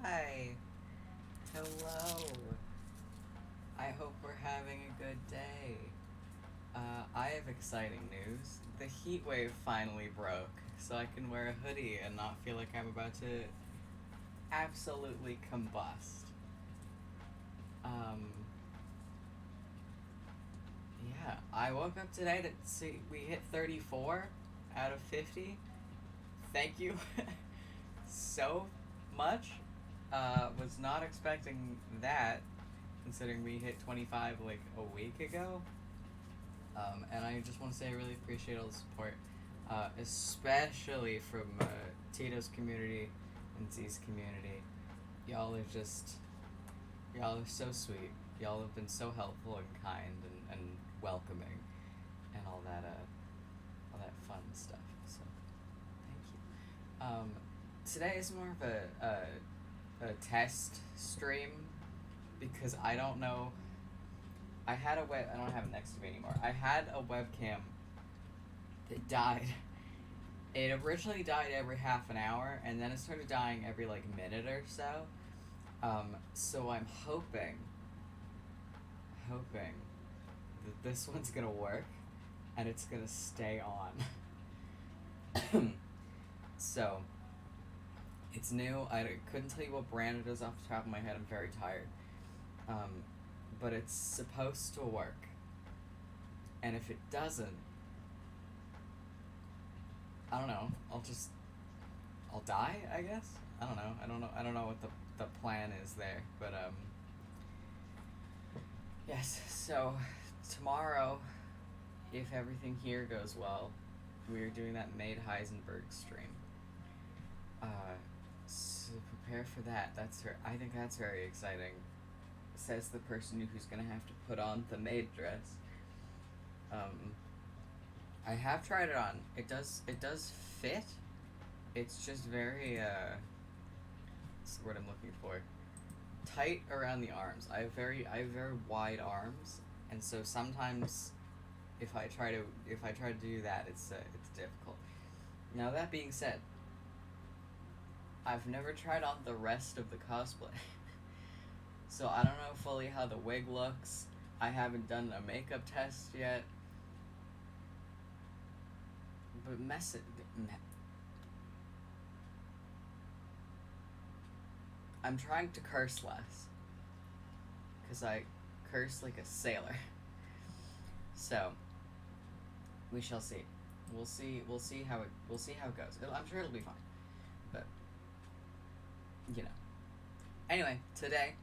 Hi. Hello. I hope we're having a good day. I have exciting news. The heat wave finally broke, so I can wear a hoodie and not feel like I'm about to absolutely combust. Um, yeah, I woke up today to see we hit 34 out of 50. Thank you so much. Was not expecting that, considering we hit 25 like a week ago. And I just want to say I really appreciate all the support, especially from Tito's community and Z's community. Y'all are just, y'all are so sweet. Y'all have been so helpful and kind and welcoming and all that fun stuff. So thank you. Today is more of a test stream because I don't know. I don't have it next to me anymore. I had a webcam that died. It originally died every half an hour, and then it started dying every like minute or so. So I'm hoping that this one's gonna work, and it's gonna stay on. So it's new. I couldn't tell you what brand it is off the top of my head. I'm very tired. But it's supposed to work. And if it doesn't, I don't know. I'll die, I guess. I don't know. I don't know what the plan is there, but yes. So tomorrow, if everything here goes well, we're doing that Made Heisenberg stream. So prepare for that. I think that's very exciting. Says the person who's gonna have to put on the maid dress. I have tried it on. It does fit. It's just very what's the word I'm looking for? Tight around the arms. I have very wide arms, and so sometimes if I try to do that, it's difficult. Now that being said, I've never tried on the rest of the cosplay. So I don't know fully how the wig looks. I haven't done a makeup test yet. But I'm trying to curse less. Because I curse like a sailor. So we shall see. We'll see how it goes. I'm sure it'll be fine. But you know. Anyway, today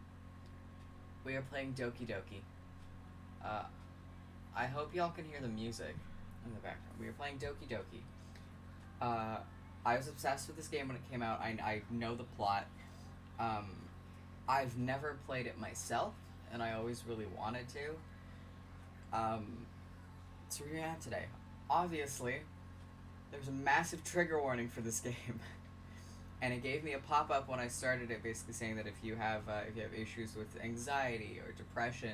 we are playing Doki Doki. I hope y'all can hear the music in the background. We are playing Doki Doki. I was obsessed with this game when it came out. I know the plot. I've never played it myself, and I always really wanted to. So we're gonna have today. Obviously, there's a massive trigger warning for this game. And it gave me a pop-up when I started it, basically saying that if you have issues with anxiety or depression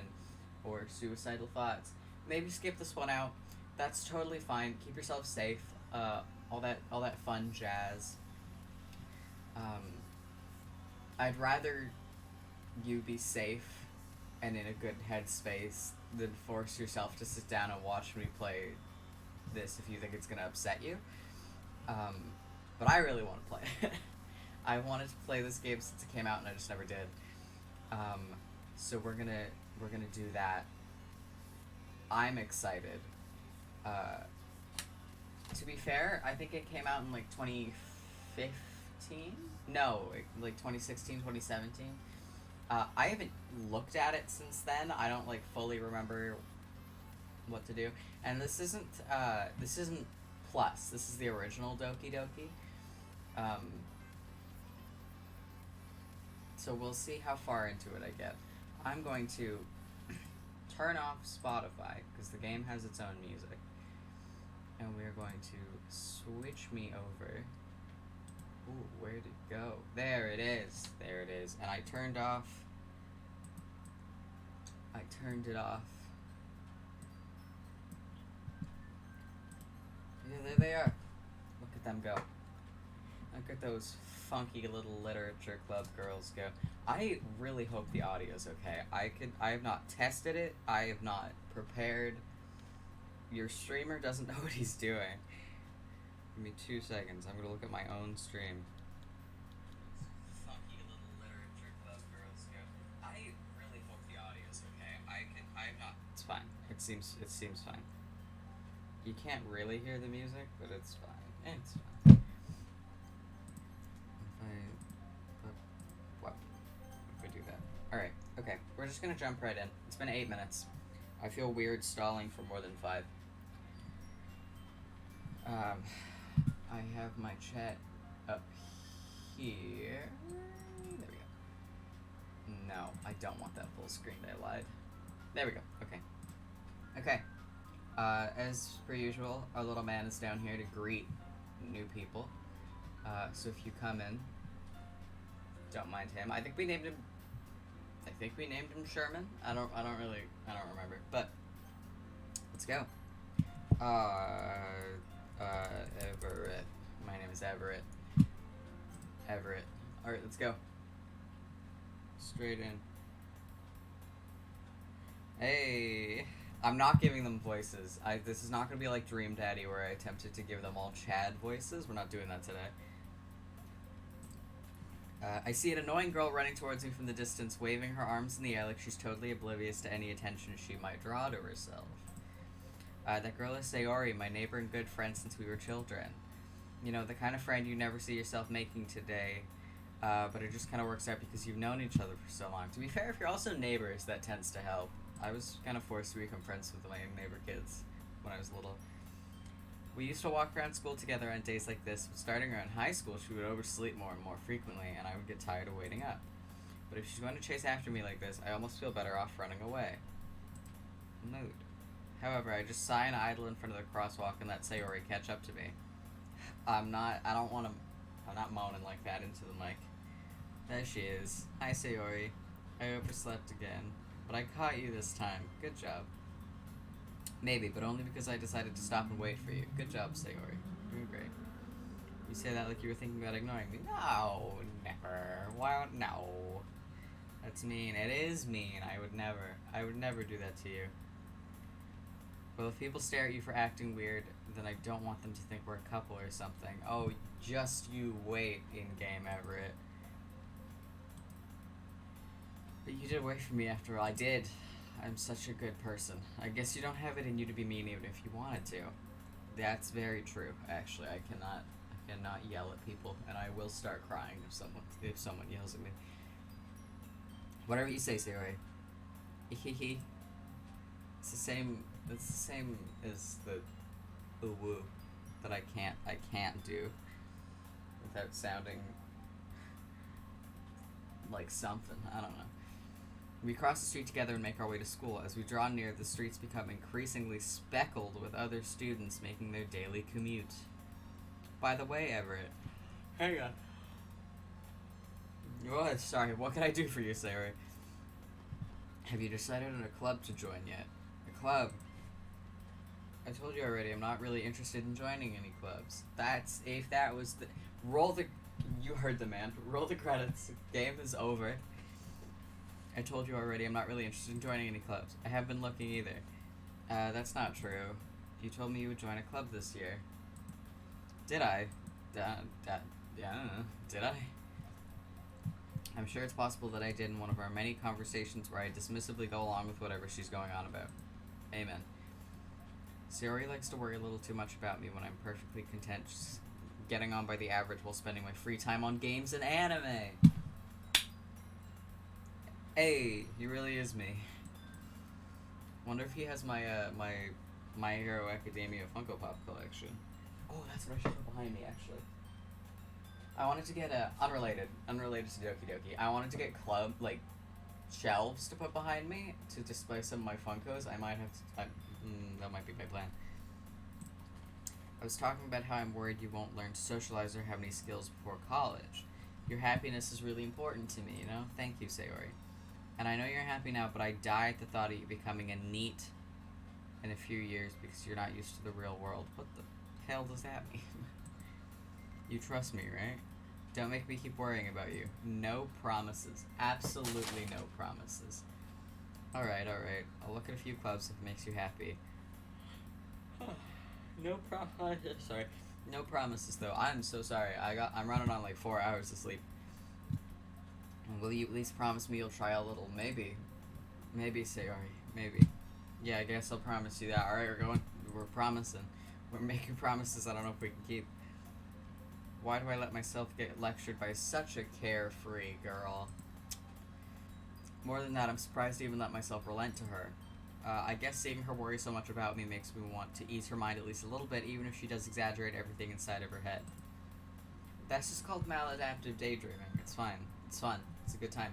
or suicidal thoughts, maybe skip this one out. That's totally fine. Keep yourself safe. All that fun jazz. I'd rather you be safe and in a good headspace than force yourself to sit down and watch me play this if you think it's gonna upset you. But I really want to play it. I wanted to play this game since it came out and I just never did. So we're gonna do that. I'm excited. To be fair, I think it came out in like 2015? No, like 2016, 2017. I haven't looked at it since then. I don't like fully remember what to do. And this isn't Plus. This is the original Doki Doki. So we'll see how far into it I get. I'm going to turn off Spotify because the game has its own music. And we're going to switch me over. Ooh, where'd it go? There it is. There it is. And I turned it off. Yeah, there they are. Look at them go. Look at those funky little literature club girls go. I really hope the audio's okay. I have not tested it. I have not prepared. Your streamer doesn't know what he's doing. Give me 2 seconds. I'm gonna look at my own stream. Funky little literature club girls go. I really hope the audio's okay. I have not. It's fine. It seems fine. You can't really hear the music, but it's fine. It's fine. If I do that. Alright, okay. We're just gonna jump right in. It's been 8 minutes. I feel weird stalling for more than 5. I have my chat up here. There we go. No, I don't want that full screen. I lied. There we go. Okay. Okay. As per usual, our little man is down here to greet new people. So if you come in, don't mind him. I think we named him Sherman. I don't remember. But let's go. Everett. My name is Everett. Everett. Alright, let's go. Straight in. Hey. I'm not giving them voices. This is not going to be like Dream Daddy where I attempted to give them all Chad voices. We're not doing that today. I see an annoying girl running towards me from the distance, waving her arms in the air like she's totally oblivious to any attention she might draw to herself. That girl is Sayori, my neighbor and good friend since we were children. You know, the kind of friend you never see yourself making today, but it just kind of works out because you've known each other for so long. To be fair, if you're also neighbors, that tends to help. I was kind of forced to become friends with my neighbor kids when I was little. We used to walk around school together on days like this, but starting around high school, she would oversleep more and more frequently, and I would get tired of waiting up. But if she's going to chase after me like this, I almost feel better off running away. Mood. However, I just sigh and idle in front of the crosswalk and let Sayori catch up to me. I'm not moaning like that into the mic. There she is. Hi, Sayori. I overslept again. But I caught you this time. Good job. Maybe, but only because I decided to stop and wait for you. Good job, Sayori. Doing great. You say that like you were thinking about ignoring me. No, never. Why? No. That's mean. It is mean. I would never do that to you. Well, if people stare at you for acting weird, then I don't want them to think we're a couple or something. Oh, just you wait, in-game Everett. But you did wait for me after all. I did. I'm such a good person. I guess you don't have it in you to be mean even if you wanted to. That's very true, actually. I cannot yell at people, and I will start crying if someone yells at me. Whatever you say, Sayori. Hehe. It's the same as the woo that I can't do without sounding like something. I don't know. We cross the street together and make our way to school. As we draw near, the streets become increasingly speckled with other students making their daily commute. By the way, Everett. Hang on. Oh, sorry, what can I do for you, Sayori? Have you decided on a club to join yet? A club? I told you already, I'm not really interested in joining any clubs. If that was the... You heard the man. Roll the credits. Game is over. I told you already, I'm not really interested in joining any clubs. I haven't been looking either. That's not true. You told me you would join a club this year. Did I? Yeah, did I? I'm sure it's possible that I did in one of our many conversations where I dismissively go along with whatever she's going on about. Amen. Sayori likes to worry a little too much about me when I'm perfectly content just getting on by the average while spending my free time on games and anime. Hey, he really is me. Wonder if he has my My Hero Academia Funko Pop collection. Oh, that's what I should put behind me, actually. I wanted to get unrelated to Doki Doki. I wanted to get shelves to put behind me to display some of my Funkos. I might have to, that might be my plan. I was talking about how I'm worried you won't learn to socialize or have any skills before college. Your happiness is really important to me, you know? Thank you, Sayori. And I know you're happy now, but I die at the thought of you becoming a NEET in a few years because you're not used to the real world. What the hell does that mean? You trust me, right? Don't make me keep worrying about you. No promises. Absolutely no promises. Alright, alright. I'll look at a few clubs if it makes you happy. No promises. Sorry. No promises, though. I'm so sorry. I'm running on like 4 hours of sleep. Will you at least promise me you'll try a little? Maybe. Maybe, Sayori. Maybe. Yeah, I guess I'll promise you that. Alright, we're promising. We're making promises I don't know if we can keep. Why do I let myself get lectured by such a carefree girl? More than that, I'm surprised to even let myself relent to her. I guess seeing her worry so much about me makes me want to ease her mind at least a little bit, even if she does exaggerate everything inside of her head. That's just called maladaptive daydreaming. It's fine. It's fun. It's a good time.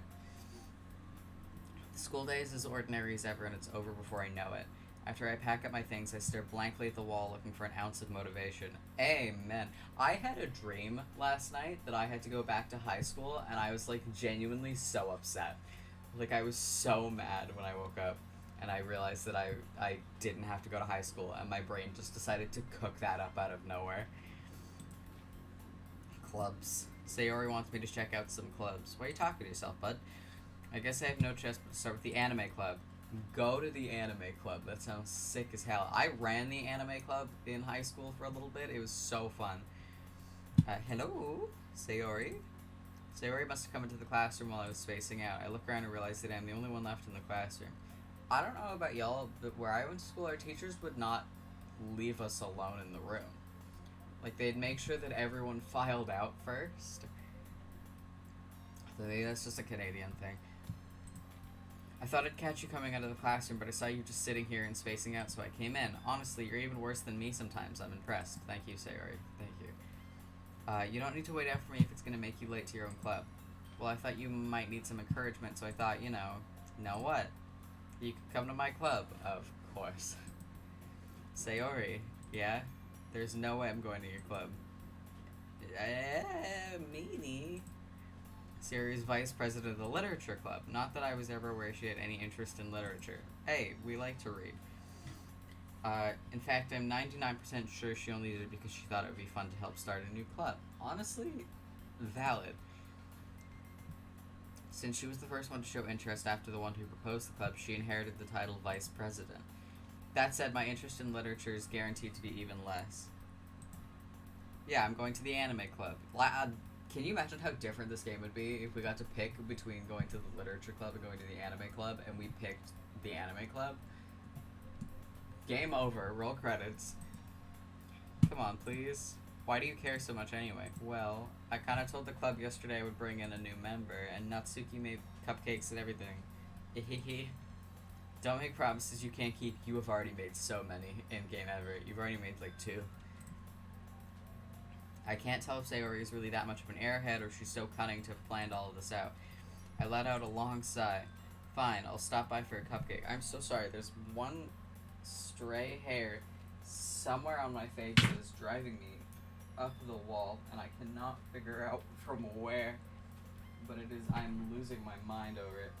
The school day is as ordinary as ever, and it's over before I know it. After I pack up my things, I stare blankly at the wall looking for an ounce of motivation. Amen. I had a dream last night that I had to go back to high school, and I was, like, genuinely so upset. Like, I was so mad when I woke up, and I realized that I didn't have to go to high school, and my brain just decided to cook that up out of nowhere. Clubs. Sayori wants me to check out some clubs. Why are you talking to yourself, bud? I guess I have no choice but to start with the anime club. Go to the anime club. That sounds sick as hell. I ran the anime club in high school for a little bit. It was so fun. Hello, Sayori. Sayori must have come into the classroom while I was spacing out. I look around and realize that I'm the only one left in the classroom. I don't know about y'all, but where I went to school, our teachers would not leave us alone in the room. Like, they'd make sure that everyone filed out first. So maybe that's just a Canadian thing. I thought I'd catch you coming out of the classroom, but I saw you just sitting here and spacing out, so I came in. Honestly, you're even worse than me sometimes. I'm impressed. Thank you, Sayori. Thank you. You don't need to wait out for me if it's going to make you late to your own club. Well, I thought you might need some encouragement, so I thought, you know what? You could come to my club. Of course. Sayori, yeah? There's no way I'm going to your club. Meanie. Sayori's vice president of the literature club. Not that I was ever aware she had any interest in literature. Hey, we like to read. In fact, I'm 99% sure she only did it because she thought it would be fun to help start a new club. Honestly, valid. Since she was the first one to show interest after the one who proposed the club, she inherited the title vice president. That said, my interest in literature is guaranteed to be even less. Yeah, I'm going to the anime club. Can you imagine how different this game would be if we got to pick between going to the literature club and going to the anime club, and we picked the anime club? Game over. Roll credits. Come on, please. Why do you care so much anyway? Well, I kind of told the club yesterday I would bring in a new member, and Natsuki made cupcakes and everything. Hehehe. Don't make promises you can't keep. You have already made so many in-game ever. You've already made like 2. I can't tell if Sayori is really that much of an airhead or she's so cunning to have planned all of this out. I let out a long sigh. Fine, I'll stop by for a cupcake. I'm so sorry, there's one stray hair somewhere on my face that is driving me up the wall, and I cannot figure out from where, but I'm losing my mind over it.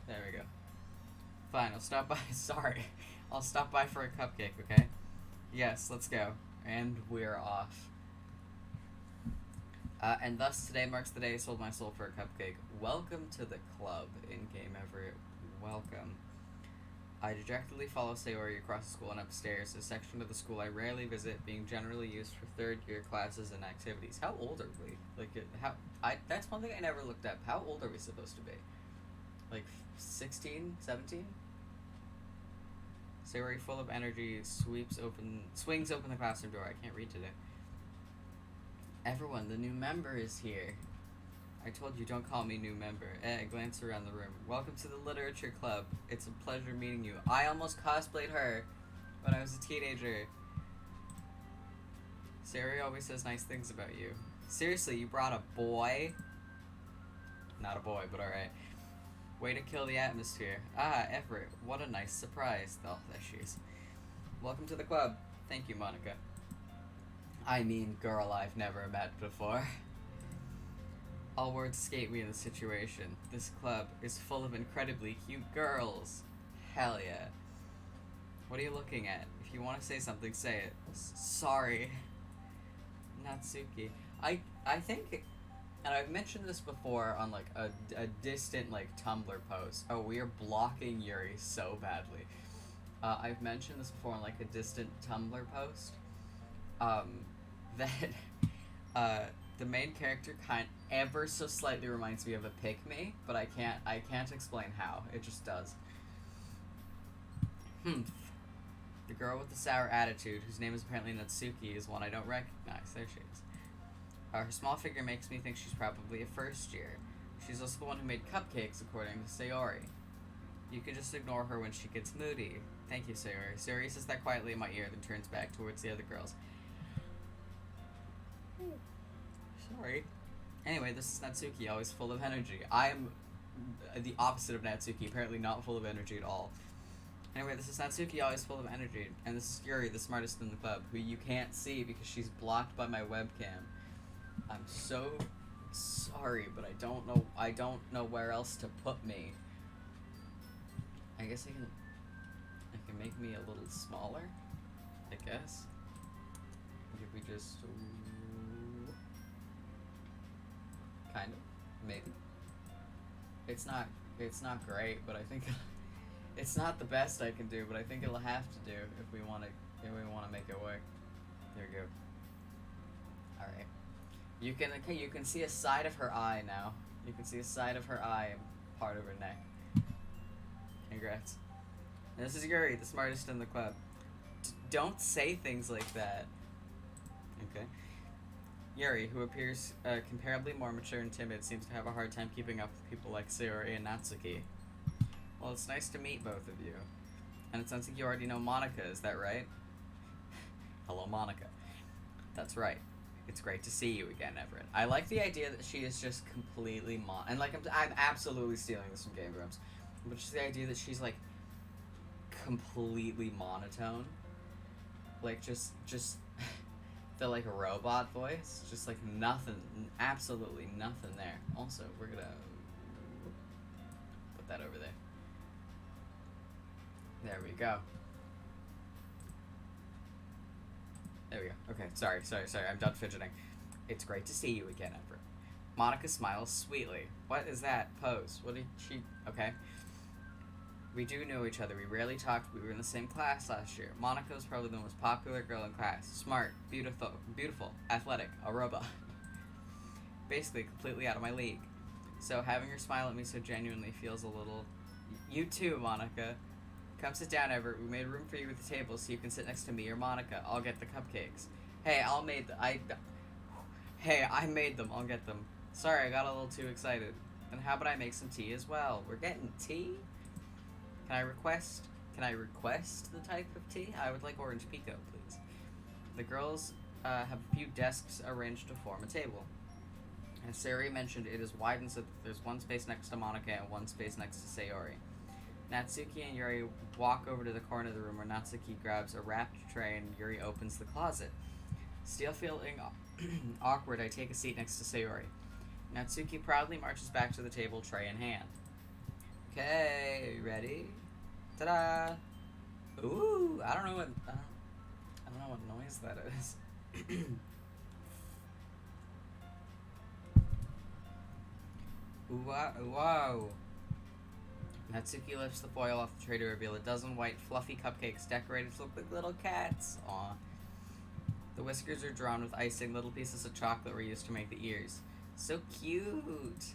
There we go. Fine, I'll stop by, sorry. I'll stop by for a cupcake, okay? Yes, let's go. And we're off. And thus, today marks the day I sold my soul for a cupcake. Welcome to the club, in-game Everett. Welcome. I dejectedly follow Sayori across the school and upstairs, a section of the school I rarely visit, being generally used for third-year classes and activities. How old are we? That's one thing I never looked up. How old are we supposed to be? Like, 16? 17? Sayori, full of energy, swings open the classroom door. I can't read today. Everyone, the new member is here. I told you, don't call me new member. I glance around the room. Welcome to the literature club. It's a pleasure meeting you. I almost cosplayed her when I was a teenager. Sayori always says nice things about you. Seriously, you brought a boy? Not a boy, but alright. Way to kill the atmosphere. Ah, Everett, what a nice surprise. Oh, there she is. Welcome to the club. Thank you, Monica. I mean, girl I've never met before. All words escape me in the situation. This club is full of incredibly cute girls. Hell yeah. What are you looking at? If you want to say something, say it. Sorry. Natsuki. I think, and I've mentioned this before on like a distant like Tumblr post. Oh, we are blocking Yuri so badly. I've mentioned this before on like a distant Tumblr post. Um, that uh, the main character kind ever so slightly reminds me of a pick-me, but I can't explain how. It just does. The girl with the sour attitude, whose name is apparently Natsuki, is one I don't recognize. There she is. Her small figure makes me think she's probably a first year. She's also the one who made cupcakes, according to Sayori. You can just ignore her when she gets moody. Thank you, Sayori. Sayori says that quietly in my ear, then turns back towards the other girls. Sorry. Anyway, this is Natsuki, always full of energy. I'm the opposite of Natsuki, apparently not full of energy at all. Anyway, this is Natsuki, always full of energy. And this is Yuri, the smartest in the club, who you can't see because she's blocked by my webcam. I'm so sorry, but I don't know where else to put me. I guess I can make me a little smaller, I guess. If we just kind of, maybe. It's not great, but I think it's not the best I can do, but I think it'll have to do if we want to make it work. There we go. All right. You can see a side of her eye now. You can see a side of her eye and part of her neck. Congrats. And this is Yuri, the smartest in the club. Don't say things like that. Okay. Yuri, who appears comparably more mature and timid, seems to have a hard time keeping up with people like Sayori and Natsuki. Well, it's nice to meet both of you. And it sounds like you already know Monica, is that right? Hello, Monica. That's right. It's great to see you again, Everett. I like the idea that she is just completely and like I'm absolutely stealing this from Game Grumps, but just the idea that she's like completely monotone, like just the like robot voice, just like nothing, absolutely nothing there. Also, we're gonna put that over there. There we go. There we go. Okay, sorry. I'm done fidgeting. It's great to see you again, Everett. Monica smiles sweetly. What is that pose? What did she... Okay. We do know each other. We rarely talked. We were in the same class last year. Monica was probably the most popular girl in class. Smart, beautiful, athletic, a robot. Basically, completely out of my league. So having her smile at me so genuinely feels a little... You too, Monica. Come sit down, Everett. We made room for you at the table so you can sit next to me or Monica. I'll get the cupcakes. Hey, I made them. I'll get them. Sorry, I got a little too excited. Then how about I make some tea as well? We're getting tea? Can I request the type of tea? I would like orange pico, please. The girls have a few desks arranged to form a table. As Sayori mentioned, it is widened so that there's one space next to Monica and one space next to Sayori. Natsuki and Yuri walk over to the corner of the room where Natsuki grabs a wrapped tray and Yuri opens the closet. Still feeling awkward, I take a seat next to Sayori. Natsuki proudly marches back to the table, tray in hand. Okay, you ready? Ta-da! Ooh, I don't know what noise that is. Ooh, wow. Natsuki lifts the foil off the tray to reveal a dozen white, fluffy cupcakes decorated to look like little cats. Aw. The whiskers are drawn with icing. Little pieces of chocolate were used to make the ears. So cute!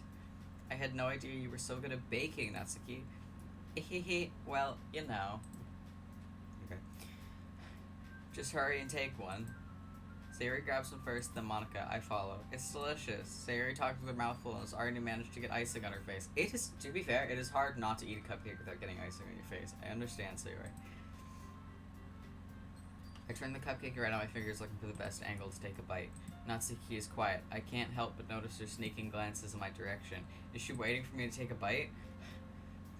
I had no idea you were so good at baking, Natsuki. Well, you know. Okay. Just hurry and take one. Sayori grabs one first, then Monica. I follow. It's delicious. Sayori talks with her mouth full and has already managed to get icing on her face. It is, to be fair, it is hard not to eat a cupcake without getting icing on your face. I understand, Sayori. I turn the cupcake around on my fingers looking for the best angle to take a bite. Natsuki is quiet. I can't help but notice her sneaking glances in my direction. Is she waiting for me to take a bite?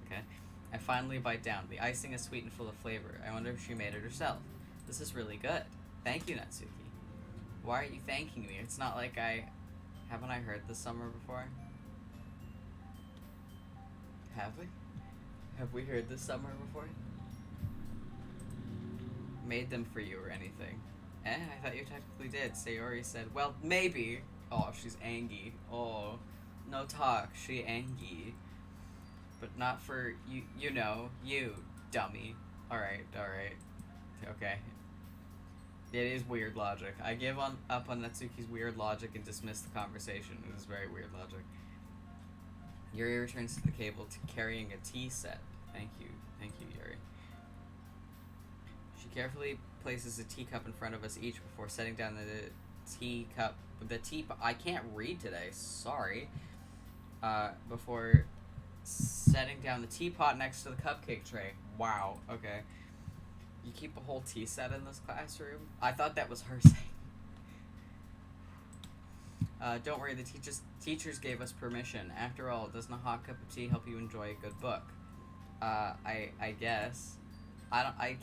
Okay. I finally bite down. The icing is sweet and full of flavor. I wonder if she made it herself. This is really good. Thank you, Natsuki. Why are you thanking me? It's not like haven't I heard this summer before? Have we? Have we heard this summer before? Made them for you or anything. I thought you technically did. Sayori said, well, maybe. Oh, she's angry. Oh, no talk. She angry. But not for you. You know, you dummy. All right. Okay. It is weird logic. I give up on Natsuki's weird logic and dismiss the conversation. It is very weird logic. Yuri returns to the cable carrying a tea set. Thank you, Yuri. She carefully places a teacup in front of us each before setting down the teacup. I can't read today. Sorry. Before setting down the teapot next to the cupcake tray. Wow. Okay. You keep a whole tea set in this classroom? I thought that was her saying. Don't worry, the teachers gave us permission. After all, doesn't a hot cup of tea help you enjoy a good book? I guess. I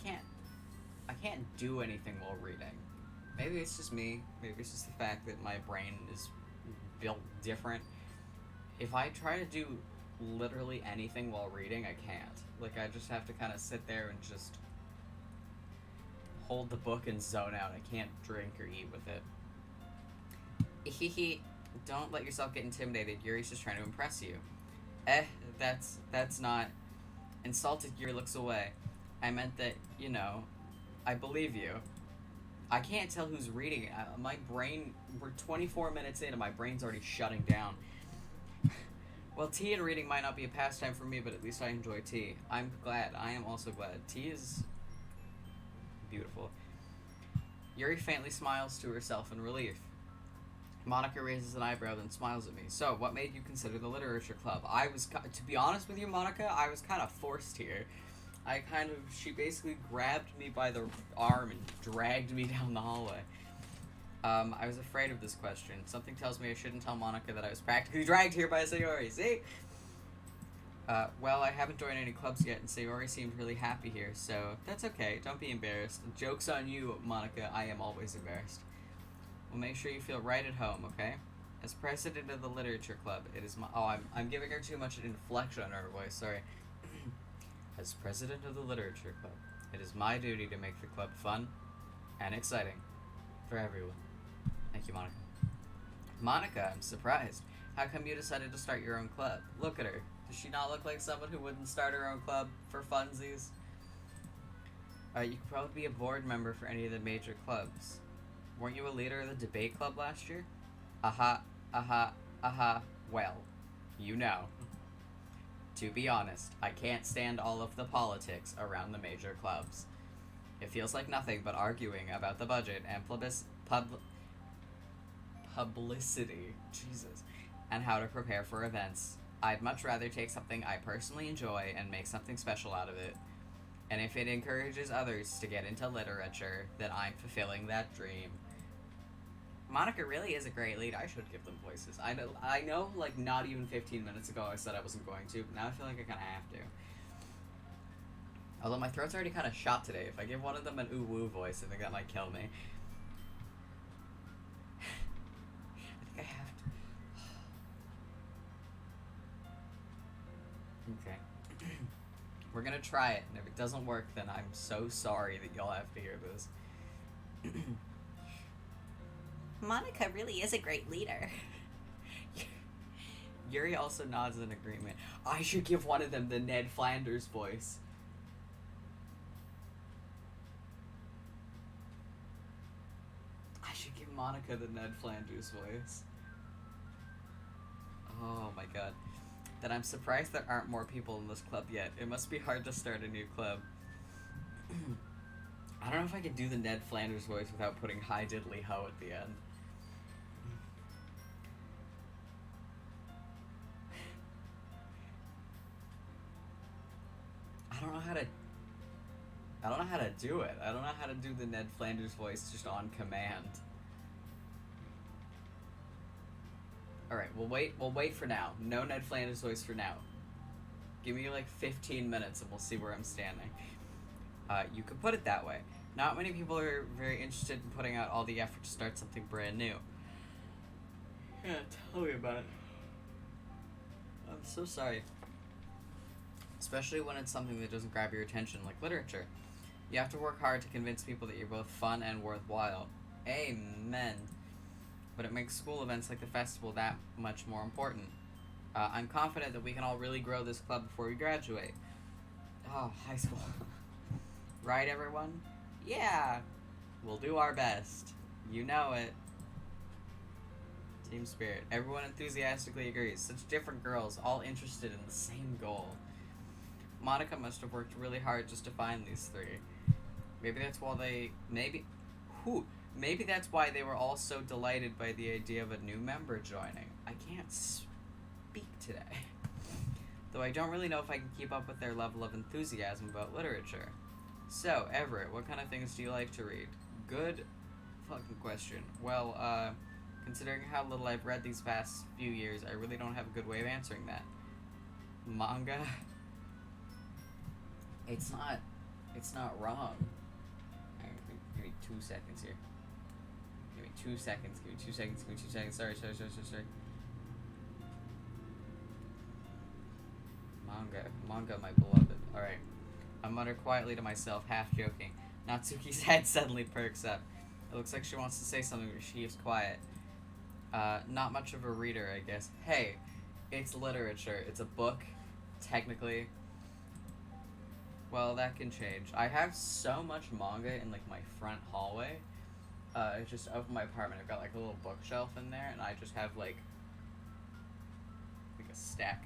can't do anything while reading. Maybe it's just me. Maybe it's just the fact that my brain is built different. If I try to do literally anything while reading, I can't. Like, I just have to kind of sit there and just hold the book and zone out. I can't drink or eat with it. Don't let yourself get intimidated. Yuri's just trying to impress you. That's not... Insulted, Yuri looks away. I meant that, you know, I believe you. I can't tell who's reading it. My brain... We're 24 minutes in and my brain's already shutting down. Well, tea and reading might not be a pastime for me, but at least I enjoy tea. I'm glad. I am also glad. Tea is beautiful. Yuri faintly smiles to herself in relief. Monica raises an eyebrow, then smiles at me. So, what made you consider the literature club? To be honest with you, Monica, I was kind of forced here. She basically grabbed me by the arm and dragged me down the hallway. I was afraid of this question. Something tells me I shouldn't tell Monica that I was practically dragged here by Sayori. See? Well, I haven't joined any clubs yet, and Sayori seemed really happy here, so that's okay. Don't be embarrassed. Joke's on you, Monica. I am always embarrassed. Well, make sure you feel right at home, okay? As president of the literature club, it is my... Oh, I'm giving her too much inflection on her voice, sorry. As president of the literature club, it is my duty to make the club fun and exciting for everyone. Thank you, Monica. Monica, I'm surprised. How come you decided to start your own club? Look at her. Does she not look like someone who wouldn't start her own club for funsies? You could probably be a board member for any of the major clubs. Weren't you a leader of the debate club last year? Well, you know. To be honest, I can't stand all of the politics around the major clubs. It feels like nothing but arguing about the budget and publicity, Jesus, and how to prepare for events. I'd much rather take something I personally enjoy and make something special out of it. And if it encourages others to get into literature, then I'm fulfilling that dream. Monica really is a great lead. I should give them voices. I know, like, not even 15 minutes ago I said I wasn't going to, but now I feel like I kind of have to. Although my throat's already kind of shot today. If I give one of them an ooh-woo voice, I think that might kill me. I think I have to. Okay. We're gonna try it, and if it doesn't work, then I'm so sorry that y'all have to hear this. Monica really is a great leader. Yuri also nods in agreement. I should give one of them the Ned Flanders voice. I should give Monica the Ned Flanders voice. Oh my god. Then I'm surprised there aren't more people in this club yet. It must be hard to start a new club. I don't know if I could do the Ned Flanders voice without putting hi diddly ho at the end. I don't know how to do it. I don't know how to do the Ned Flanders voice just on command. Alright, we'll wait for now. No Ned Flanders voice for now. Give me like 15 minutes and we'll see where I'm standing. You could put it that way. Not many people are very interested in putting out all the effort to start something brand new. Yeah, tell me about it. I'm so sorry. Especially when it's something that doesn't grab your attention, like literature. You have to work hard to convince people that you're both fun and worthwhile. Amen. but it makes school events like the festival that much more important. I'm confident that we can all really grow this club before we graduate. Oh, high school. Right, everyone? Yeah! We'll do our best. You know it. Team spirit. Everyone enthusiastically agrees. Such different girls, all interested in the same goal. Monica must have worked really hard just to find these three. Maybe that's why maybe that's why they were all so delighted by the idea of a new member joining. I can't speak today. Though I don't really know if I can keep up with their level of enthusiasm about literature. So, Everett, what kind of things do you like to read? Good fucking question. Well, considering how little I've read these past few years, I really don't have a good way of answering that. Manga? It's not wrong. Give me 2 seconds here. Give me 2 seconds. Sorry. Manga, my beloved. Alright. I mutter quietly to myself, half joking. Natsuki's head suddenly perks up. It looks like she wants to say something, but she keeps quiet. Not much of a reader, I guess. Hey, it's literature. It's a book, technically. Well, that can change. I have so much manga in, like, my front hallway. It's just over my apartment. I've got, like, a little bookshelf in there, and I just have, like a stack.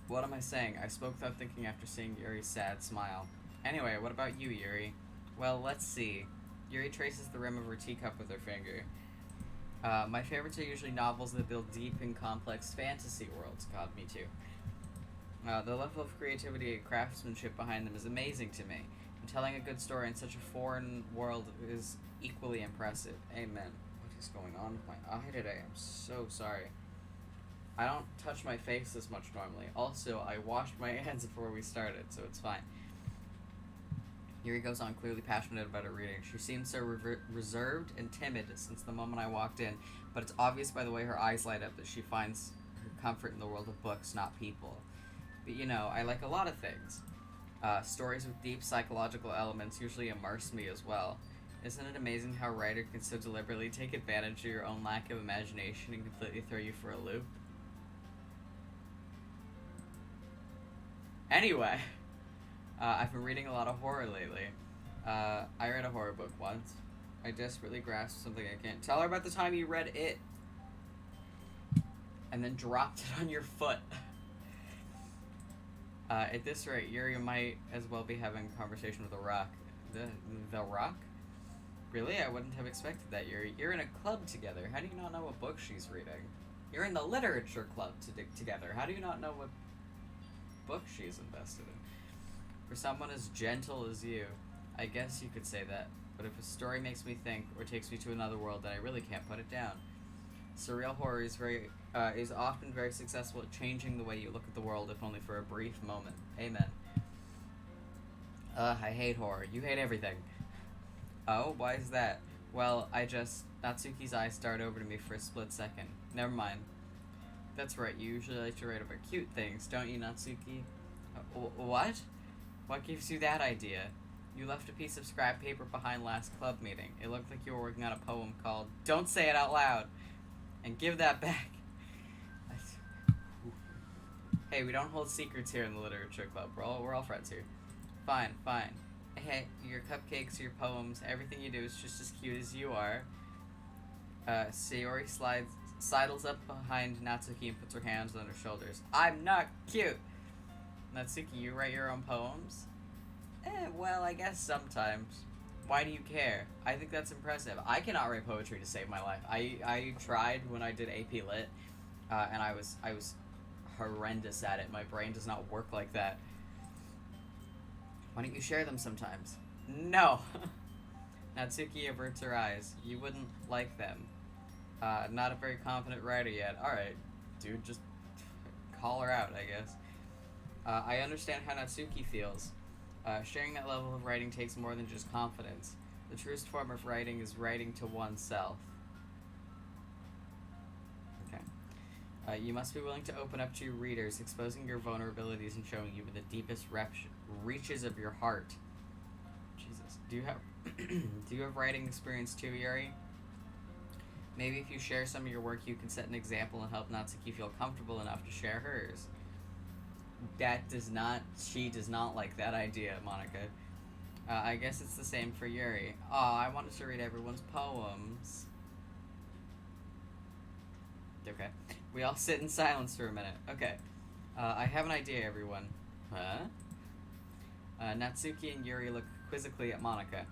What am I saying? I spoke without thinking after seeing Yuri's sad smile. Anyway, what about you, Yuri? Well, let's see. Yuri traces the rim of her teacup with her finger. My favorites are usually novels that build deep and complex fantasy worlds. God, me too. The level of creativity and craftsmanship behind them is amazing to me. And telling a good story in such a foreign world is equally impressive. Amen. What is going on with my eye today? I'm so sorry. I don't touch my face this much normally. Also, I washed my hands before we started, so it's fine. Yuri goes on, clearly passionate about her reading. She seems so reserved and timid since the moment I walked in, but it's obvious by the way her eyes light up that she finds her comfort in the world of books, not people. But you know, I like a lot of things. Stories with deep psychological elements usually immerse me as well. Isn't it amazing how a writer can so deliberately take advantage of your own lack of imagination and completely throw you for a loop? Anyway, I've been reading a lot of horror lately. I read a horror book once. I desperately grasped something I can't. Tell her about the time you read it. And then dropped it on your foot. At this rate, Yuri might as well be having a conversation with a rock. The rock? Really? I wouldn't have expected that, Yuri. You're in a club together. How do you not know what book she's reading? You're in the literature club together. How do you not know what book she's invested in? For someone as gentle as you, I guess you could say that. But if a story makes me think or takes me to another world, then I really can't put it down. Surreal horror is often very successful at changing the way you look at the world, if only for a brief moment. Amen. I hate horror. You hate everything. Oh, why is that? Well, Natsuki's eyes start over to me for a split second. Never mind. That's right, you usually like to write about cute things, don't you, Natsuki? What? What gives you that idea? You left a piece of scrap paper behind last club meeting. It looked like you were working on a poem called Don't Say It Out Loud! And give that back. Hey, we don't hold secrets here in the literature club. We're all friends here. Fine. Hey, your cupcakes, your poems, everything you do is just as cute as you are. Sayori sidles up behind Natsuki and puts her hands on her shoulders. I'm not cute! Natsuki, you write your own poems? Well, I guess sometimes. Why do you care? I think that's impressive. I cannot write poetry to save my life. I tried when I did AP Lit, and I was horrendous at it. My brain does not work like that. Why don't you share them sometimes? No! Natsuki averts her eyes. You wouldn't like them. Not a very confident writer yet. Alright, dude, just call her out, I guess. I understand how Natsuki feels. Sharing that level of writing takes more than just confidence. The truest form of writing is writing to oneself. Okay. You must be willing to open up to your readers, exposing your vulnerabilities and showing you the deepest reaches of your heart. Jesus. Do you have writing experience too, Yuri? Maybe if you share some of your work, you can set an example and help Natsuki feel comfortable enough to share hers. She does not like that idea, Monica. I guess it's the same for Yuri. Aw, I wanted to read everyone's poems. Okay. We all sit in silence for a minute. Okay. I have an idea, everyone. Huh? Natsuki and Yuri look quizzically at Monica.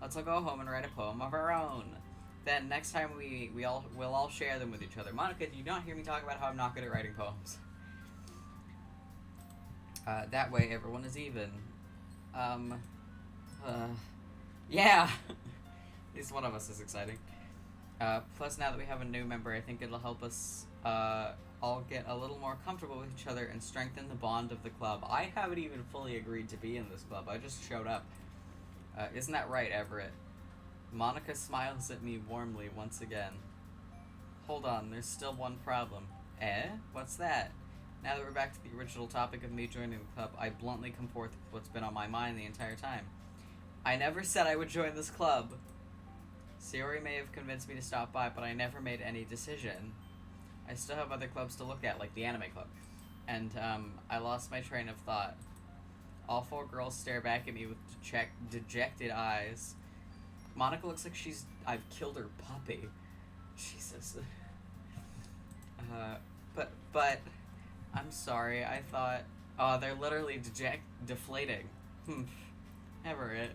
Let's all go home and write a poem of our own. Then next time we'll all share them with each other. Monica, do you not hear me talk about how I'm not good at writing poems? That way everyone is even. Yeah! At least one of us is exciting. Plus now that we have a new member, I think it'll help us, all get a little more comfortable with each other and strengthen the bond of the club. I haven't even fully agreed to be in this club. I just showed up. Isn't that right, Everett? Monica smiles at me warmly once again. Hold on, there's still one problem. What's that? Now that we're back to the original topic of me joining the club, I bluntly come forth with what's been on my mind the entire time. I never said I would join this club. Sayori may have convinced me to stop by, but I never made any decision. I still have other clubs to look at, like the anime club. And, I lost my train of thought. All four girls stare back at me with dejected eyes. Monica looks like I've killed her puppy. Jesus. But, I'm sorry, I thought, they're literally deflating. Everett,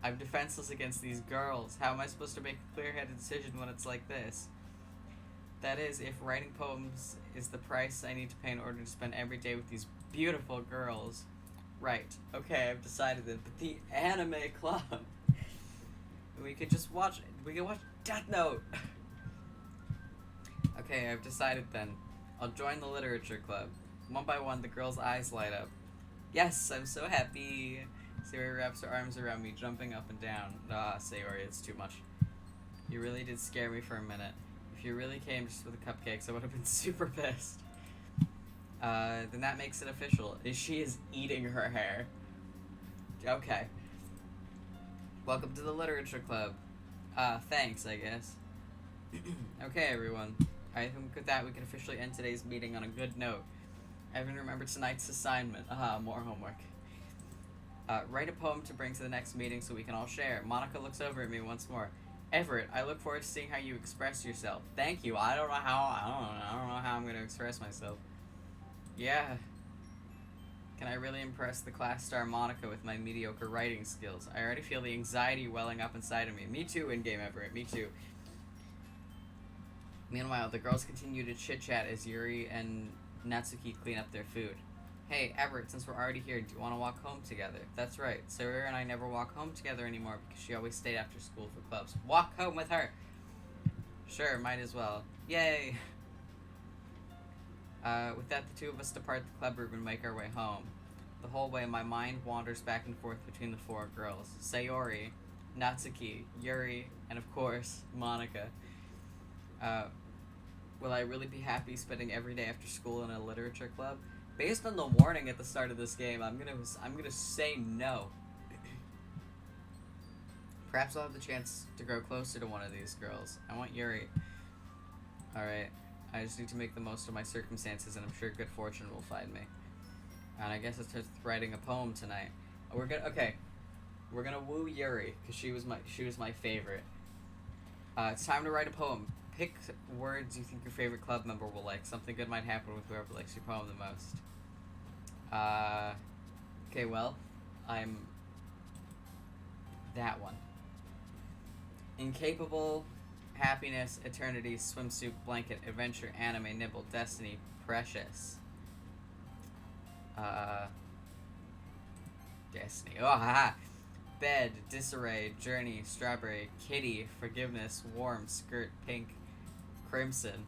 I'm defenseless against these girls. How am I supposed to make a clear-headed decision when it's like this? That is, if writing poems is the price I need to pay in order to spend every day with these beautiful girls. Right. Okay, I've decided it. But the anime club. We could watch Death Note. Okay, I've decided then. I'll join the literature club. One by one, the girls' eyes light up. Yes, I'm so happy. Sayori wraps her arms around me, jumping up and down. Sayori, it's too much. You really did scare me for a minute. If you really came just for the cupcakes, I would have been super pissed. Then that makes it official. She is eating her hair. Okay. Welcome to the literature club. Thanks, I guess. Okay, everyone. I think with that we can officially end today's meeting on a good note. I haven't remembered tonight's assignment. More homework. Write a poem to bring to the next meeting so we can all share. Monica looks over at me once more. Everett, I look forward to seeing how you express yourself. Thank you. I don't know how I'm gonna express myself. Yeah. Can I really impress the class star Monica with my mediocre writing skills? I already feel the anxiety welling up inside of me. Me too, in-game Everett. Me too. Meanwhile, the girls continue to chit-chat as Yuri and Natsuki clean up their food. Hey, Everett, since we're already here, do you want to walk home together? That's right. Sarah and I never walk home together anymore because she always stayed after school for clubs. Walk home with her! Sure, might as well. Yay! With that, the two of us depart the club room and make our way home. The whole way, my mind wanders back and forth between the four girls. Sayori, Natsuki, Yuri, and of course, Monica. Will I really be happy spending every day after school in a literature club? Based on the warning at the start of this game, I'm gonna say no. Perhaps I'll have the chance to grow closer to one of these girls. I want Yuri. Alright, I just need to make the most of my circumstances, and I'm sure good fortune will find me. And I guess it's just writing a poem tonight. We're gonna woo Yuri, because she was my favorite. It's time to write a poem. Pick words you think your favorite club member will like. Something good might happen with whoever likes your poem the most. Okay, well, I'm that one. Incapable, happiness, eternity, swimsuit, blanket, adventure, anime, nibble, destiny, precious. Destiny. Oh, haha. Bed, disarray, journey, strawberry, kitty, forgiveness, warm, skirt, pink, crimson.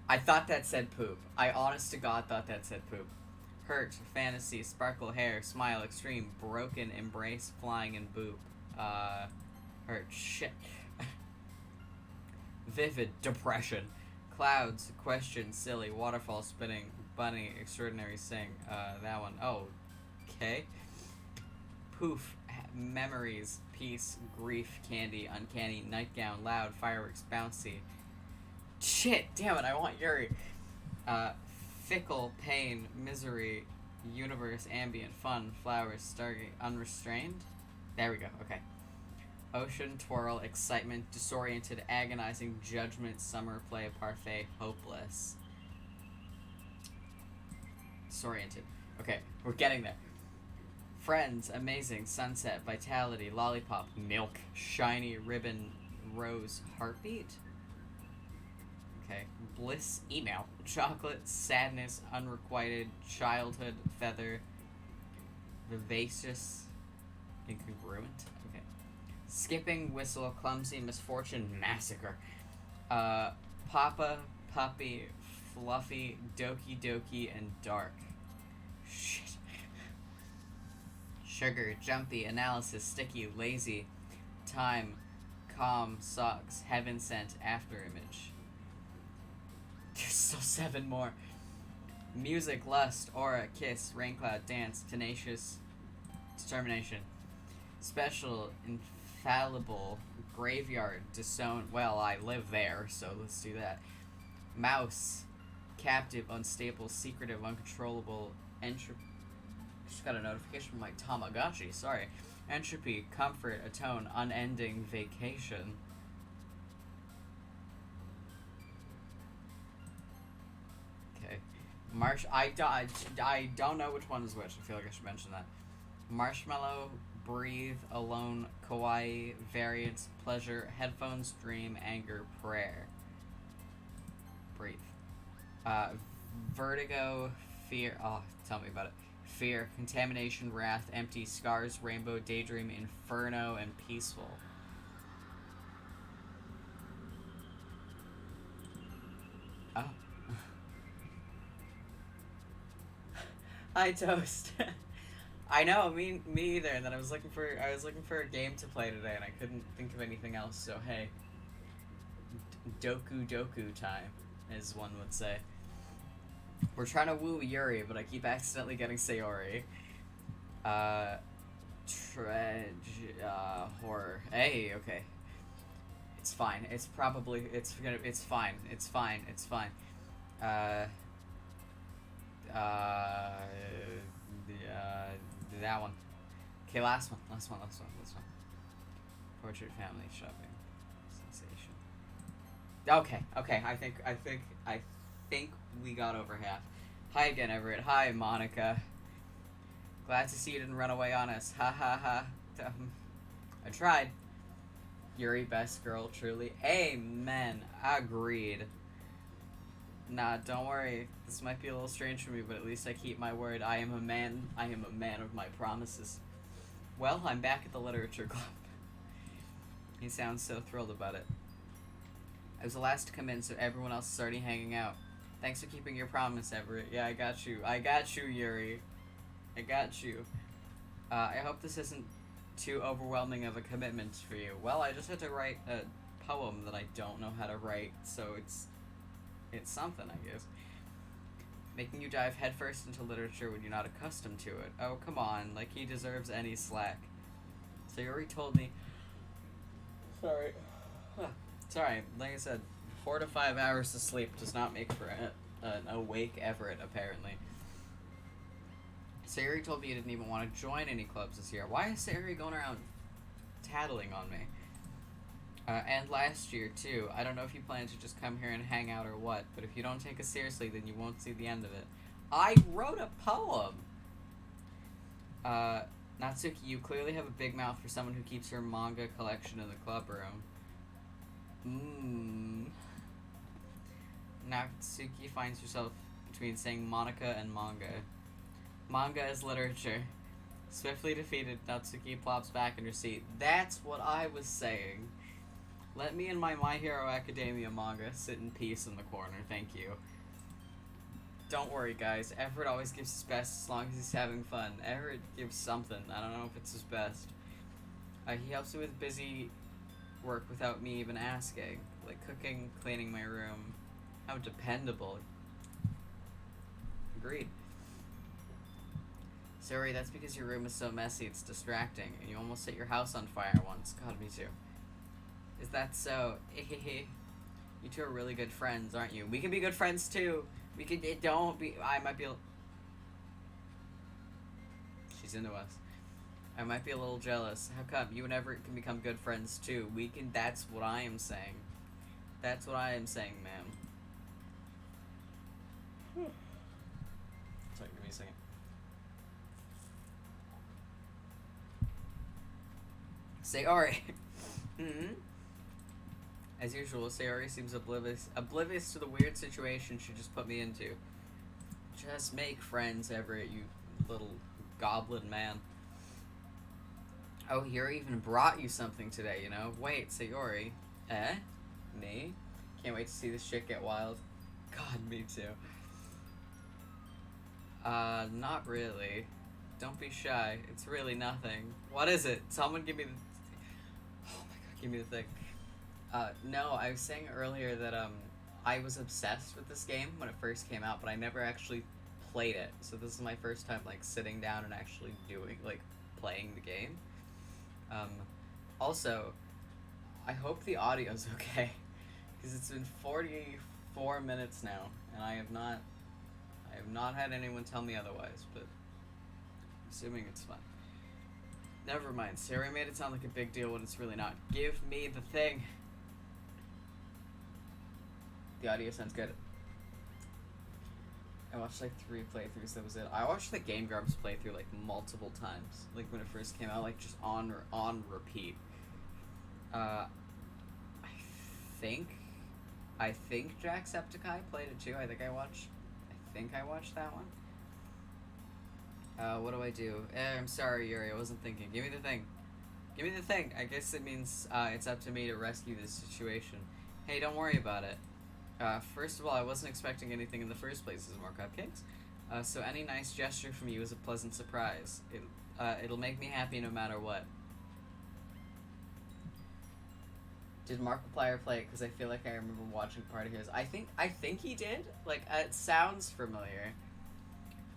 I thought that said poop. I honest to God thought that said poop. Hurt, fantasy, sparkle, hair, smile, extreme, broken, embrace, flying, and boop. Hurt, shit. Vivid, depression. Clouds, question, silly, waterfall, spinning, bunny, extraordinary, sing. That one. Oh, okay. Poof, memories, peace, grief, candy, uncanny, nightgown, loud, fireworks, bouncy. Shit, damn it, I want Yuri. Fickle, pain, misery, universe, ambient, fun, flowers, stargate, unrestrained. There we go, okay. Ocean, twirl, excitement, disoriented, agonizing, judgment, summer, play, parfait, hopeless. Disoriented. Okay, we're getting there. Friends, amazing, sunset, vitality, lollipop, milk, shiny, ribbon, rose, heartbeat? Okay. Bliss, email, chocolate, sadness, unrequited, childhood, feather, vivacious, incongruent? Okay. Skipping, whistle, clumsy, misfortune, massacre. Papa, puppy, fluffy, doki doki, and dark. Shit. Sugar, jumpy, analysis, sticky, lazy, time, calm, socks, heaven sent, after image. There's still 7 more. Music, lust, aura, kiss, raincloud, dance, tenacious, determination. Special, infallible, graveyard, disown. Well, I live there, so let's do that. Mouse, captive, unstable, secretive, uncontrollable, entropy. Just got a notification from my Tamagotchi, sorry. Entropy, comfort, atone, unending, vacation. Okay. I don't know which one is which. I feel like I should mention that. Marshmallow, breathe, alone, kawaii, variance, pleasure, headphones, dream, anger, prayer. Breathe. Vertigo, fear. Oh, tell me about it. Fear, contamination, wrath, empty, scars, rainbow, daydream, inferno, and peaceful. Oh. Hi, Toast. I know, me either. And then I was looking for a game to play today, and I couldn't think of anything else. So hey, Doku Doku time, as one would say. We're trying to woo Yuri, but I keep accidentally getting Sayori. Horror. Hey, okay. It's fine. It's fine. It's fine. That one. Okay, last one. Portrait, family, shopping, sensation. Okay. I think we got over half. Hi again, Everett. Hi, Monica. Glad to see you didn't run away on us. Ha ha ha. I tried. Yuri, best girl, truly. Amen. Agreed. Nah, don't worry. This might be a little strange for me, but at least I keep my word. I am a man of my promises. Well, I'm back at the literature club. He sounds so thrilled about it. I was the last to come in, so everyone else is already hanging out. Thanks for keeping your promise, Everett. Yeah, I got you, Yuri. I got you. I hope this isn't too overwhelming of a commitment for you. Well, I just had to write a poem that I don't know how to write, so it's something, I guess. Making you dive headfirst into literature when you're not accustomed to it. Oh, come on, like he deserves any slack. So Yuri told me... Sorry. Sorry, like I said, 4 to 5 hours of sleep does not make for an awake Everett, apparently. Sayuri told me you didn't even want to join any clubs this year. Why is Sayuri going around tattling on me? And last year, too. I don't know if you plan to just come here and hang out or what, but if you don't take us seriously, then you won't see the end of it. I wrote a poem! Natsuki, you clearly have a big mouth for someone who keeps her manga collection in the club room. Natsuki finds herself between saying Monica and manga. Manga is literature. Swiftly defeated, Natsuki plops back in her seat. That's what I was saying. Let me and my My Hero Academia manga sit in peace in the corner, thank you. Don't worry, guys. Everett always gives his best as long as he's having fun. Everett gives something. I don't know if it's his best. He helps me with busy work without me even asking. Like cooking, cleaning my room. How dependable. Agreed. Sorry, that's because your room is so messy, it's distracting, and you almost set your house on fire once. God, me too. Is that so? You two are really good friends, aren't you? We can be good friends too. We could, don't be, I might be, she's into us. I might be a little jealous. How come? You and Everett can become good friends too. We can, that's what I am saying. That's what I am saying, ma'am. Sorry, give me a second. Sayori. As usual, Sayori seems oblivious to the weird situation she just put me into. Just make friends, Everett, you little goblin man. Oh, Yuri even brought you something today, you know? Wait, Sayori. Me? Can't wait to see this shit get wild. God, me too. Not really. Don't be shy. It's really nothing. What is it? Someone give me the... Oh my god, give me the thing. No, I was saying earlier that, I was obsessed with this game when it first came out, but I never actually played it. So this is my first time, like, sitting down and actually doing, like, playing the game. Also, I hope the audio's okay, because it's been 44 minutes now, and I have not had anyone tell me otherwise, but I'm assuming it's fine. Never mind, Sarah made it sound like a big deal when it's really not. Give me the thing! The audio sounds good. I watched like 3 playthroughs, that was it. I watched the Game Grumps playthrough like multiple times, like when it first came out, like just on repeat. I think Jacksepticeye played it too. I think I watched that one. What do I do? I'm sorry, Yuri, I wasn't thinking. Give me the thing. Give me the thing. I guess it means it's up to me to rescue this situation. Hey, don't worry about it. First of all, I wasn't expecting anything in the first place as more cupcakes. So any nice gesture from you is a pleasant surprise. It'll make me happy no matter what. Did Markiplier play it? Because I feel like I remember watching part of his. I think he did. Like, it sounds familiar.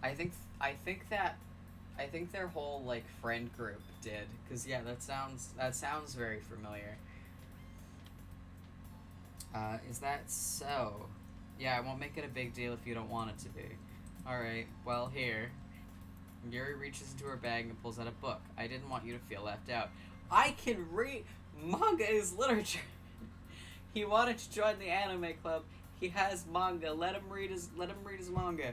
I think their whole like friend group did. Cause yeah, that sounds very familiar. Is that so? Yeah, I won't make it a big deal if you don't want it to be. Alright, well, here. Yuri reaches into her bag and pulls out a book. I didn't want you to feel left out. I can read! Manga is literature! He wanted to join the anime club. He has manga. Let him read his manga.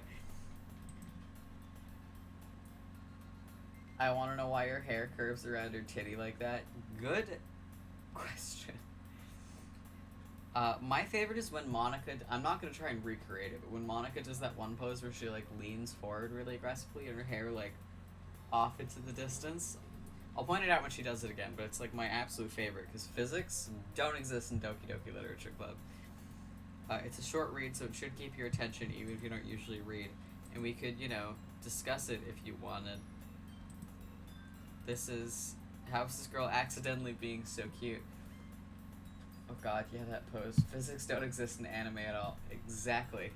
I want to know why your hair curves around her titty like that. Good question. My favorite is when Monica... I'm not going to try and recreate it, but when Monica does that one pose where she, like, leans forward really aggressively and her hair, like, off into the distance. I'll point it out when she does it again, but it's, like, my absolute favorite, because physics don't exist in Doki Doki Literature Club. It's a short read, so it should keep your attention even if you don't usually read. And we could, you know, discuss it if you wanted. This is... How's this girl accidentally being so cute? Oh god, yeah, that pose. Physics don't exist in anime at all. Exactly.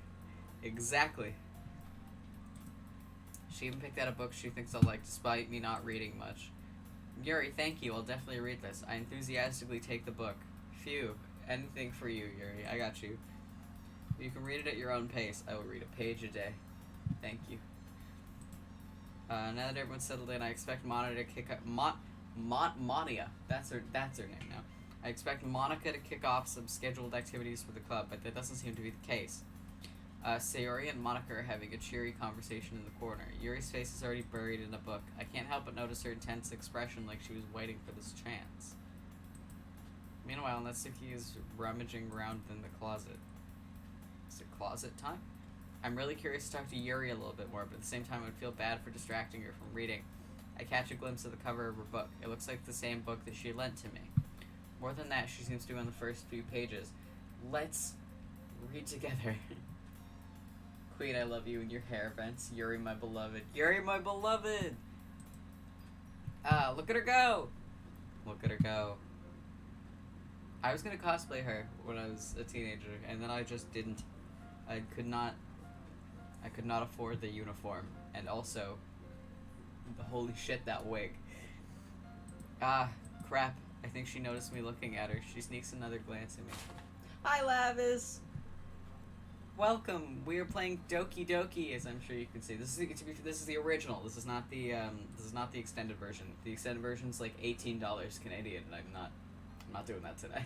Exactly. She even picked out a book she thinks I'll like, despite me not reading much. Yuri, thank you. I'll definitely read this. I enthusiastically take the book. Phew. Anything for you, Yuri. I got you. You can read it at your own pace. I will read a page a day. Thank you. Now that everyone's settled in, I expect Monica to kick up... Monia. That's her name now. I expect Monica to kick off some scheduled activities for the club, but that doesn't seem to be the case. Sayori and Monica are having a cheery conversation in the corner. Yuri's face is already buried in a book. I can't help but notice her intense expression like she was waiting for this chance. Meanwhile, Natsuki is rummaging around in the closet. Is it closet time? I'm really curious to talk to Yuri a little bit more, but at the same time I would feel bad for distracting her from reading. I catch a glimpse of the cover of her book. It looks like the same book that she lent to me. More than that, she seems to be on the first few pages. Let's read together. Queen, I love you and your hair events. Yuri, my beloved. Yuri, my beloved! Look at her go! Look at her go. I was gonna cosplay her when I was a teenager, and then I just didn't. I could not afford the uniform, and also, Holy shit, that wig. Ah, crap. I think she noticed me looking at her. She sneaks another glance at me. Hi, Lavis! Welcome. We are playing Doki Doki, as I'm sure you can see. This is the original. This is not the extended version. The extended version is like $18 Canadian, and I'm not doing that today.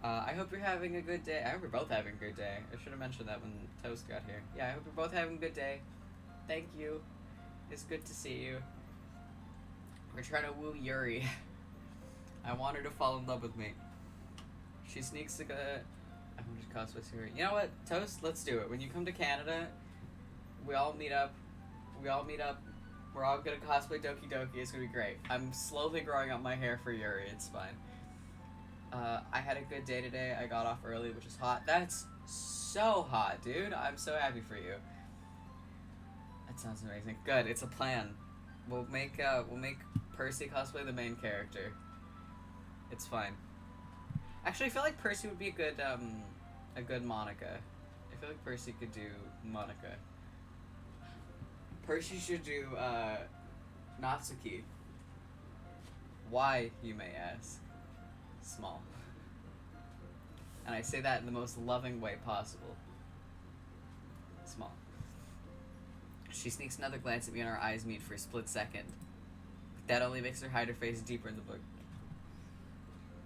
I hope you're having a good day. I hope we're both having a good day. I should have mentioned that when Toast got here. Yeah, I hope you're both having a good day. Thank you. It's good to see you. We're trying to woo Yuri. I want her to fall in love with me. She sneaks like a... I'm just cosplay Yuri. You know what, Toast? Let's do it. When you come to Canada, we all meet up. We're all gonna cosplay Doki Doki. It's gonna be great. I'm slowly growing out my hair for Yuri. It's fine. I had a good day today. I got off early, which is hot. That's so hot, dude. I'm so happy for you. That sounds amazing. Good. It's a plan. We'll make Percy cosplay the main character. It's fine. Actually, I feel like Percy would be a good Monica. I feel like Percy could do Monica. Percy should do Natsuki. Why, you may ask? Small. And I say that in the most loving way possible. Small. She sneaks another glance at me and our eyes meet for a split second. That only makes her hide her face deeper in the book.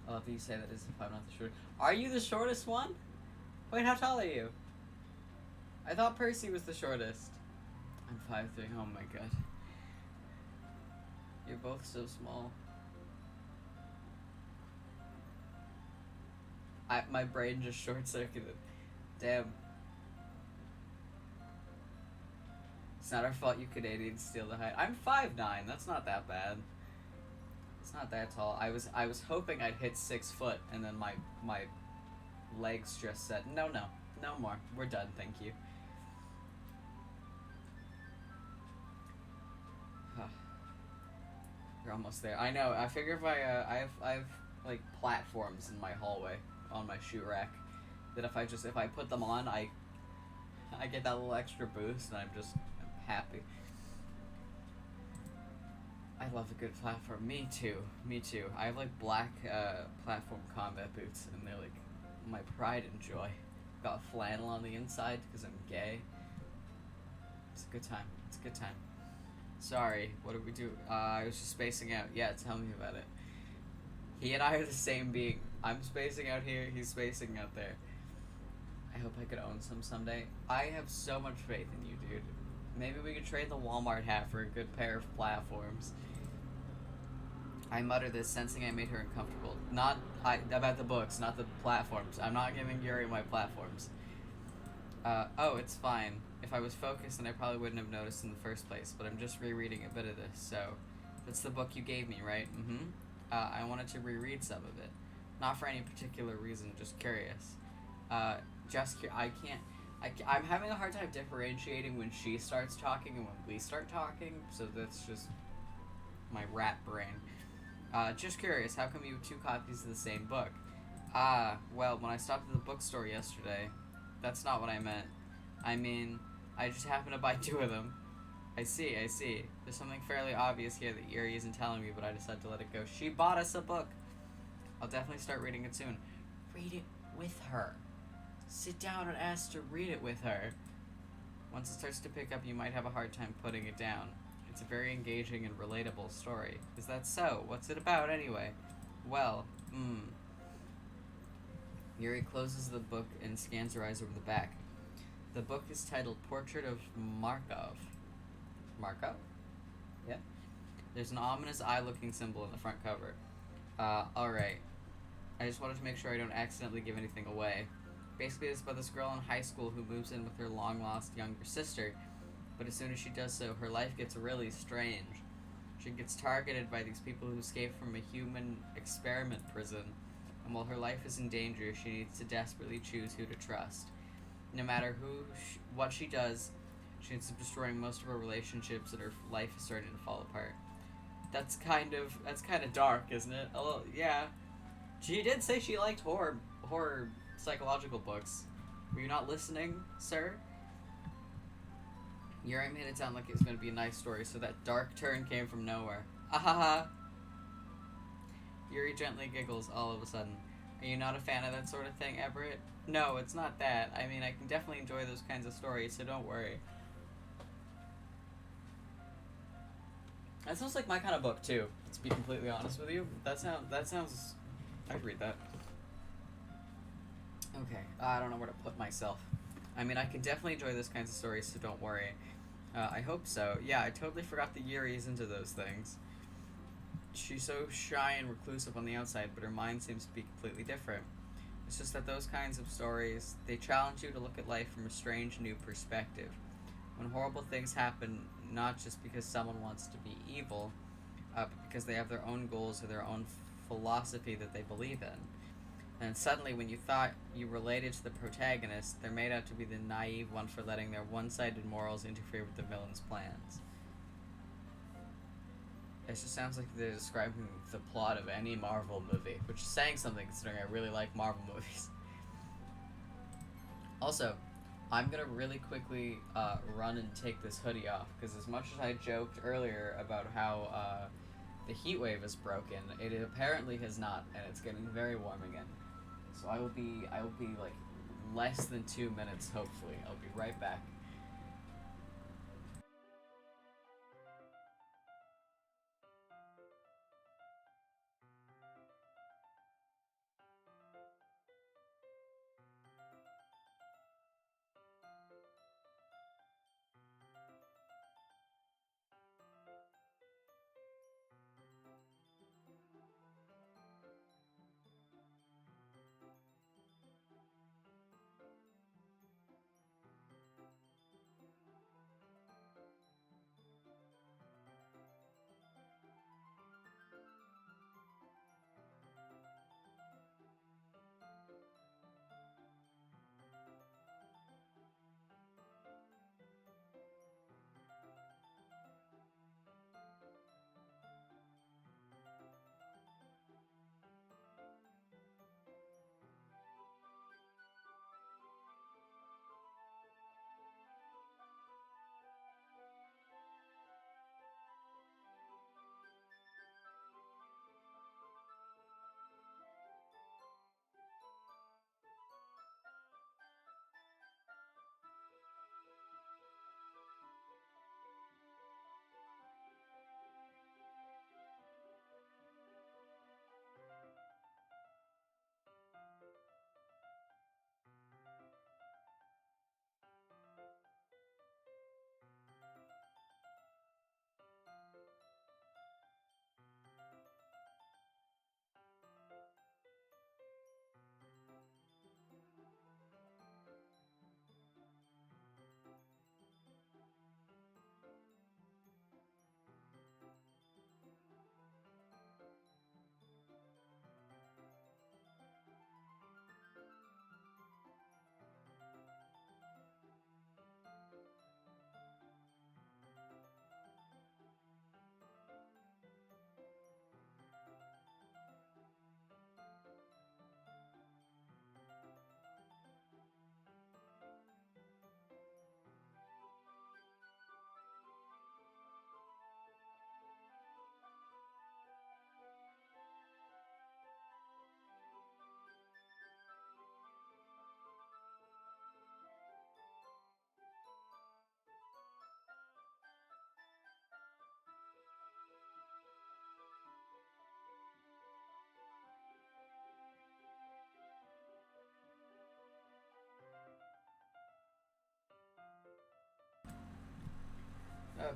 I love that you say that as if I'm not the shortest. Are you the shortest one? Wait, how tall are you? I thought Percy was the shortest. I'm 5'3". Oh my god. You're both so small. My brain just short-circuited. Damn. It's not our fault you Canadians steal the height. I'm 5'9". That's not that bad. It's not that tall. I was hoping I'd hit 6 foot, and then my legs just said, no more. We're done, thank you. We're almost there. I know. I figure if I have like platforms in my hallway on my shoe rack, that if I put them on, I get that little extra boost, and I'm happy. I love a good platform. Me too. I have like black platform combat boots, and they're like my pride and joy. Got flannel on the inside because I'm gay. It's a good time. Sorry, what did we do? I was just spacing out. Yeah, tell me about it. He and I are the same being. I'm spacing out here, he's spacing out there. I hope I could own some someday. I have so much faith in you, dude. Maybe we could trade the Walmart hat for a good pair of platforms. I mutter this, sensing I made her uncomfortable. About the books, not the platforms. I'm not giving Yuri my platforms. Oh, it's fine. If I was focused, then I probably wouldn't have noticed in the first place, but I'm just rereading a bit of this, so... That's the book you gave me, right? Mm-hmm. I wanted to reread some of it. Not for any particular reason, just curious. I'm having a hard time differentiating when she starts talking and when we start talking, so that's just my rat brain. Just curious, how come you have 2 copies of the same book? Well, when I stopped at the bookstore yesterday, that's not what I meant. I mean, I just happened to buy 2 of them. I see. There's something fairly obvious here that Yuri isn't telling me, but I decided to let it go. She bought us a book. I'll definitely start reading it soon. Read it with her. Sit down and ask to read it with her. Once it starts to pick up, you might have a hard time putting it down. It's a very engaging and relatable story. Is that so? What's it about, anyway? Well, Yuri closes the book and scans her eyes over the back. The book is titled Portrait of Markov. Markov? Yeah. There's an ominous eye-looking symbol in the front cover. Alright. I just wanted to make sure I don't accidentally give anything away. Basically, it's about this girl in high school who moves in with her long-lost younger sister, but as soon as she does so, her life gets really strange. She gets targeted by these people who escaped from a human experiment prison, and while her life is in danger, she needs to desperately choose who to trust. No matter what she does, she ends up destroying most of her relationships, and her life is starting to fall apart. That's kind of dark, isn't it? A little, yeah. She did say she liked horror psychological books. Were you not listening, sir? Yuri made it sound like it was going to be a nice story, so that dark turn came from nowhere. Ahaha! Yuri gently giggles all of a sudden. Are you not a fan of that sort of thing, Everett? No, it's not that. I mean, I can definitely enjoy those kinds of stories, so don't worry. That sounds like my kind of book, too, to be completely honest with you. That sounds... I'd read that. Okay, I don't know where to put myself. I mean, I can definitely enjoy those kinds of stories, so don't worry. I hope so. Yeah, I totally forgot that Yuri's into those things. She's so shy and reclusive on the outside, but her mind seems to be completely different. It's just that those kinds of stories, they challenge you to look at life from a strange new perspective. When horrible things happen, not just because someone wants to be evil, but because they have their own goals or their own philosophy that they believe in. And suddenly, when you thought you related to the protagonist, they're made out to be the naive one for letting their one-sided morals interfere with the villain's plans. It just sounds like they're describing the plot of any Marvel movie, which is saying something considering I really like Marvel movies. Also, I'm gonna really quickly run and take this hoodie off, because as much as I joked earlier about how the heat wave is broken, it apparently has not, and it's getting very warm again. So I will be like less than 2 minutes, hopefully. I'll be right back.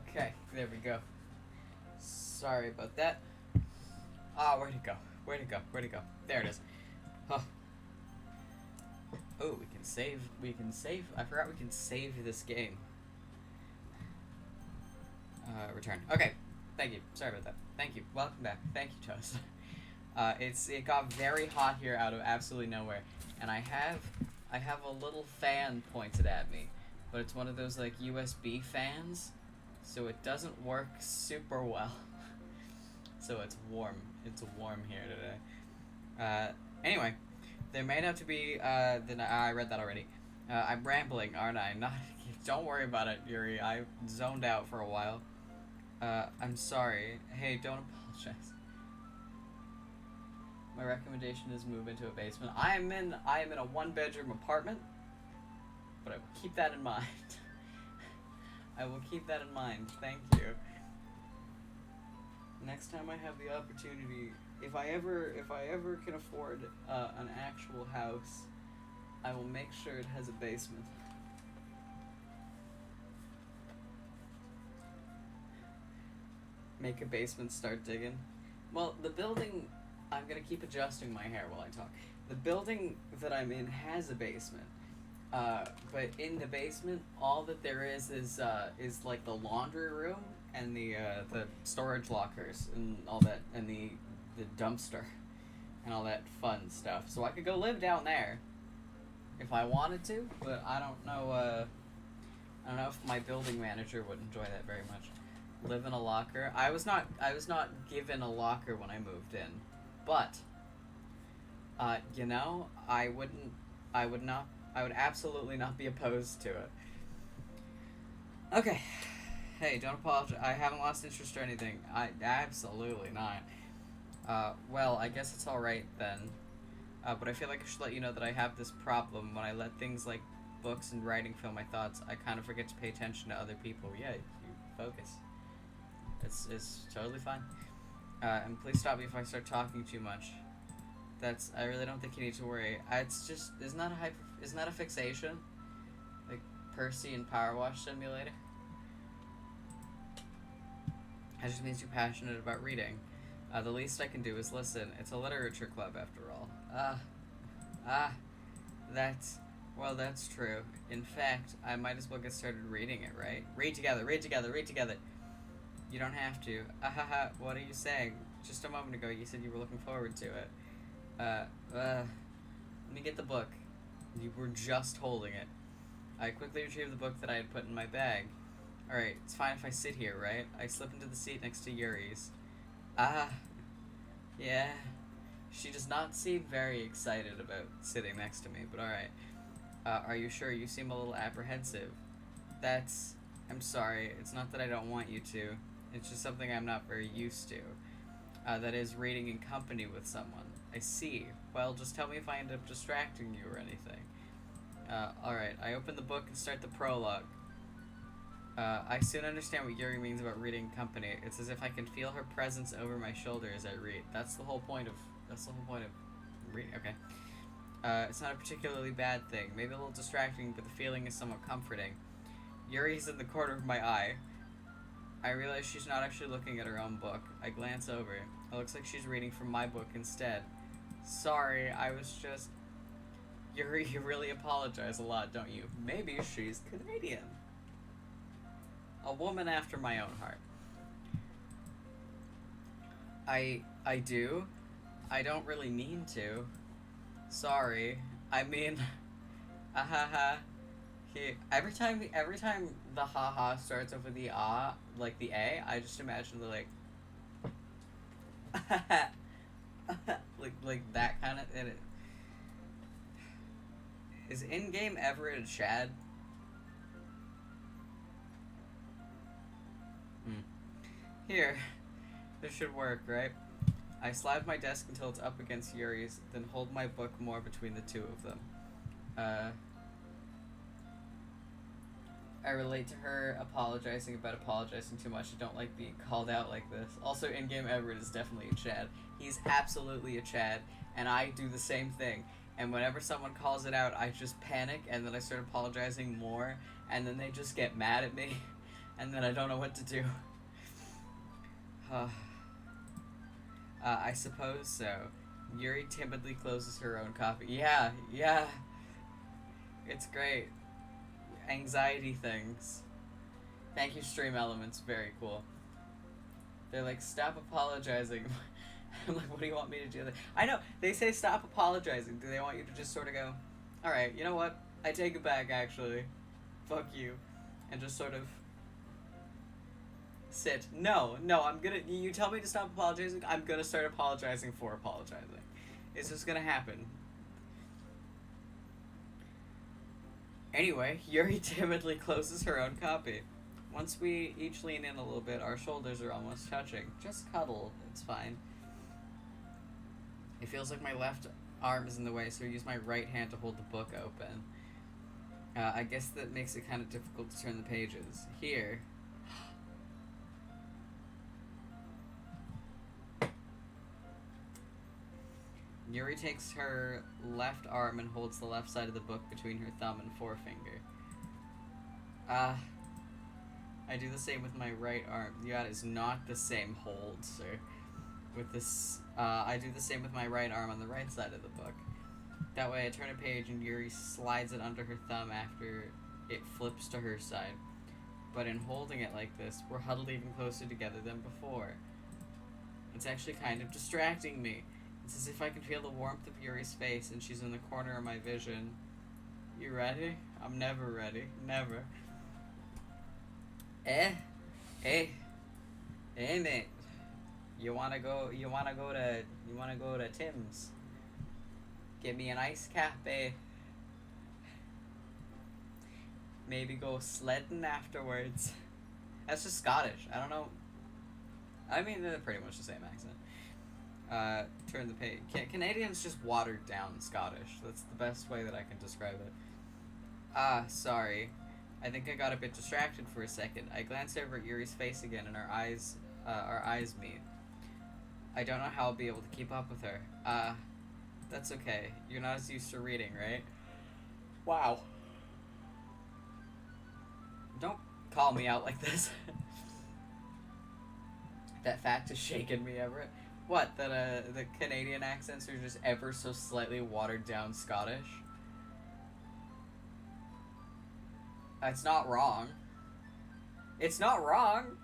Okay, there we go. Sorry about that. Where'd it go? Where'd it go? Where'd it go? There it is. Oh. Oh, we can save. We can save. I forgot we can save this game. Return. Okay. Thank you. Sorry about that. Thank you. Welcome back. Thank you, Toast. It got very hot here out of absolutely nowhere, and I have a little fan pointed at me, but it's one of those like USB fans, so it doesn't work super well. So it's warm. It's warm here today. Anyway, there may not to be. I read that already. I'm rambling, aren't I? Not Don't worry about it, Yuri. I zoned out for a while. I'm sorry. Hey, don't apologize. My recommendation is move into a basement. I am in a 1-bedroom apartment, but I will keep that in mind. I will keep that in mind. Thank you. Next time I have the opportunity, if I ever can afford an actual house, I will make sure it has a basement. Make a basement, start digging. Well, the building, I'm gonna keep adjusting my hair while I talk. The building that I'm in has a basement, but in the basement, all that there is like the laundry room and the storage lockers and all that, and the dumpster and all that fun stuff. So I could go live down there if I wanted to, but I don't know if my building manager would enjoy that very much. Live in a locker. I was not given a locker when I moved in, but you know, I would absolutely not be opposed to it. Okay. Hey, don't apologize. I haven't lost interest or anything. Absolutely not. Well, I guess it's alright then. But I feel like I should let you know that I have this problem. When I let things like books and writing fill my thoughts, I kind of forget to pay attention to other people. Yeah, you focus. It's totally fine. And please stop me if I start talking too much. I really don't think you need to worry. It's just, isn't that a fixation? Like Percy and Power Wash Simulator? That just means you're passionate about reading. The least I can do is listen. It's a literature club after all. That's true. In fact, I might as well get started reading it, right? Read together, read together, read together. You don't have to. What are you saying? Just a moment ago you said you were looking forward to it. Let me get the book. You were just holding it. I quickly retrieved the book that I had put in my bag. Alright, it's fine if I sit here, right? I slip into the seat next to Yuri's. Yeah. She does not seem very excited about sitting next to me, but alright. Are you sure? You seem a little apprehensive. I'm sorry. It's not that I don't want you to. It's just something I'm not very used to. That is, reading in company with someone. I see. Well, just tell me if I end up distracting you or anything. Alright, I open the book and start the prologue. I soon understand what Yuri means about reading in company. It's as if I can feel her presence over my shoulder as I read. That's the whole point of reading. Okay. It's not a particularly bad thing. Maybe a little distracting, but the feeling is somewhat comforting. Yuri's in the corner of my eye. I realize she's not actually looking at her own book. I glance over. It looks like she's reading from my book instead. Sorry, I was just... Yuri, you really apologize a lot, don't you? Maybe she's Canadian. A woman after my own heart. I do. I don't really mean to. Sorry. I mean... Every time the haha starts over the ah, like the A, I just imagine the like like that kind of, and it is in-game Everett a Chad? Here. This should work, right? I slide my desk until it's up against Yuri's, then hold my book more between the two of them. I relate to her apologizing about apologizing too much. I don't like being called out like this. Also, in-game Everett is definitely a Chad. He's absolutely a Chad, and I do the same thing. And whenever someone calls it out, I just panic, and then I start apologizing more, and then they just get mad at me, and then I don't know what to do. I suppose so. Yuri timidly closes her own copy. Yeah. It's great. Anxiety things. Thank you, Stream Elements. Very cool. They're like, stop apologizing. I'm like, what do you want me to do? I know, they say stop apologizing. Do they want you to just sort of go, alright, you know what? I take it back, actually. Fuck you. And just sort of sit. No, I'm gonna, you tell me to stop apologizing, I'm gonna start apologizing for apologizing. It's just gonna happen. Anyway, Yuri timidly closes her own copy. Once we each lean in a little bit, our shoulders are almost touching. Just cuddle, it's fine. It feels like my left arm is in the way, so I use my right hand to hold the book open. I guess that makes it kind of difficult to turn the pages. Here. Yuri takes her left arm and holds the left side of the book between her thumb and forefinger. I do the same with my right arm. That is not the same hold, sir. With this, I do the same with my right arm on the right side of the book. That way I turn a page and Yuri slides it under her thumb after it flips to her side. But in holding it like this, we're huddled even closer together than before. It's actually kind of distracting me. It's as if I can feel the warmth of Yuri's face and she's in the corner of my vision. You ready? I'm never ready. Never. Hey, mate. You wanna go to Tim's? Get me an ice cafe. Maybe go sledding afterwards. That's just Scottish. I don't know. I mean, they're pretty much the same accent. Turn the page. Canadian's just watered down Scottish. That's the best way that I can describe it. Sorry. I think I got a bit distracted for a second. I glanced over at Yuri's face again and our eyes meet. I don't know how I'll be able to keep up with her. That's okay. You're not as used to reading, right? Wow. Don't call me out like this. That fact has shaken me, Everett. What, that the Canadian accents are just ever so slightly watered down Scottish? It's not wrong. It's not wrong.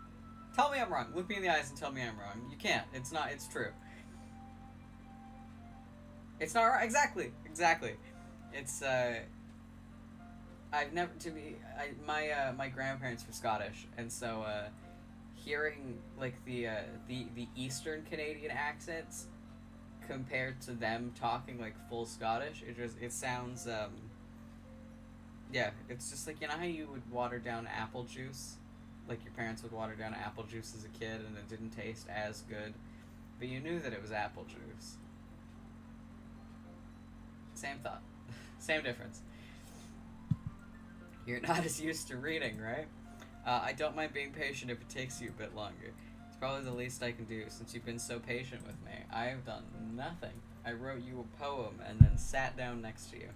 Tell me I'm wrong. Look me in the eyes and tell me I'm wrong. You can't. It's not. It's true. It's not right. Exactly. It's I've never my grandparents were Scottish, and so hearing like the Eastern Canadian accents compared to them talking like full Scottish, it sounds yeah, it's just like, you know how you would water down apple juice, like your parents would water down apple juice as a kid and it didn't taste as good, but you knew that it was apple juice. Same thought. Same difference. You're not as used to reading, right? I don't mind being patient if it takes you a bit longer. It's probably the least I can do since you've been so patient with me. I have done nothing. I wrote you a poem and then sat down next to you.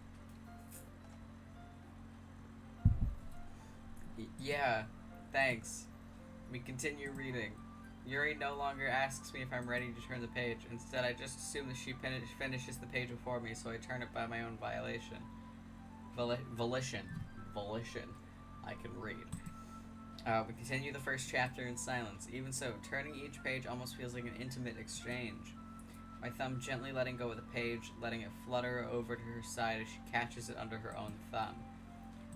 Yeah, thanks. We continue reading. Yuri no longer asks me if I'm ready to turn the page. Instead, I just assume that she finishes the page before me, so I turn it by my own violation. Volition. I can read. We continue the first chapter in silence. Even so, turning each page almost feels like an intimate exchange. My thumb gently letting go of the page, letting it flutter over to her side as she catches it under her own thumb.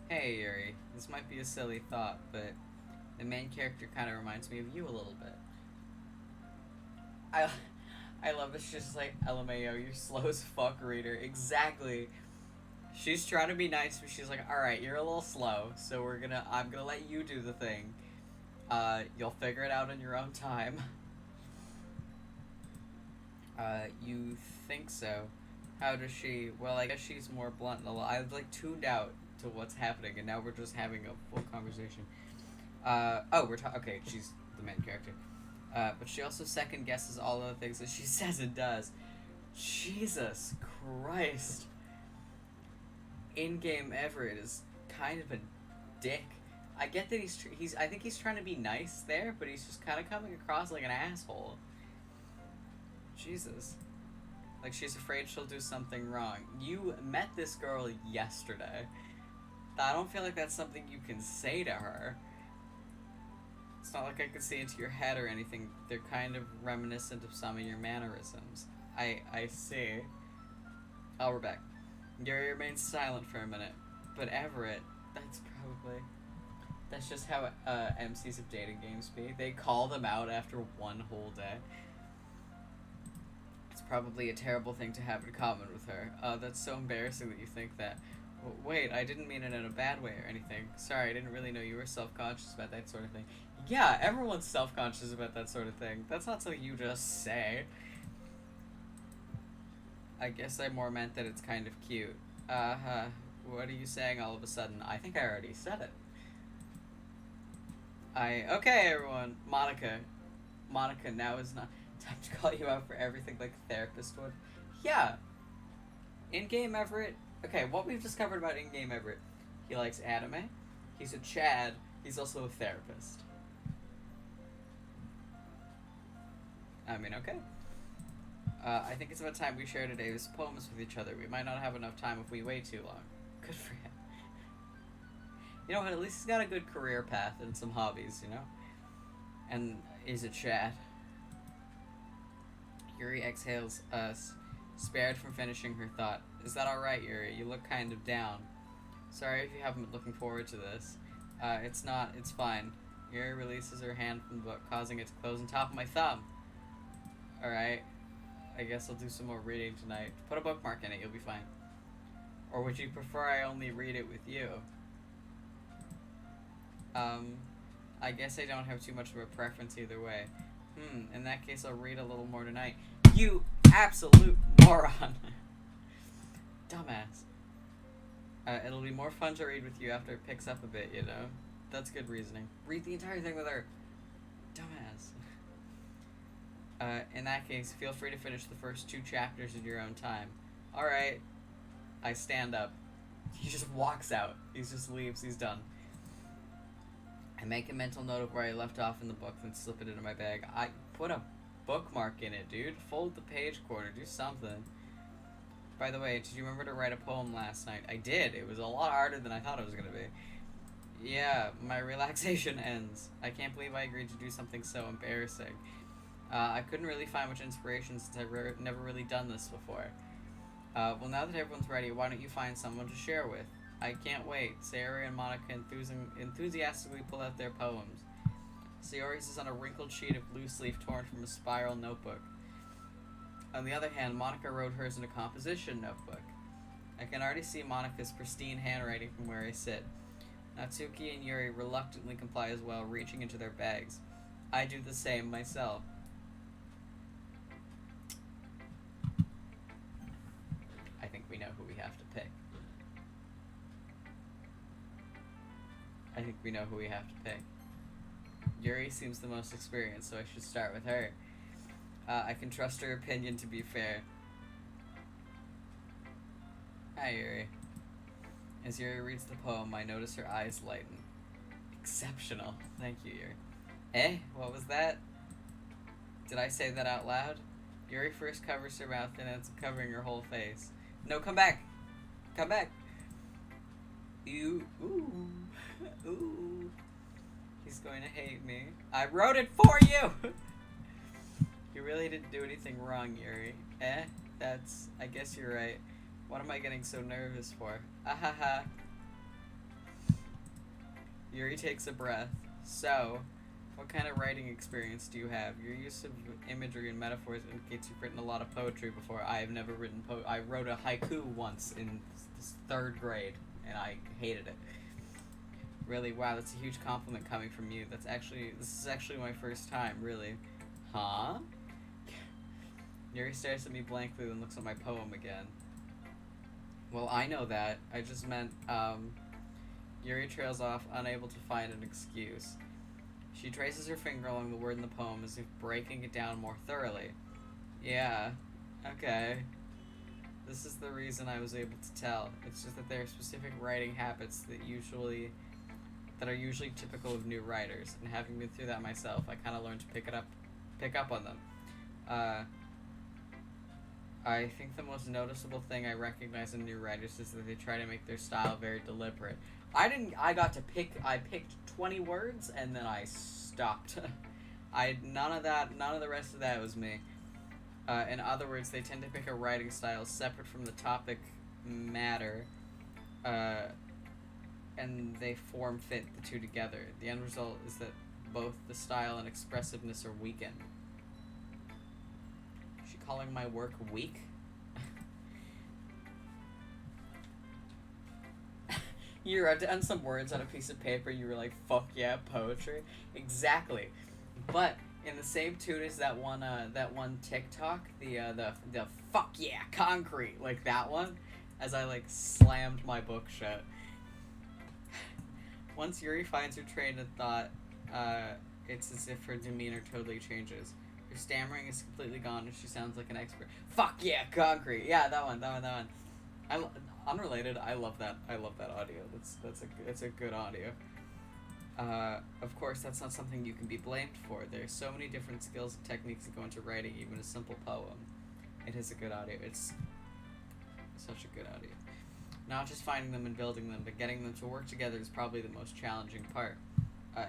Hey, Yuri. This might be a silly thought, but the main character kind of reminds me of you a little bit. I love it. She's just like, LMAO, you slow as fuck reader. Exactly. She's trying to be nice, but she's like, alright, you're a little slow, so I'm gonna let you do the thing. You'll figure it out in your own time. You think so? How does she? Well, I guess she's more blunt. I've like tuned out to what's happening, and now we're just having a full conversation. Okay, she's the main character. But she also second guesses all of the things that she says and does. Jesus Christ. In-game Everett is kind of a dick. I get that I think he's trying to be nice there, but he's just kind of coming across like an asshole. Jesus. Like she's afraid she'll do something wrong. You met this girl yesterday. I don't feel like that's something you can say to her. It's not like I could see into your head or anything. They're kind of reminiscent of some of your mannerisms. I see. Oh, we're back. Yuri remains silent for a minute. But Everett, that's just how MCs of dating games be. They call them out after one whole day. It's probably a terrible thing to have in common with her. That's so embarrassing that you think that. Wait, I didn't mean it in a bad way or anything. Sorry, I didn't really know you were self-conscious about that sort of thing. Yeah, everyone's self-conscious about that sort of thing. That's not something you just say. I guess I more meant that it's kind of cute. What are you saying all of a sudden? I think I already said it. Okay, everyone. Monica, now is not time to call you out for everything like a therapist would. Yeah. In-game Everett. Okay, what we've discovered about in-game Everett. He likes anime. He's a Chad. He's also a therapist. I mean, okay. I think it's about time we share today's poems with each other. We might not have enough time if we wait too long. Good for him. You know what, at least he's got a good career path and some hobbies, you know? And he's a Chad. Yuri exhales, spared from finishing her thought. Is that alright, Yuri? You look kind of down. Sorry if you haven't been looking forward to this. It's not, it's fine. Yuri releases her hand from the book, causing it to close on top of my thumb. Alright. I guess I'll do some more reading tonight. Put a bookmark in it, you'll be fine. Or would you prefer I only read it with you? I guess I don't have too much of a preference either way. In that case I'll read a little more tonight. You absolute moron! Dumbass. It'll be more fun to read with you after it picks up a bit, you know? That's good reasoning. Read the entire thing with her. Dumbass. In that case, feel free to finish the first 2 chapters in your own time. Alright. I stand up. He just walks out. He just leaves. He's done. I make a mental note of where I left off in the book, then slip it into my bag. I put a bookmark in it, dude. Fold the page corner. Do something. By the way, did you remember to write a poem last night? I did. It was a lot harder than I thought it was going to be. Yeah, my relaxation ends. I can't believe I agreed to do something so embarrassing. I couldn't really find much inspiration since I've never really done this before. Well, now that everyone's ready, why don't you find someone to share with? I can't wait. Sayori and Monica enthusiastically pull out their poems. Sayori's is on a wrinkled sheet of loose leaf torn from a spiral notebook. On the other hand, Monica wrote hers in a composition notebook. I can already see Monica's pristine handwriting from where I sit. Natsuki and Yuri reluctantly comply as well, reaching into their bags. I do the same myself. I think we know who we have to pick. Yuri seems the most experienced, so I should start with her. I can trust her opinion to be fair. Hi, Yuri. As Yuri reads the poem, I notice her eyes lighten. Exceptional. Thank you, Yuri. Eh? What was that? Did I say that out loud? Yuri first covers her mouth and ends up covering her whole face. No, come back! Come back! Ooh. He's going to hate me. I wrote it for you! You really didn't do anything wrong, Yuri. Eh? I guess you're right. What am I getting so nervous for? Ahaha. Yuri takes a breath. So, what kind of writing experience do you have? Your use of imagery and metaphors indicates you've written a lot of poetry before. I have never written I wrote a haiku once in 3rd grade, and I hated it. Really, wow, that's a huge compliment coming from you. This is actually my first time, really. Huh? Yuri stares at me blankly and looks at my poem again. Well, I know that. I just meant, Yuri trails off, unable to find an excuse. She traces her finger along the word in the poem as if breaking it down more thoroughly. Yeah, okay. This is the reason I was able to tell. It's just that there are specific writing habits that are usually typical of new writers, and having been through that myself, I kind of learned to pick up on them. I think the most noticeable thing I recognize in new writers is that they try to make their style very deliberate. I picked 20 words and then I stopped. None of the rest of that was me. In other words, they tend to pick a writing style separate from the topic matter, and they form fit the two together. The end result is that both the style and expressiveness are weakened. Is she calling my work weak? You wrote down some words on a piece of paper. You were like, "Fuck yeah, poetry." Exactly, but in the same tune as that one TikTok, the "fuck yeah, concrete," like that one. As I like slammed my book shut. Once Yuri finds her train of thought, it's as if her demeanor totally changes. Her stammering is completely gone, and she sounds like an expert. Fuck yeah, concrete. Yeah, that one. Unrelated. I love that. I love that audio. It's a good audio. Of course, that's not something you can be blamed for. There's so many different skills and techniques that go into writing even a simple poem. It is a good audio. It's such a good audio. Not just finding them and building them, but getting them to work together is probably the most challenging part.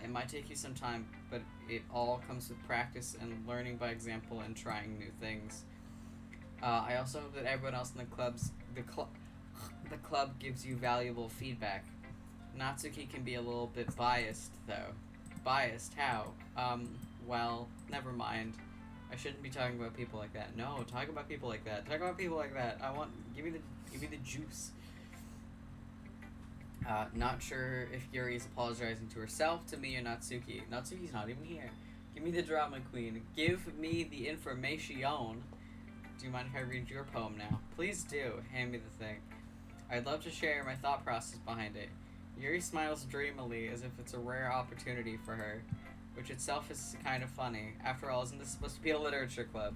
It might take you some time, but it all comes with practice and learning by example and trying new things. I also hope that everyone else in the club gives you valuable feedback. Natsuki can be a little bit biased, though. Biased? How? Well, never mind. I shouldn't be talking about people like that. No, talk about people like that. Talk about people like that. Give me the juice. Not sure if Yuri is apologizing to herself, to me, or Natsuki. Natsuki's not even here. Give me the drama queen. Give me the information. Do you mind if I read your poem now? Please do. Hand me the thing. I'd love to share my thought process behind it. Yuri smiles dreamily as if it's a rare opportunity for her, which itself is kind of funny. After all, isn't this supposed to be a literature club?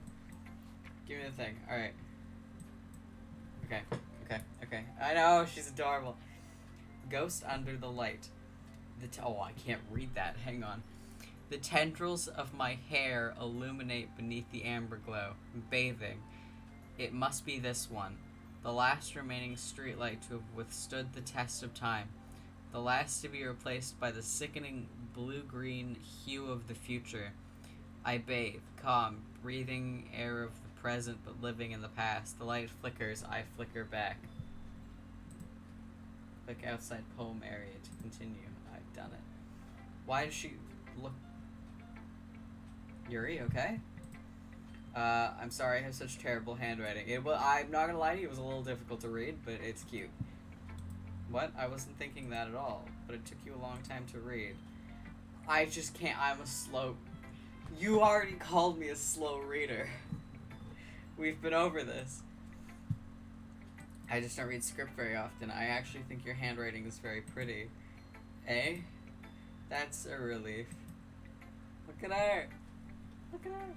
Give me the thing. Alright. Okay. I know, she's adorable. Ghost under the light. Oh, I can't read that. Hang on. The tendrils of my hair illuminate beneath the amber glow. Bathing. It must be this one. The last remaining streetlight to have withstood the test of time. The last to be replaced by the sickening blue-green hue of the future. I bathe, calm, breathing air of the present but living in the past. The light flickers, I flicker back. Click outside poem area to continue. I've done it. Why does she look... Yuri, okay? I'm sorry I have such terrible handwriting. I'm not gonna lie to you, it was a little difficult to read, but it's cute. What? I wasn't thinking that at all, but it took you a long time to read. I just can't. I'm a slow... You already called me a slow reader. We've been over this. I just don't read script very often. I actually think your handwriting is very pretty. Eh? That's a relief. Look at her. Look at her.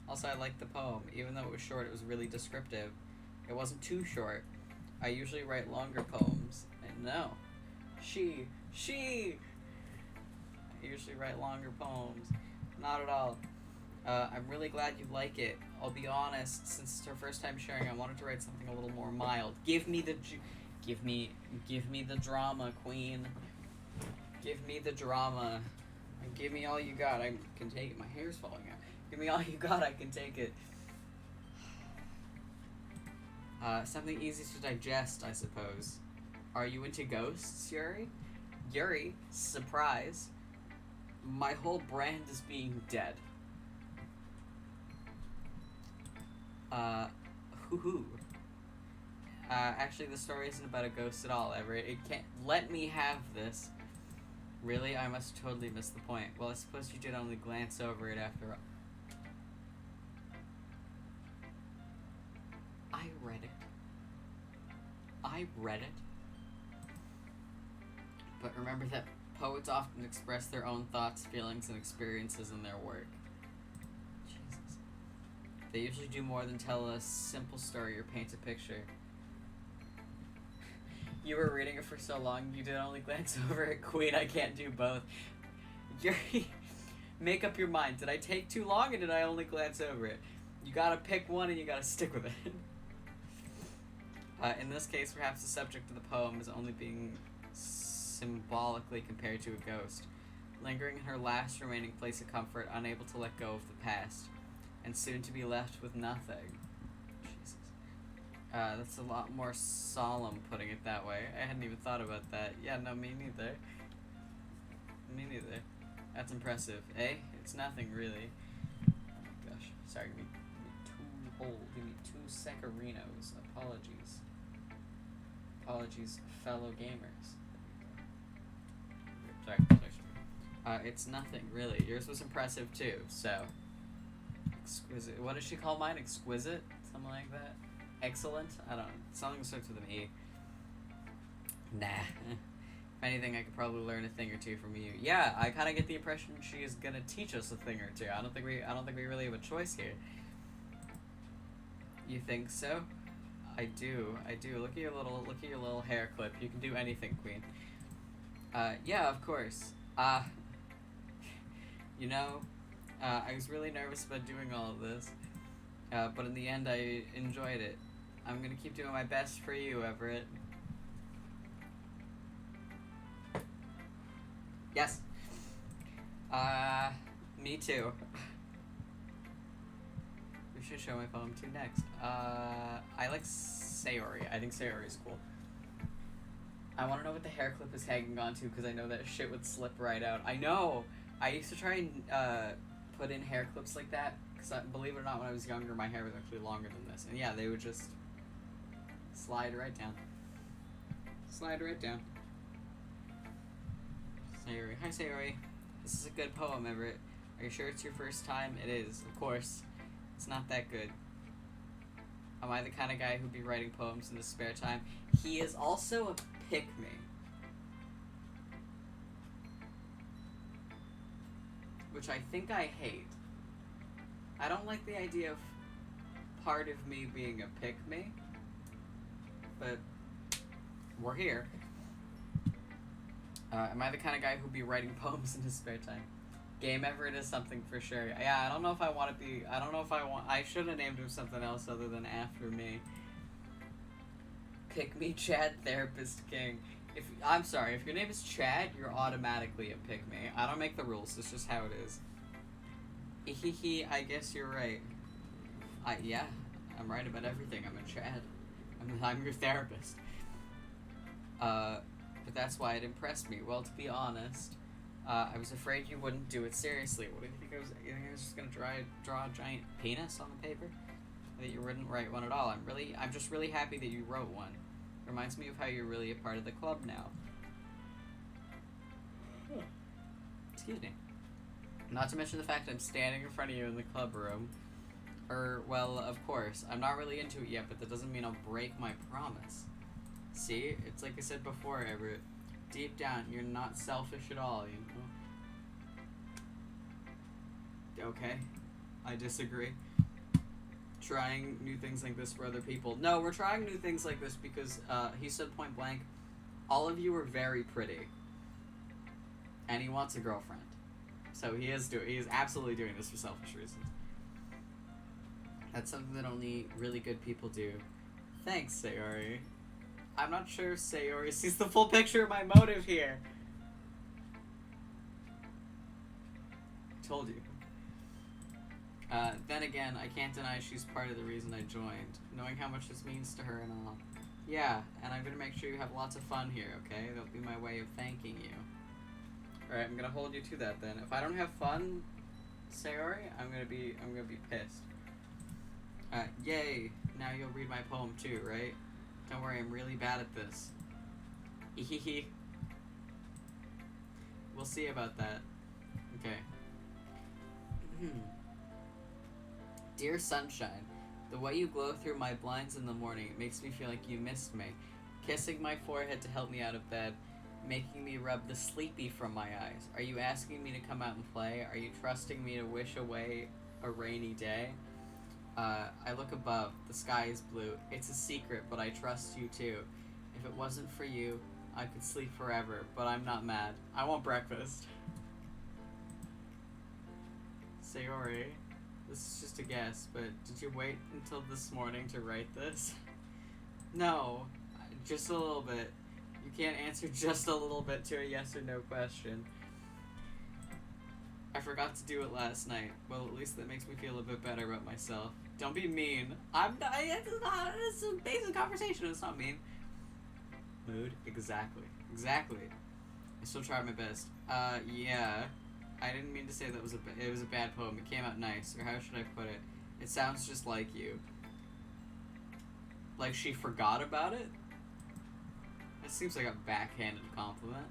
Also, I liked the poem. Even though it was short, it was really descriptive. It wasn't too short. I usually write longer poems. And no. I usually write longer poems. Not at all. I'm really glad you like it. I'll be honest, since it's our first time sharing, I wanted to write something a little more mild. Give me the drama, queen. Give me the drama. Give me all you got. I can take it. My hair's falling out. Give me all you got. I can take it. Something easy to digest, I suppose. Are you into ghosts, Yuri? Yuri, surprise. My whole brand is being dead. Hoo-hoo. Actually, the story isn't about a ghost at all, Everett. It can't... Let me have this. Really? I must totally miss the point. Well, I suppose you did only glance over it after all. I read it. But remember that poets often express their own thoughts, feelings, and experiences in their work. Jesus. They usually do more than tell a simple story or paint a picture. You were reading it for so long, you did only glance over at Queen. I can't do both. Yuri, make up your mind. Did I take too long, or did I only glance over it? You gotta pick one, and you gotta stick with it. In this case, perhaps the subject of the poem is only being symbolically compared to a ghost, lingering in her last remaining place of comfort, unable to let go of the past, and soon to be left with nothing. Jesus. That's a lot more solemn, putting it that way. I hadn't even thought about that. Yeah, no, me neither. Me neither. That's impressive, eh? It's nothing, really. Oh my gosh. Sorry, give me 2 secarinos. Apologies. Apologies, fellow gamers. Sorry. It's nothing, really. Yours was impressive, too, so... Exquisite. What does she call mine? Exquisite? Something like that? Excellent? I don't know. Something starts with an E. Nah. If anything, I could probably learn a thing or two from you. Yeah, I kind of get the impression she is gonna teach us a thing or two. I don't think we really have a choice here. You think so? I do. Look at your little hair clip. You can do anything, Queen. Yeah, of course. You know, I was really nervous about doing all of this, but in the end, I enjoyed it. I'm gonna keep doing my best for you, Everett. Yes. Me too. We should show my poem too next. I like Sayori. I think Sayori is cool. I want to know what the hair clip is hanging onto because I know that shit would slip right out. I know! I used to try and put in hair clips like that because, believe it or not, when I was younger, my hair was actually longer than this. And yeah, they would just slide right down. Slide right down. Sayori. Hi, Sayori. This is a good poem, Everett. Are you sure it's your first time? It is, of course. It's not that good. Am I the kind of guy who'd be writing poems in his spare time? He is also a pick-me. Which I think I hate. I don't like the idea of part of me being a pick-me. But we're here. Am I the kind of guy who'd be writing poems in his spare time? Game Everett is something for sure. Yeah, I don't know if I want to be... I should have named him something else other than after me. Pick me, Chad, Therapist King. I'm sorry, if your name is Chad, you're automatically a pick me. I don't make the rules, it's just how it is. I guess you're right. Yeah, I'm right about everything. I'm a Chad. I'm your therapist. But that's why it impressed me. Well, to be honest, I was afraid you wouldn't do it seriously. What do you think I was? You think I was just gonna draw a giant penis on the paper? That you wouldn't write one at all. I'm just really happy that you wrote one. Reminds me of how you're really a part of the club now. Excuse me. Not to mention the fact I'm standing in front of you in the club room. Well, of course, I'm not really into it yet, but that doesn't mean I'll break my promise. See? It's like I said before, Everett. Deep down, you're not selfish at all, you know? Okay. I disagree. Trying new things like this for other people. No, we're trying new things like this because, he said point blank, all of you are very pretty. And he wants a girlfriend. So he is absolutely doing this for selfish reasons. That's something that only really good people do. Thanks, Sayori. I'm not sure if Sayori sees the full picture of my motive here. Told you. Then again, I can't deny she's part of the reason I joined, knowing how much this means to her and all. Yeah, and I'm gonna make sure you have lots of fun here, okay? That'll be my way of thanking you. Alright, I'm gonna hold you to that then. If I don't have fun, Sayori, I'm gonna be pissed. Yay, now you'll read my poem too, right? Don't worry, I'm really bad at this. Ehehe. We'll see about that. Okay. Dear Sunshine, the way you glow through my blinds in the morning, it makes me feel like you missed me. Kissing my forehead to help me out of bed, making me rub the sleepy from my eyes. Are you asking me to come out and play? Are you trusting me to wish away a rainy day? I look above. The sky is blue. It's a secret, but I trust you too. If it wasn't for you, I could sleep forever, but I'm not mad. I want breakfast. Sayori, this is just a guess, but did you wait until this morning to write this? No, just a little bit. You can't answer just a little bit to a yes or no question. I forgot to do it last night. Well, at least that makes me feel a bit better about myself. Don't be mean. It's a basic conversation, it's not mean. Mood? Exactly. I still tried my best. Yeah. I didn't mean to say that it was a bad poem. It came out nice, or how should I put it? It sounds just like you. Like she forgot about it? That seems like a backhanded compliment.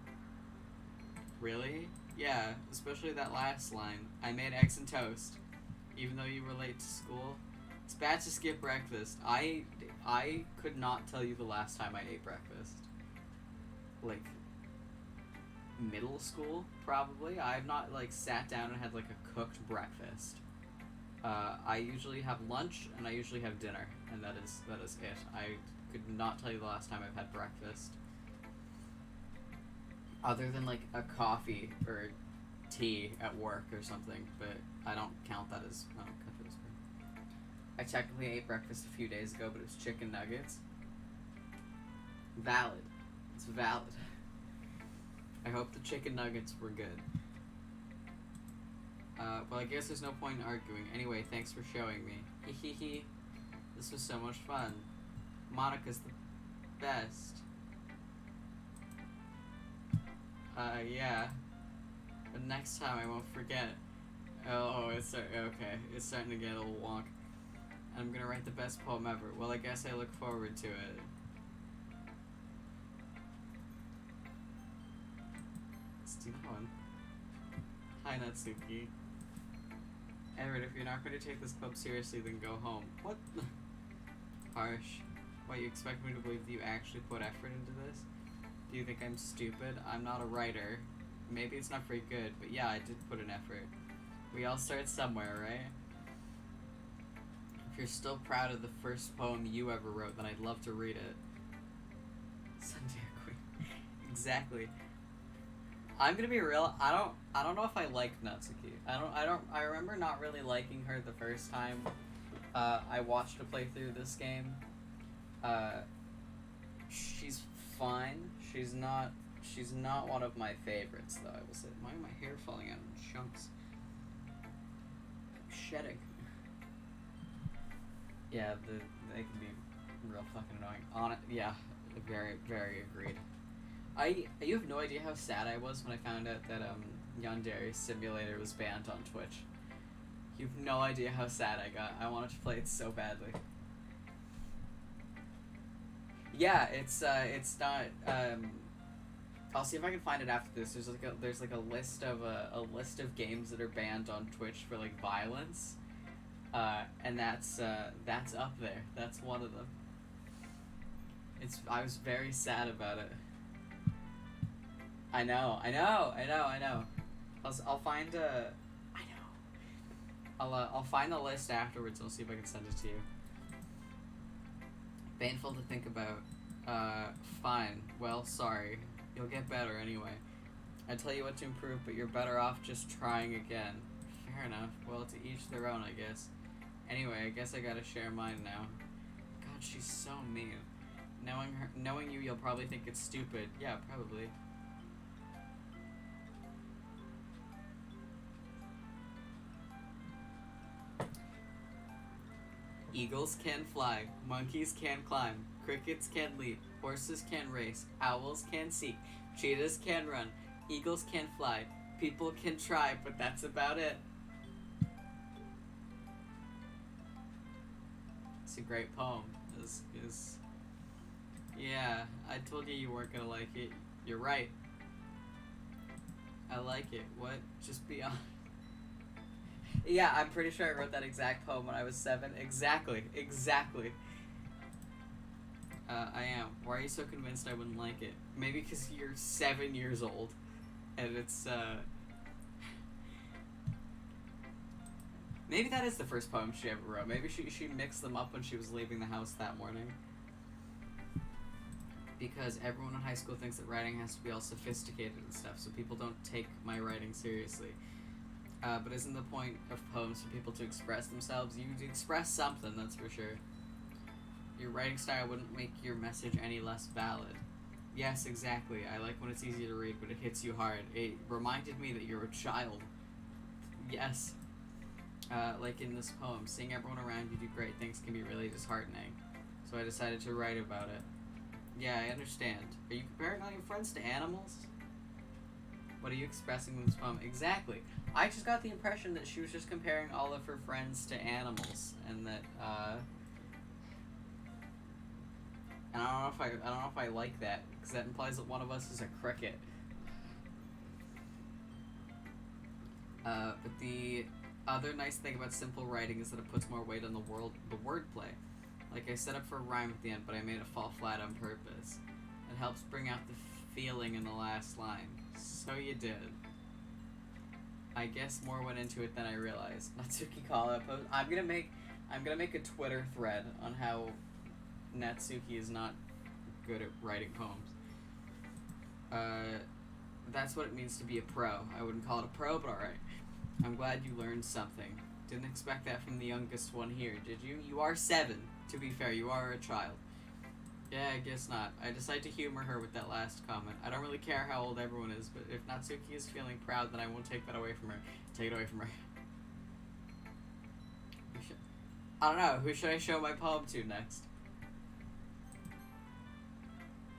Really? Yeah, especially that last line. I made eggs and toast, even though you were late to school. It's bad to skip breakfast. I could not tell you the last time I ate breakfast. Like, middle school, probably. I've not, like, sat down and had, like, a cooked breakfast. I usually have lunch, and I usually have dinner, and that is it. I could not tell you the last time I've had breakfast. Other than, like, a coffee or tea at work or something, but I don't count that as... I technically ate breakfast a few days ago, but it was chicken nuggets. Valid. It's valid. I hope the chicken nuggets were good. Well, I guess there's no point in arguing. Anyway, thanks for showing me. Hehehe. This was so much fun. Monica's the best. Yeah. But next time I won't forget. Oh, it's okay. It's starting to get a little wonk. I'm gonna write the best poem ever. Well, I guess I look forward to it. Steve Owen. Hi, Natsuki. Everett, if you're not going to take this club seriously, then go home. What? Harsh. What, you expect me to believe that you actually put effort into this? Do you think I'm stupid? I'm not a writer. Maybe it's not very good, but yeah, I did put an effort. We all start somewhere, right? If you're still proud of the first poem you ever wrote, then I'd love to read it. Sunday Queen. Exactly. I'm gonna be real. I don't know if I like Natsuki. I remember not really liking her the first time I watched a playthrough of this game. She's fine. She's not one of my favorites though, I will say. Why am my hair falling out in chunks? Shedding. Yeah, they can be real fucking annoying. Yeah, very, very agreed. You have no idea how sad I was when I found out that Yandere Simulator was banned on Twitch. You have no idea how sad I got. I wanted to play it so badly. Yeah, it's not. I'll see if I can find it after this. There's like a list of games that are banned on Twitch for like violence, and that's up there. That's one of them. I was very sad about it. I know. I'll find I'll find the list afterwards and I'll see if I can send it to you. Painful to think about. Fine. Well, sorry. You'll get better anyway. I tell you what to improve, but you're better off just trying again. Fair enough. Well, to each their own, I guess. Anyway, I guess I gotta share mine now. God, she's so mean. Knowing you, you'll probably think it's stupid. Yeah, probably. Eagles can fly, monkeys can climb, crickets can leap, horses can race, owls can seek, cheetahs can run, eagles can fly, people can try, but that's about it. It's a great poem. Yeah, I told you you weren't gonna like it. You're right. I like it. What? Just be honest. Yeah, I'm pretty sure I wrote that exact poem when I was 7. Exactly. I am. Why are you so convinced I wouldn't like it? Maybe because you're 7 years old. And it's, maybe that is the first poem she ever wrote. Maybe she mixed them up when she was leaving the house that morning. Because everyone in high school thinks that writing has to be all sophisticated and stuff, so people don't take my writing seriously. But isn't the point of poems for people to express themselves? You express something, that's for sure. Your writing style wouldn't make your message any less valid. Yes, exactly. I like when it's easy to read, but it hits you hard. It reminded me that you're a child. Yes. Like in this poem, seeing everyone around you do great things can be really disheartening. So I decided to write about it. Yeah, I understand. Are you comparing all your friends to animals? What are you expressing in this poem? Exactly. I just got the impression that she was just comparing all of her friends to animals, and that, And I don't know if I like that, because that implies that one of us is a cricket. But the other nice thing about simple writing is that it puts more weight on the wordplay. Like, I set up for a rhyme at the end, but I made it fall flat on purpose. It helps bring out the feeling in the last line. So you did. I guess more went into it than I realized. Natsuki call out post. I'm gonna make a Twitter thread on how Natsuki is not good at writing poems. That's what it means to be a pro. I wouldn't call it a pro, but alright. I'm glad you learned something. Didn't expect that from the youngest one here, did you? You are 7. To be fair, you are a child. Yeah, I guess not. I decided to humor her with that last comment. I don't really care how old everyone is, but if Natsuki is feeling proud, then I won't take that away from her. Take it away from her. I don't know. Who should I show my poem to next?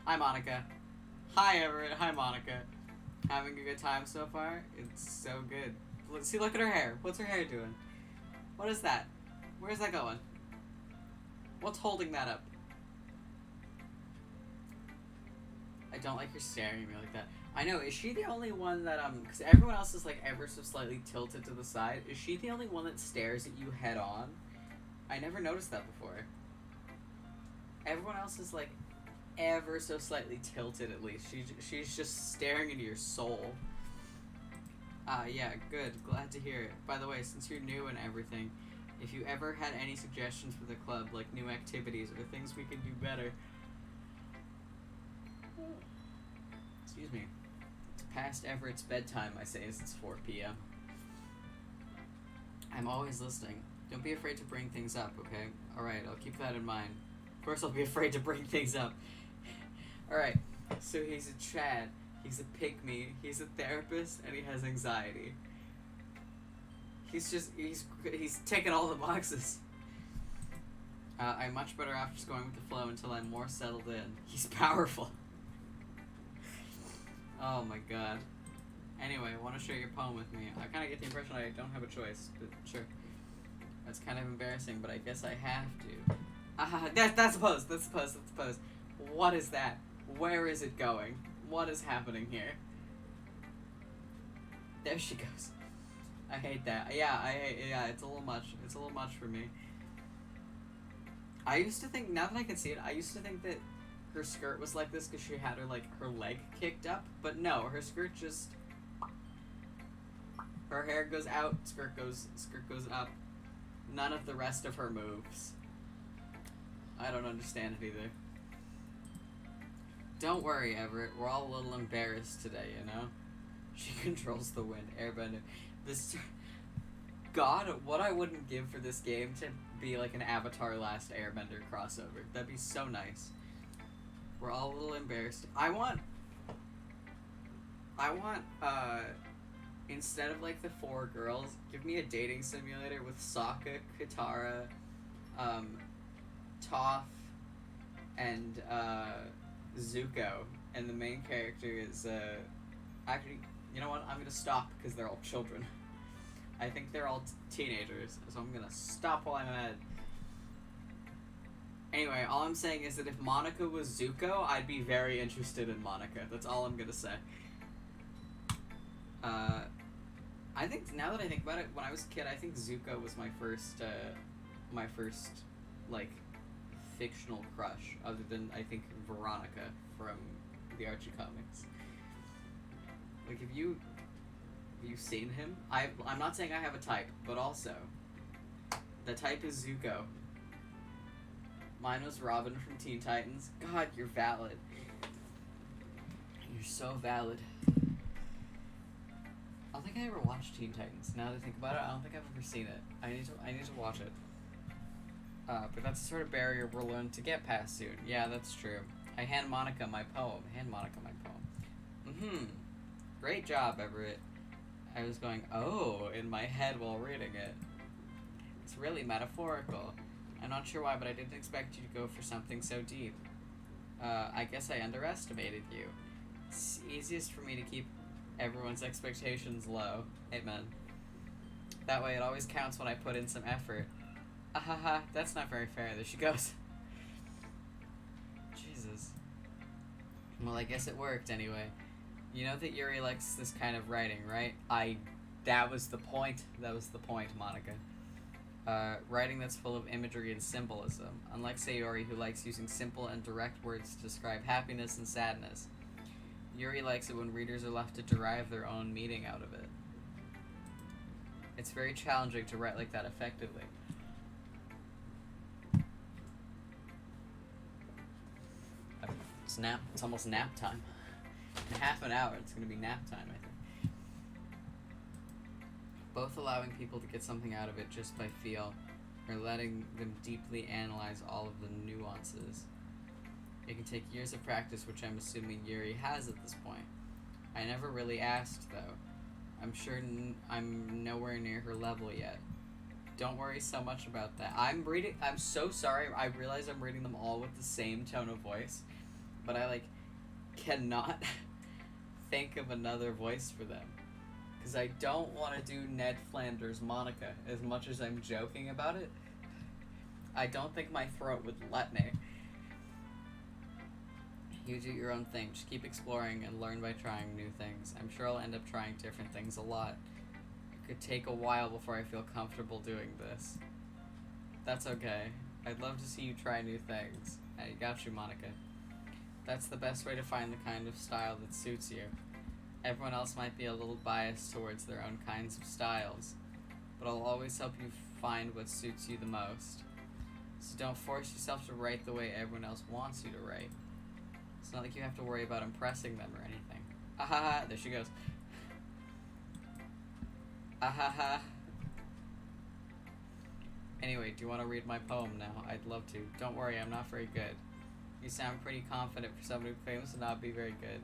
Hi, Monica. Hi, Everett. Hi, Monica. Having a good time so far? It's so good. Let's see, look at her hair. What's her hair doing? What is that? Where's that going? What's holding that up? I don't like her staring at me like that. I know, is she the only one that, because everyone else is, like, ever so slightly tilted to the side. Is she the only one that stares at you head on? I never noticed that before. Everyone else is, like, ever so slightly tilted, at least. She's just staring into your soul. Yeah, good. Glad to hear it. By the way, since you're new and everything, if you ever had any suggestions for the club, like new activities or things we could do better... Excuse me. It's past Everett's bedtime, I say, as it's 4 p.m. I'm always listening. Don't be afraid to bring things up, okay? Alright, I'll keep that in mind. Of course I'll be afraid to bring things up. Alright, so he's a Chad. He's a pygmy, he's a therapist, and he has anxiety. He's taking all the boxes. I'm much better off just going with the flow until I'm more settled in. He's powerful. Oh my god. Anyway, I want to share your poem with me. I kind of get the impression I don't have a choice, but sure. That's kind of embarrassing, but I guess I have to. That's a pose, that's a pose, that's a pose. What is that? Where is it going? What is happening here? There she goes. I hate that. Yeah, it's a little much. It's a little much for me. I used to think, now that I can see it, I used to think that her skirt was like this because she had her leg kicked up, but no, her skirt just... Her hair goes out, skirt goes up. None of the rest of her moves. I don't understand it either. Don't worry, Everett. We're all a little embarrassed today, you know? She controls the wind. Airbender. This... God, what I wouldn't give for this game to be like an Avatar Last Airbender crossover. That'd be so nice. We're all a little embarrassed. I want, instead of like the 4 girls, give me a dating simulator with Sokka, Katara, Toph, and, Zuko, and the main character is, actually, you know what, I'm gonna stop because they're all children. I think they're all teenagers, so I'm gonna stop while I'm ahead. Anyway, all I'm saying is that if Monica was Zuko, I'd be very interested in Monica. That's all I'm gonna say. I think, now that I think about it, when I was a kid, I think Zuko was my first, like, fictional crush, other than, I think, Veronica from the Archie comics. Like, have you seen him? I'm not saying I have a type, but also, the type is Zuko. Mine was Robin from Teen Titans. God, you're valid. You're so valid. I don't think I ever watched Teen Titans. Now that I think about it, I don't think I've ever seen it. I need to watch it. But that's the sort of barrier we'll learn to get past soon. Yeah, that's true. I hand Monica my poem. Great job, Everett. I was going, oh, in my head while reading it. It's really metaphorical. I'm not sure why, but I didn't expect you to go for something so deep. I guess I underestimated you. It's easiest for me to keep everyone's expectations low. Amen. That way it always counts when I put in some effort. Ahaha, that's not very fair. There she goes. Well, I guess it worked anyway. You know that Yuri likes this kind of writing, right? That was the point. That was the point, Monica. Writing that's full of imagery and symbolism. Unlike Sayori, who likes using simple and direct words to describe happiness and sadness. Yuri likes it when readers are left to derive their own meaning out of it. It's very challenging to write like that effectively. It's almost nap time. In half an hour, it's going to be nap time, I think. Both allowing people to get something out of it just by feel, or letting them deeply analyze all of the nuances. It can take years of practice, which I'm assuming Yuri has at this point. I never really asked, though. I'm sure I'm nowhere near her level yet. Don't worry so much about that. I'm so sorry, I realize I'm reading them all with the same tone of voice, but I, cannot think of another voice for them. Because I don't want to do Ned Flanders' Monica, as much as I'm joking about it. I don't think my throat would let me. You do your own thing. Just keep exploring and learn by trying new things. I'm sure I'll end up trying different things a lot. It could take a while before I feel comfortable doing this. That's okay. I'd love to see you try new things. I got you, Monica. That's the best way to find the kind of style that suits you. Everyone else might be a little biased towards their own kinds of styles, but I'll always help you find what suits you the most. So don't force yourself to write the way everyone else wants you to write. It's not like you have to worry about impressing them or anything. Ahaha, there she goes. Ahaha. Anyway, do you want to read my poem now? I'd love to. Don't worry, I'm not very good. You sound pretty confident for someone who claims to not be very good.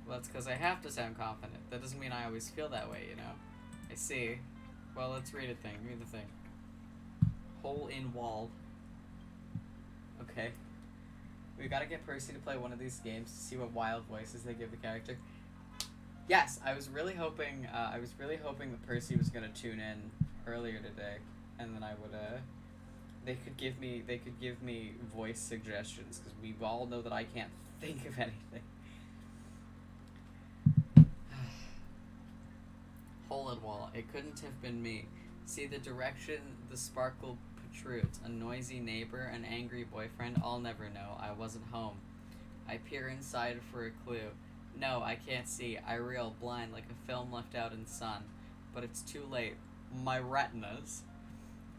Well, that's because I have to sound confident. That doesn't mean I always feel that way, you know? I see. Well, let's read a thing. Read the thing. Hole in wall. Okay. We gotta get Percy to play one of these games to see what wild voices they give the character. Yes, I was really hoping that Percy was gonna tune in earlier today, and then I would they could give me voice suggestions, because we all know that I can't think of anything. Hole in wall. It couldn't have been me. See the direction the sparkle protrudes. A noisy neighbor, an angry boyfriend. I'll never know. I wasn't home. I peer inside for a clue. No, I can't see. I reel blind like a film left out in sun. But it's too late. My retinas.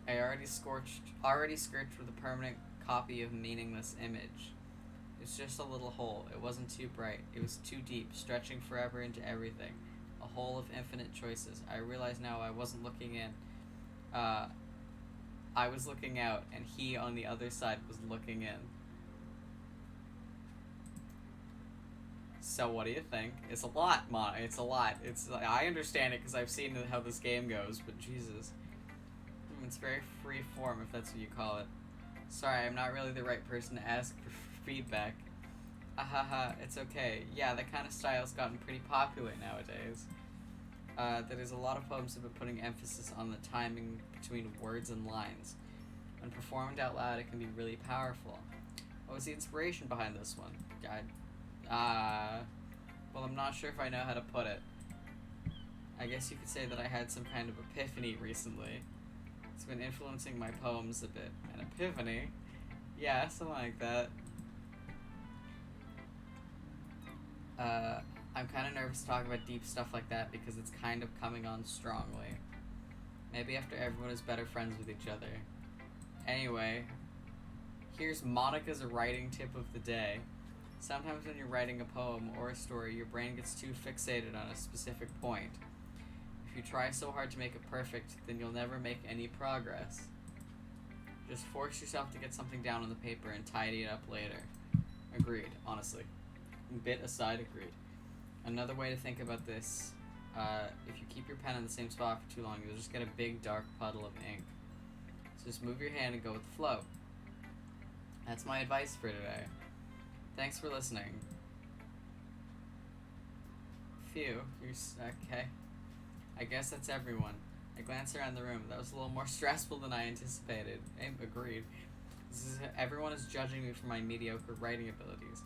I already scorched with a permanent copy of meaningless image. It's just a little hole. It wasn't too bright. It was too deep, stretching forever into everything. A hole of infinite choices. I realize now I wasn't looking in. I was looking out, and he on the other side was looking in. So what do you think? It's a lot, Mon. It's a lot. I understand it because I've seen how this game goes, but Jesus. It's very free form, if that's what you call it. Sorry, I'm not really the right person to ask for feedback. Ahaha, it's okay. Yeah, that kind of style's gotten pretty popular nowadays. There's a lot of poems that have been putting emphasis on the timing between words and lines. When performed out loud, it can be really powerful. What was the inspiration behind this one? Well, I'm not sure if I know how to put it. I guess you could say that I had some kind of epiphany recently. It's been influencing my poems a bit. An epiphany? Yeah, something like that. I'm kind of nervous to talk about deep stuff like that because it's kind of coming on strongly. Maybe after everyone is better friends with each other. Anyway, here's Monica's writing tip of the day. Sometimes when you're writing a poem or a story, your brain gets too fixated on a specific point. If you try so hard to make it perfect, then you'll never make any progress. Just force yourself to get something down on the paper and tidy it up later. Agreed, honestly. Bit aside, agreed. Another way to think about this, if you keep your pen in the same spot for too long, you'll just get a big dark puddle of ink. So just move your hand and go with the flow. That's my advice for today. Thanks for listening. Phew, okay. I guess that's everyone. I glanced around the room. That was a little more stressful than I anticipated. Agreed. Everyone is judging me for my mediocre writing abilities.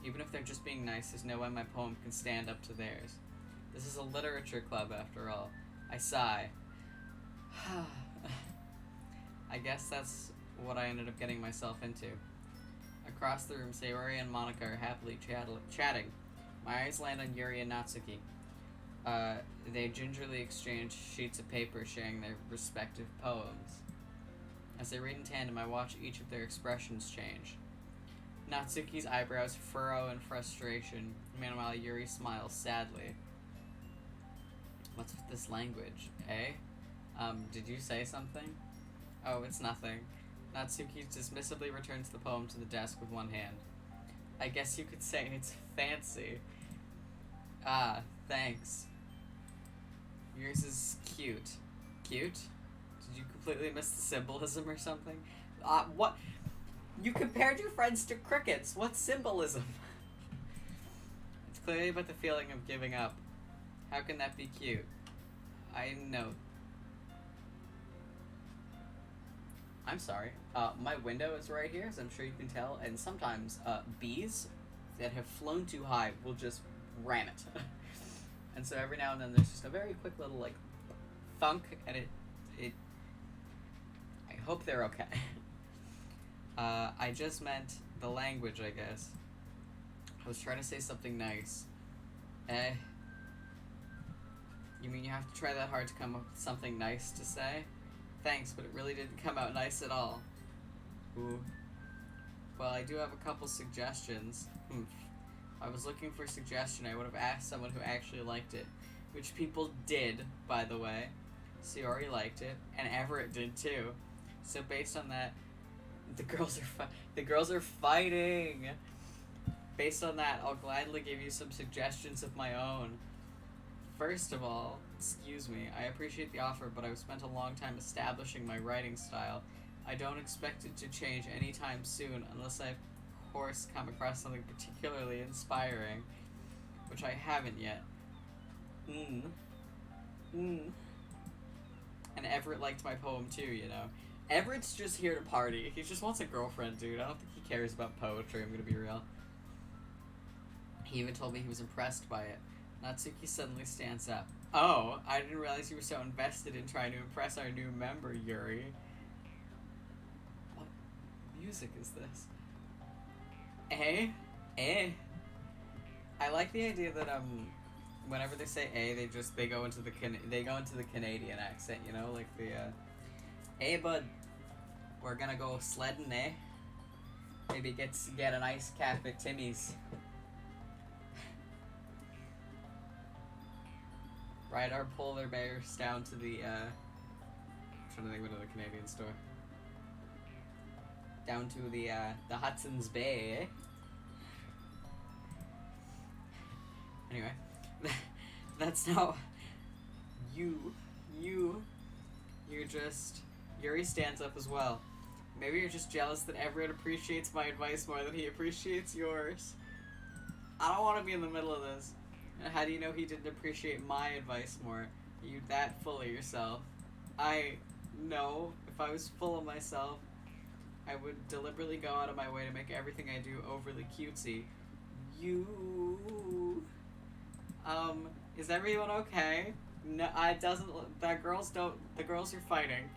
Even if they're just being nice, there's no way my poem can stand up to theirs. This is a literature club, after all. I sigh. I guess that's what I ended up getting myself into. Across the room, Sayori and Monica are happily chatting. My eyes land on Yuri and Natsuki. They gingerly exchange sheets of paper sharing their respective poems. As they read in tandem, I watch each of their expressions change. Natsuki's eyebrows furrow in frustration, meanwhile Yuri smiles sadly. What's with this language, eh? Did you say something? Oh, it's nothing. Natsuki dismissively returns the poem to the desk with one hand. I guess you could say it's fancy. Ah, thanks. Yours is cute. Cute? Did you completely miss the symbolism or something? What? You compared your friends to crickets. What symbolism? It's clearly about the feeling of giving up. How can that be cute? I know. I'm sorry. My window is right here, as I'm sure you can tell, and sometimes bees that have flown too high will just ram it. And so every now and then there's just a very quick little like thunk, and it I hope they're okay. I just meant the language, I guess. I was trying to say something nice. You mean you have to try that hard to come up with something nice to say? Thanks, but it really didn't come out nice at all. Ooh. Well, I do have a couple suggestions. If I was looking for a suggestion, I would have asked someone who actually liked it. Which people did, by the way. Sayori liked it, and Everett did too. So based on that, the girls are fighting! Based on that, I'll gladly give you some suggestions of my own. First of all, excuse me, I appreciate the offer, but I've spent a long time establishing my writing style. I don't expect it to change anytime soon, unless I, of course, come across something particularly inspiring, which I haven't yet. And Everett liked my poem too, you know. Everett's just here to party. He just wants a girlfriend, dude. I don't think he cares about poetry, I'm gonna be real. He even told me he was impressed by it. Natsuki suddenly stands up. Oh, I didn't realize you were so invested in trying to impress our new member, Yuri. What music is this? I like the idea that whenever they say they go into the Canadian accent, you know, like the hey bud, we're gonna go sledding, eh? Maybe get an ice cap at Timmy's. Ride our polar bears down to the I'm trying to think of another Canadian store. Down to the Hudson's Bay, eh? Anyway, that's not Yuri stands up as well. Maybe you're just jealous that Everett appreciates my advice more than he appreciates yours. I don't want to be in the middle of this. And how do you know he didn't appreciate my advice more? Are you that full of yourself? I know if I was full of myself, I would deliberately go out of my way to make everything I do overly cutesy. Is everyone okay? No, the girls are fighting.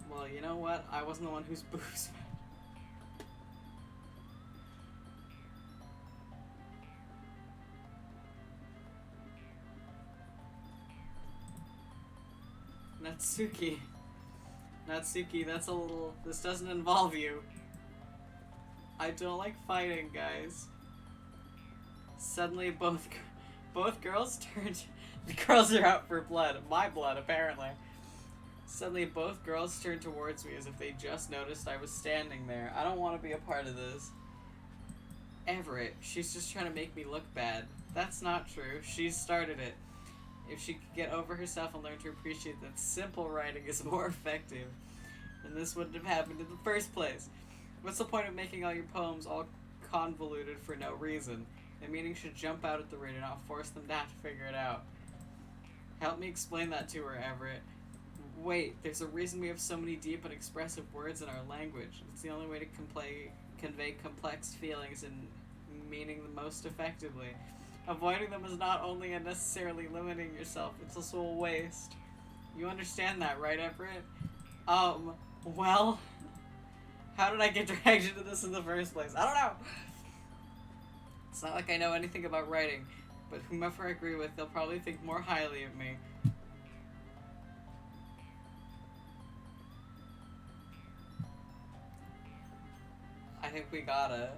Well, you know what? I wasn't the one whose boobs. Natsuki, that's a little... This doesn't involve you. I don't like fighting, guys. Suddenly, both girls turned... The girls are out for blood. My blood, apparently. Suddenly, both girls turned towards me as if they just noticed I was standing there. I don't want to be a part of this. Everett, she's just trying to make me look bad. That's not true. She started it. If she could get over herself and learn to appreciate that simple writing is more effective, then this wouldn't have happened in the first place. What's the point of making all your poems all convoluted for no reason? The meaning should jump out at the reader, not force them to have to figure it out. Help me explain that to her, Everett. Wait, there's a reason we have so many deep and expressive words in our language. It's the only way to convey complex feelings and meaning the most effectively. Avoiding them is not only unnecessarily limiting yourself, it's also a waste. You understand that, right, Everett? Well, how did I get dragged into this in the first place? I don't know. It's not like I know anything about writing, but whomever I agree with, they'll probably think more highly of me. I think we gotta.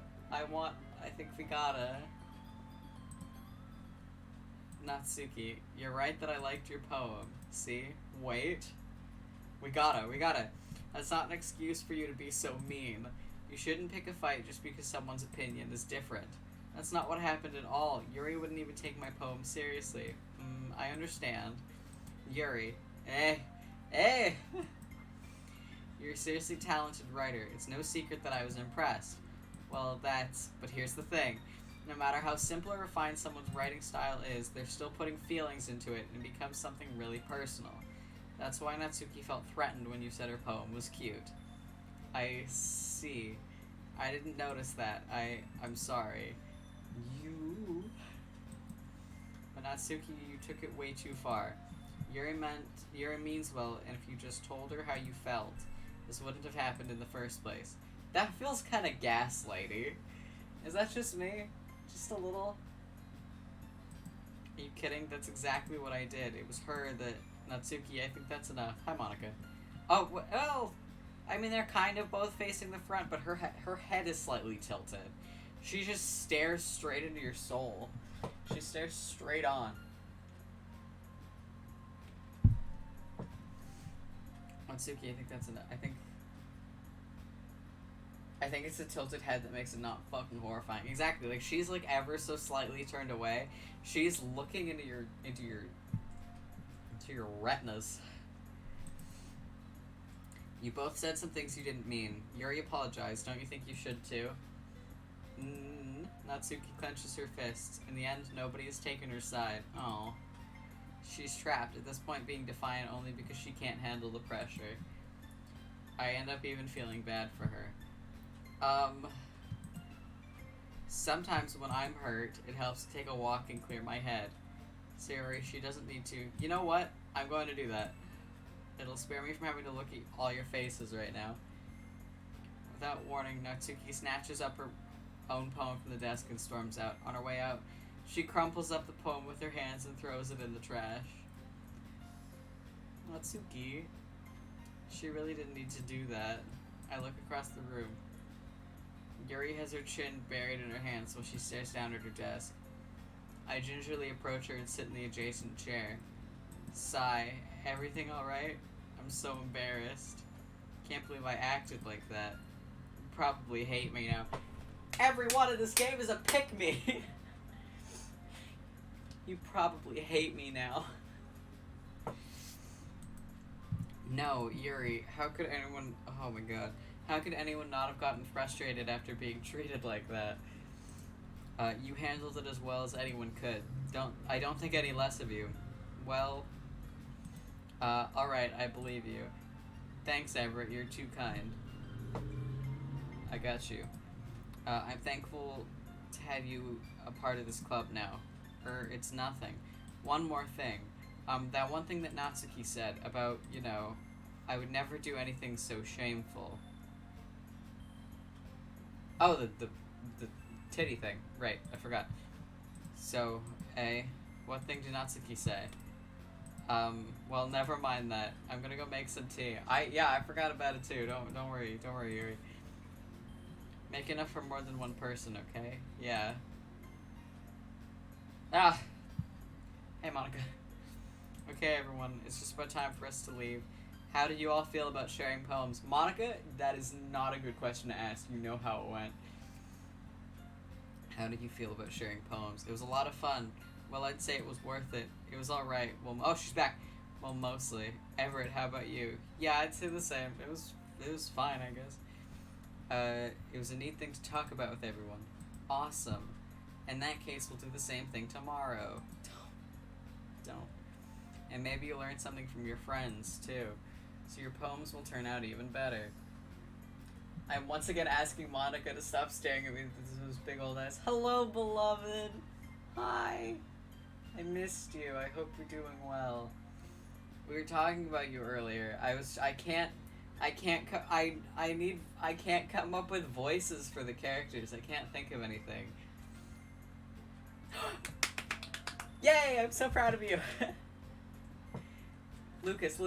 Natsuki, you're right that I liked your poem. See? Wait. We gotta. That's not an excuse for you to be so mean. You shouldn't pick a fight just because someone's opinion is different. That's not what happened at all. Yuri wouldn't even take my poem seriously. I understand. Yuri. You're a seriously talented writer. It's no secret that I was impressed. Well, but here's the thing. No matter how simple or refined someone's writing style is, they're still putting feelings into it and it becomes something really personal. That's why Natsuki felt threatened when you said her poem was cute. I see. I didn't notice that. I'm sorry. But Natsuki, you took it way too far. Yuri means well, and if you just told her how you felt, this wouldn't have happened in the first place. That feels kind of gaslighty. Is that just me? Just a little? Are you kidding? That's exactly what I did. It was her that... Natsuki, I think that's enough. Hi, Monica. Oh, well... I mean, they're kind of both facing the front, but her head is slightly tilted. She just stares straight into your soul. She stares straight on. Natsuki, I think that's enough. I think it's a tilted head that makes it not fucking horrifying. Exactly, like she's like ever so slightly turned away. She's looking into your retinas. You both said some things you didn't mean. Yuri apologized. Don't you think you should too? Natsuki clenches her fists. In the end, nobody has taken her side. Oh. She's trapped, at this point being defiant only because she can't handle the pressure. I end up even feeling bad for her. Sometimes when I'm hurt, it helps to take a walk and clear my head. Sayori, she doesn't need to. You know what? I'm going to do that. It'll spare me from having to look at all your faces right now. Without warning, Natsuki snatches up her own poem from the desk and storms out. On her way out, she crumples up the poem with her hands and throws it in the trash. Natsuki, she really didn't need to do that. I look across the room. Yuri has her chin buried in her hands while she stares down at her desk. I gingerly approach her and sit in the adjacent chair. Sigh. Everything alright? I'm so embarrassed. Can't believe I acted like that. You probably hate me now. Everyone in this game is a pick-me! You probably hate me now. No, Yuri, how could anyone... Oh my god. How could anyone not have gotten frustrated after being treated like that? You handled it as well as anyone could. I don't think any less of you. Well... alright, I believe you. Thanks, Everett, you're too kind. I got you. I'm thankful to have you a part of this club now. It's nothing. One more thing. That one thing that Natsuki said about, you know, I would never do anything so shameful. Oh, the titty thing. Right, I forgot. So, what thing did Natsuki say? Well, never mind that. I'm gonna go make some tea. I forgot about it too. Don't worry, Yuri. Make enough for more than one person, okay? Yeah. Ah! Hey, Monica. Okay, everyone, it's just about time for us to leave. How did you all feel about sharing poems? Monica, that is not a good question to ask. You know how it went. How did you feel about sharing poems? It was a lot of fun. Well, I'd say it was worth it. It was alright. Well, oh, she's back. Well, mostly. Everett, how about you? Yeah, I'd say the same. It was fine, I guess. It was a neat thing to talk about with everyone. Awesome. In that case, we'll do the same thing tomorrow. Don't. And maybe you'll learn something from your friends, too. So your poems will turn out even better. I'm once again asking Monica to stop staring at me with those big old eyes. Hello, beloved. Hi. I missed you. I hope you're doing well. We were talking about you earlier. I can't come up with voices for the characters. I can't think of anything. Yay! I'm so proud of you. Lucas.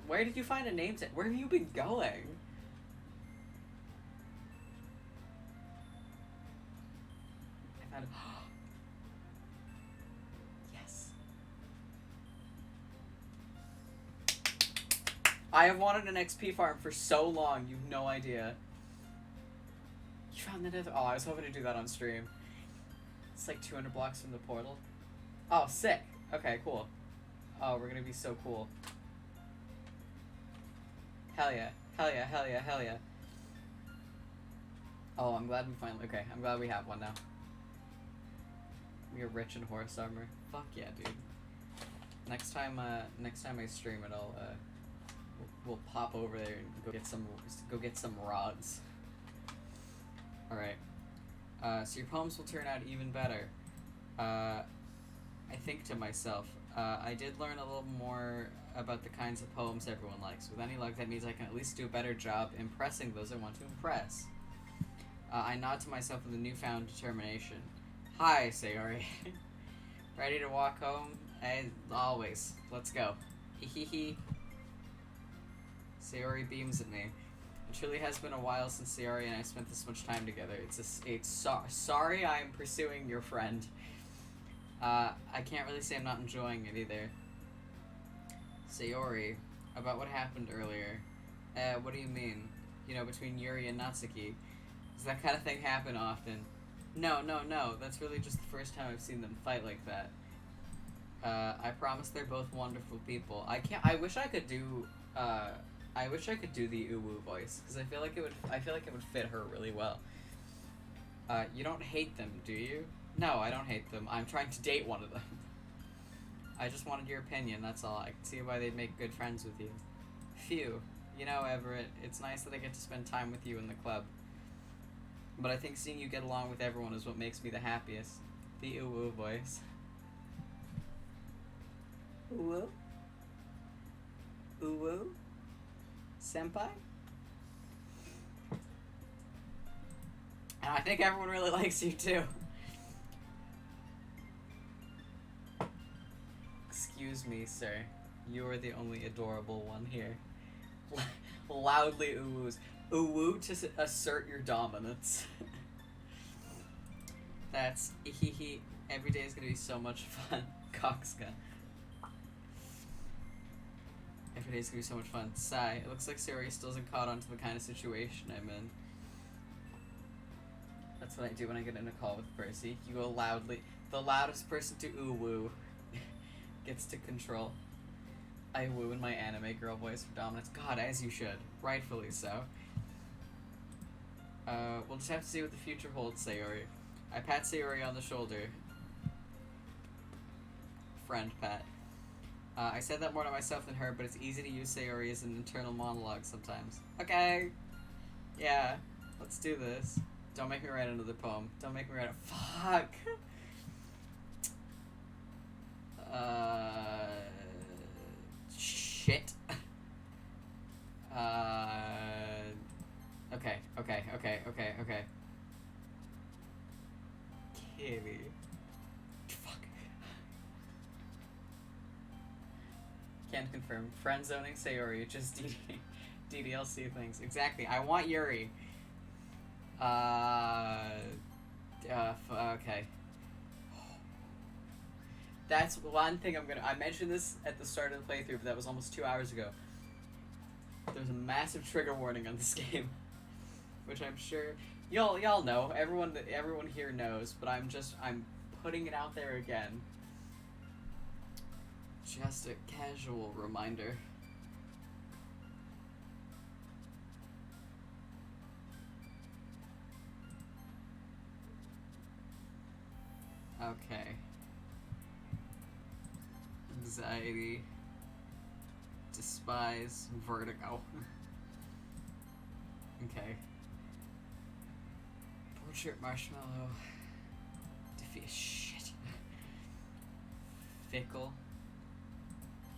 Where did you find a name tag? Where have you been going? I found yes. I have wanted an XP farm for so long, you've no idea. You found the nether. Oh, I was hoping to do that on stream. It's like 200 blocks from the portal. Oh, sick. Okay, cool. Oh, we're gonna be so cool. Hell yeah. Hell yeah, hell yeah, hell yeah. Oh, I'm glad we finally... Okay, I'm glad we have one now. We are rich in horse armor. Fuck yeah, dude. Next time I stream it, we'll pop over there and go get some rods. Alright. So your poems will turn out even better. I think to myself, I did learn a little more about the kinds of poems everyone likes. With any luck, that means I can at least do a better job impressing those I want to impress. I nod to myself with a newfound determination. Hi, Sayori. Ready to walk home? As always. Let's go. Hehehe. Sayori beams at me. It truly has been a while since Sayori and I spent this much time together. Sorry I'm pursuing your friend. I can't really say I'm not enjoying it either. Sayori, about what happened earlier. What do you mean? You know, between Yuri and Natsuki. Does that kind of thing happen often? No. That's really just the first time I've seen them fight like that. I promise they're both wonderful people. I wish I could do the Uwu voice, because I feel like it would fit her really well. You don't hate them, do you? No, I don't hate them. I'm trying to date one of them. I just wanted your opinion, that's all. I can see why they'd make good friends with you. Phew. You know, Everett, it's nice that I get to spend time with you in the club. But I think seeing you get along with everyone is what makes me the happiest. The Uwu voice. Uwu? Uwu? Senpai? And I think everyone really likes you too. Excuse me, sir. You are the only adorable one here. Loudly uwoos. Uwoo to assert your dominance. That's hehe. Every day is gonna be so much fun. Coxka. Every day is gonna be so much fun. Sigh. It looks like Sayori still isn't caught on to the kind of situation I'm in. That's what I do when I get in a call with Percy. You go loudly. The loudest person to uwoo gets to control. I woo in my anime girl voice for dominance. God, as you should. Rightfully so. We'll just have to see what the future holds, Sayori. I pat Sayori on the shoulder. Friend pat. I said that more to myself than her, but it's easy to use Sayori as an internal monologue sometimes. Okay. Yeah. Let's do this. Don't make me write another poem. Don't make me write a... Fuck! Shit. Okay. Kitty. Fuck. Can't confirm. Friend zoning Sayori, just DDLC things. Exactly. I want Yuri. Okay. That's one thing I mentioned this at the start of the playthrough, but that was almost 2 hours ago. There's a massive trigger warning on this game, which I'm sure y'all know. Everyone here knows, but I'm putting it out there again. Just a casual reminder. Okay. Anxiety. Despise. Vertigo. Okay. Trip marshmallow. Defeat shit. Fickle.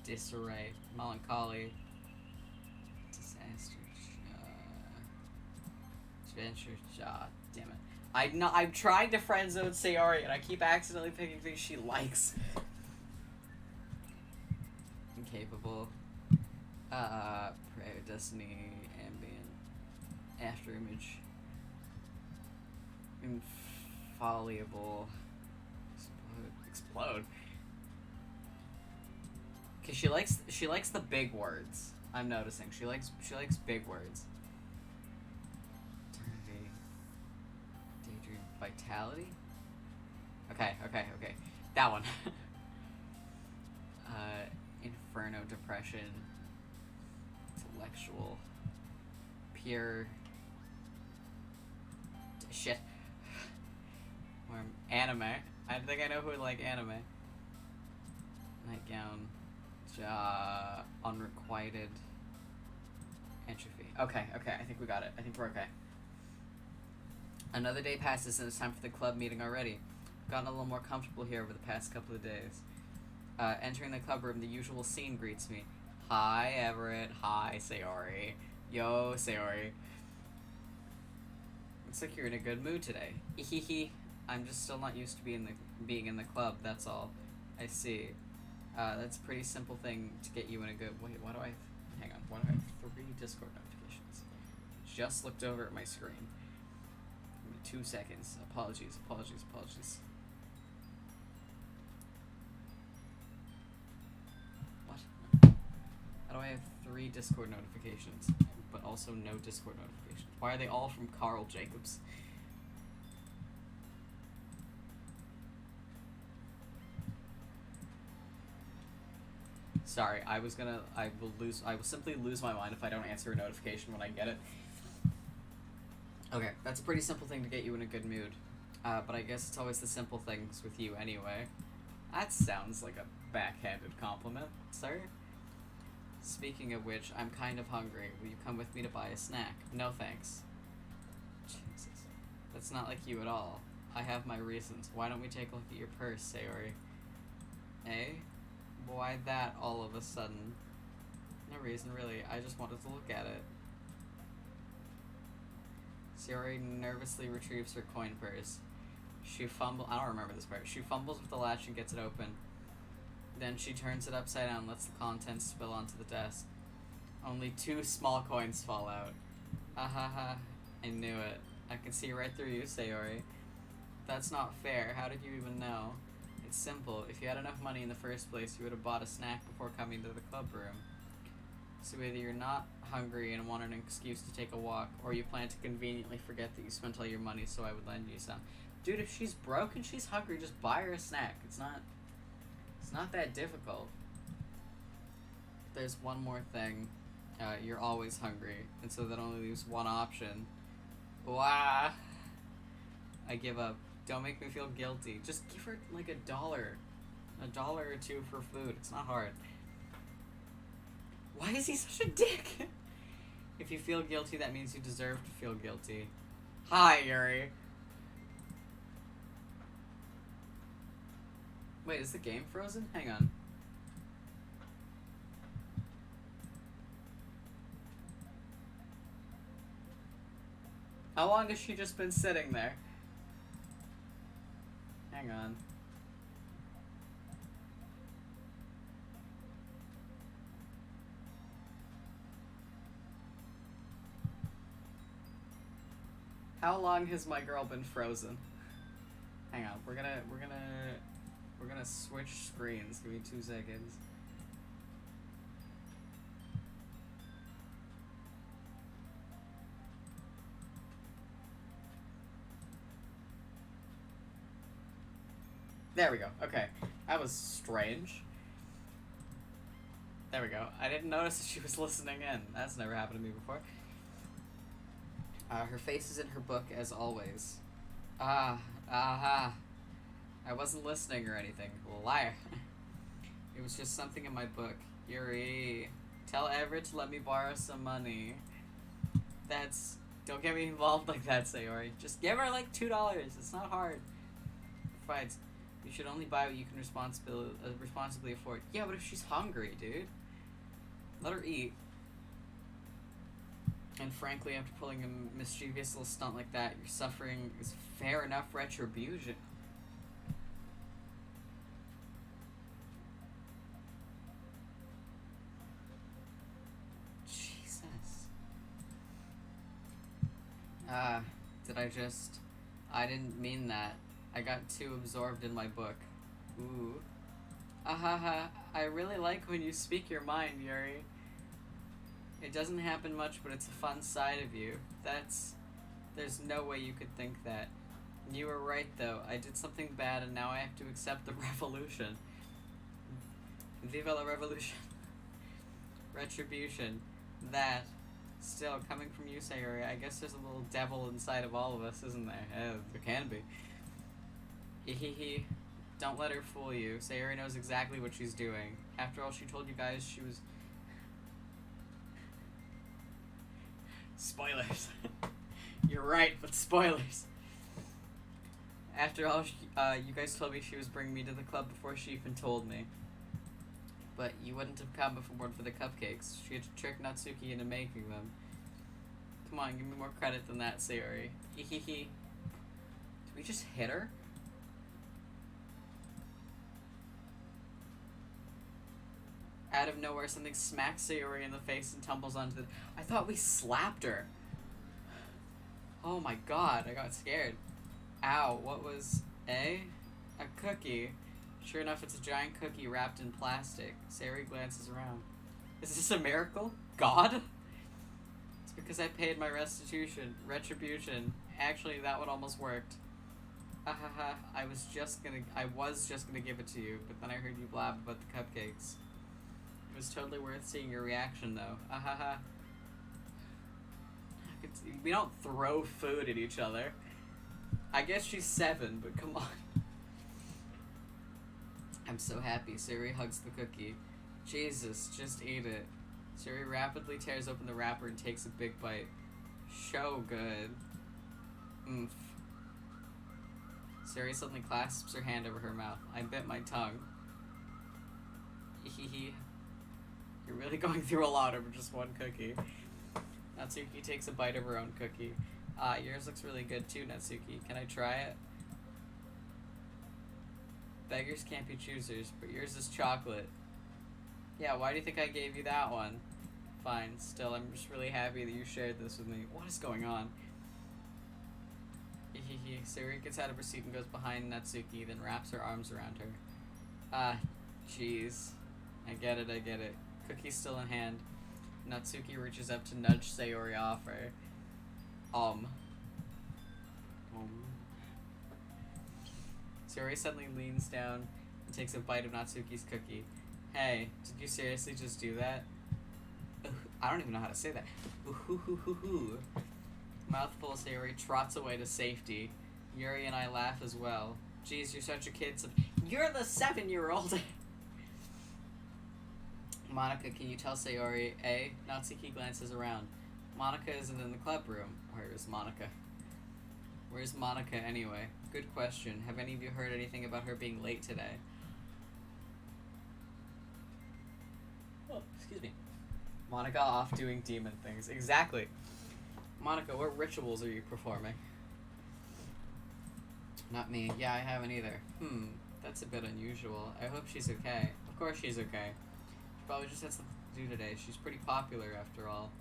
Disarray. Melancholy. Disaster. Adventure. Damn it. I'm trying to friend zone Sayori and I keep accidentally picking things she likes. Incapable. Prayer, Destiny, Ambient. After Image. Infallible. Explode. Cause she likes the big words. I'm noticing. She likes big words. Eternity. Daydream. Vitality? Okay. That one. Inferno, Depression. Intellectual. Pure. Shit. Anime. I think I know who would like anime. Nightgown. Unrequited. Entropy. Okay, I think we got it. I think we're okay. Another day passes and it's time for the club meeting already. I've gotten a little more comfortable here over the past couple of days. Entering the club room, the usual scene greets me. Hi, Everett. Hi, Sayori. Yo, Sayori. Looks like you're in a good mood today. Hehe. I'm just still not used to being in the club, that's all. I see. That's a pretty simple thing to get you in a good... Wait, why do I have 3 Discord notifications? Just looked over at my screen. Give me 2 seconds. Apologies. What? How do I have 3 Discord notifications, but also no Discord notifications? Why are they all from Carl Jacobs? Sorry, I will simply lose my mind if I don't answer a notification when I get it. Okay, that's a pretty simple thing to get you in a good mood. But I guess it's always the simple things with you anyway. That sounds like a backhanded compliment, sir. Speaking of which, I'm kind of hungry. Will you come with me to buy a snack? No thanks. Jesus. That's not like you at all. I have my reasons. Why don't we take a look at your purse, Sayori? Eh? Why that all of a sudden? No reason, really. I just wanted to look at it. Sayori nervously retrieves her coin purse. I don't remember this part. She fumbles with the latch and gets it open. Then she turns it upside down and lets the contents spill onto the desk. Only 2 small coins fall out. Ahaha. I knew it. I can see right through you, Sayori. That's not fair. How did you even know? It's simple. If you had enough money in the first place, you would have bought a snack before coming to the club room. So either you're not hungry and want an excuse to take a walk, or you plan to conveniently forget that you spent all your money so I would lend you some. Dude, if she's broke and she's hungry, just buy her a snack. It's not that difficult. There's one more thing. You're always hungry, and so that only leaves one option. Wah! I give up. Don't make me feel guilty. Just give her like $1. $1 or 2 for food. It's not hard. Why is he such a dick? If you feel guilty, that means you deserve to feel guilty. Hi, Yuri. Wait, is the game frozen? Hang on. How long has she just been sitting there? Hang on. How long has my girl been frozen? Hang on, we're gonna switch screens. Give me 2 seconds. There we go. Okay. That was strange. There we go. I didn't notice that she was listening in. That's never happened to me before. Her face is in her book, as always. I wasn't listening or anything. Liar. It was just something in my book. Yuri, tell Everett to let me borrow some money. That's Don't get me involved like that, Sayori. Just give her like $2. It's not hard. Fights. You should only buy what you can responsibly afford. Yeah, but if she's hungry, dude, let her eat. And frankly, after pulling a mischievous little stunt like that, your suffering is fair enough retribution. Jesus. I didn't mean that. I got too absorbed in my book. Ooh. Ahaha, I really like when you speak your mind, Yuri. It doesn't happen much, but it's a fun side of you. There's no way you could think that. You were right, though. I did something bad, and now I have to accept the revolution. Viva la revolution. Retribution. That. Still, coming from you, Sayori, I guess there's a little devil inside of all of us, isn't there? There can be. Hehehe. Don't let her fool you. Sayori knows exactly what she's doing. After all, she told you guys she was... Spoilers. You're right, but spoilers. After all, you guys told me she was bringing me to the club before she even told me. But you wouldn't have come if it weren't for the cupcakes. She had to trick Natsuki into making them. Come on, give me more credit than that, Sayori. Hehehe. Did we just hit her? Out of nowhere, something smacks Sayori in the face and tumbles onto the... I thought we slapped her. Oh my god, I got scared. Ow, what was... A cookie. Sure enough, it's a giant cookie wrapped in plastic. Sayori glances around. Is this a miracle? God? It's because I paid my retribution. Actually, that one almost worked. Ahaha, I was just gonna give it to you, but then I heard you blab about the cupcakes. It was totally worth seeing your reaction, though. Ahaha. We don't throw food at each other. I guess she's 7, but come on. I'm so happy. Sayori hugs the cookie. Jesus, just eat it. Sayori rapidly tears open the wrapper and takes a big bite. So good. Oomph. Sayori suddenly clasps her hand over her mouth. I bit my tongue. Hehe. You're really going through a lot over just one cookie. Natsuki takes a bite of her own cookie. Yours looks really good too, Natsuki. Can I try it? Beggars can't be choosers, but yours is chocolate. Yeah, why do you think I gave you that one? Fine, still, I'm just really happy that you shared this with me. What is going on? Hehehe. Sayori gets out of her seat and goes behind Natsuki, then wraps her arms around her. Jeez. I get it. Cookie's still in hand. Natsuki reaches up to nudge Sayori off her. Sayori suddenly leans down and takes a bite of Natsuki's cookie. Hey, did you seriously just do that? I don't even know how to say that. Mouthful, Sayori trots away to safety. Yuri and I laugh as well. Geez, you're such a kid. You're the 7-year-old! Monika, can you tell Sayori? Natsuki glances around. Monika isn't in the club room. Where is Monika? Where's Monika anyway? Good question. Have any of you heard anything about her being late today? Oh, excuse me. Monika off doing demon things. Exactly. Monika, what rituals are you performing? Not me. Yeah, I haven't either. That's a bit unusual. I hope she's okay. Of course she's okay. She probably just had something to do today. She's pretty popular after all.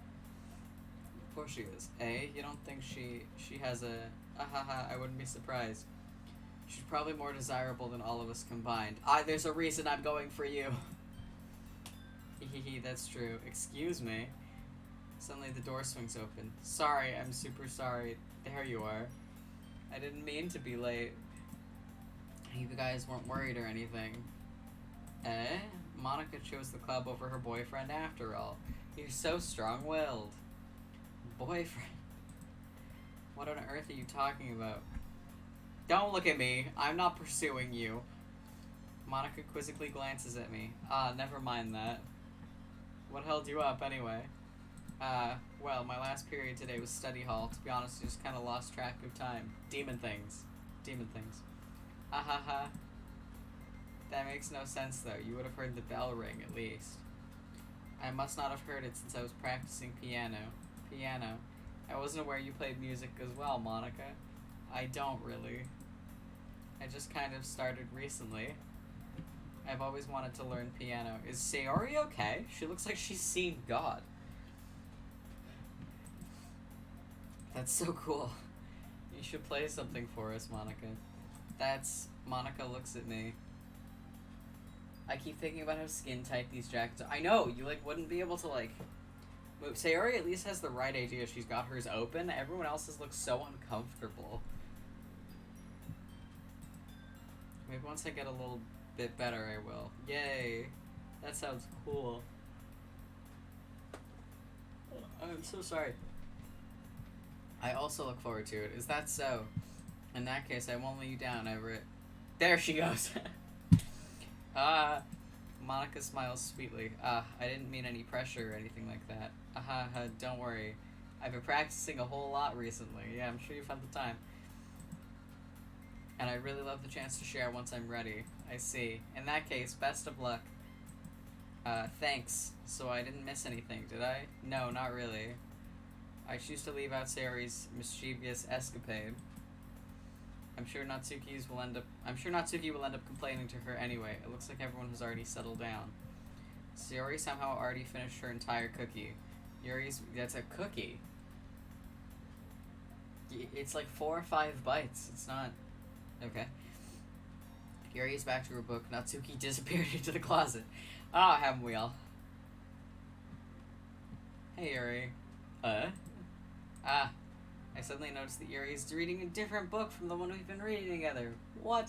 Of course she is. You don't think she has a... I wouldn't be surprised. She's probably more desirable than all of us combined. There's a reason I'm going for you. Hehehe, that's true. Excuse me. Suddenly the door swings open. Sorry, I'm super sorry. There you are. I didn't mean to be late. You guys weren't worried or anything. Monika chose the club over her boyfriend after all. You're so strong-willed. Boyfriend? What on earth are you talking about? Don't look at me. I'm not pursuing you. Monika quizzically glances at me. Never mind that. What held you up, anyway? Well, my last period today was study hall. To be honest, I just kind of lost track of time. Demon things. Demon things. Ah ha ha. That makes no sense, though. You would have heard the bell ring, at least. I must not have heard it since I was practicing piano. Piano. I wasn't aware you played music as well, Monica. I don't really. I just kind of started recently. I've always wanted to learn piano. Is Sayori okay? She looks like she's seen God. That's so cool. You should play something for us, Monica. Monica looks at me. I keep thinking about how skin tight these jackets are. I know, you wouldn't be able to move. Sayori at least has the right idea. She's got hers open. Everyone else's looks so uncomfortable. Maybe once I get a little bit better, I will. Yay. That sounds cool. I'm so sorry. I also look forward to it. Is that so? In that case, I won't let you down, Everett. There she goes. Monica smiles sweetly. I didn't mean any pressure or anything like that. Don't worry. I've been practicing a whole lot recently. Yeah, I'm sure you've had the time. And I really love the chance to share once I'm ready. I see. In that case, best of luck. Thanks. So I didn't miss anything, did I? No, not really. I choose to leave out Sayori's mischievous escapade. I'm sure Natsuki will end up complaining to her anyway. It looks like everyone has already settled down. Sayori somehow already finished her entire cookie. That's a cookie. It's like 4 or 5 bites. It's not... Okay. Yuri's back to her book. Natsuki disappeared into the closet. Haven't we all? Hey, Yuri. I suddenly noticed that Yuri is reading a different book from the one we've been reading together. What?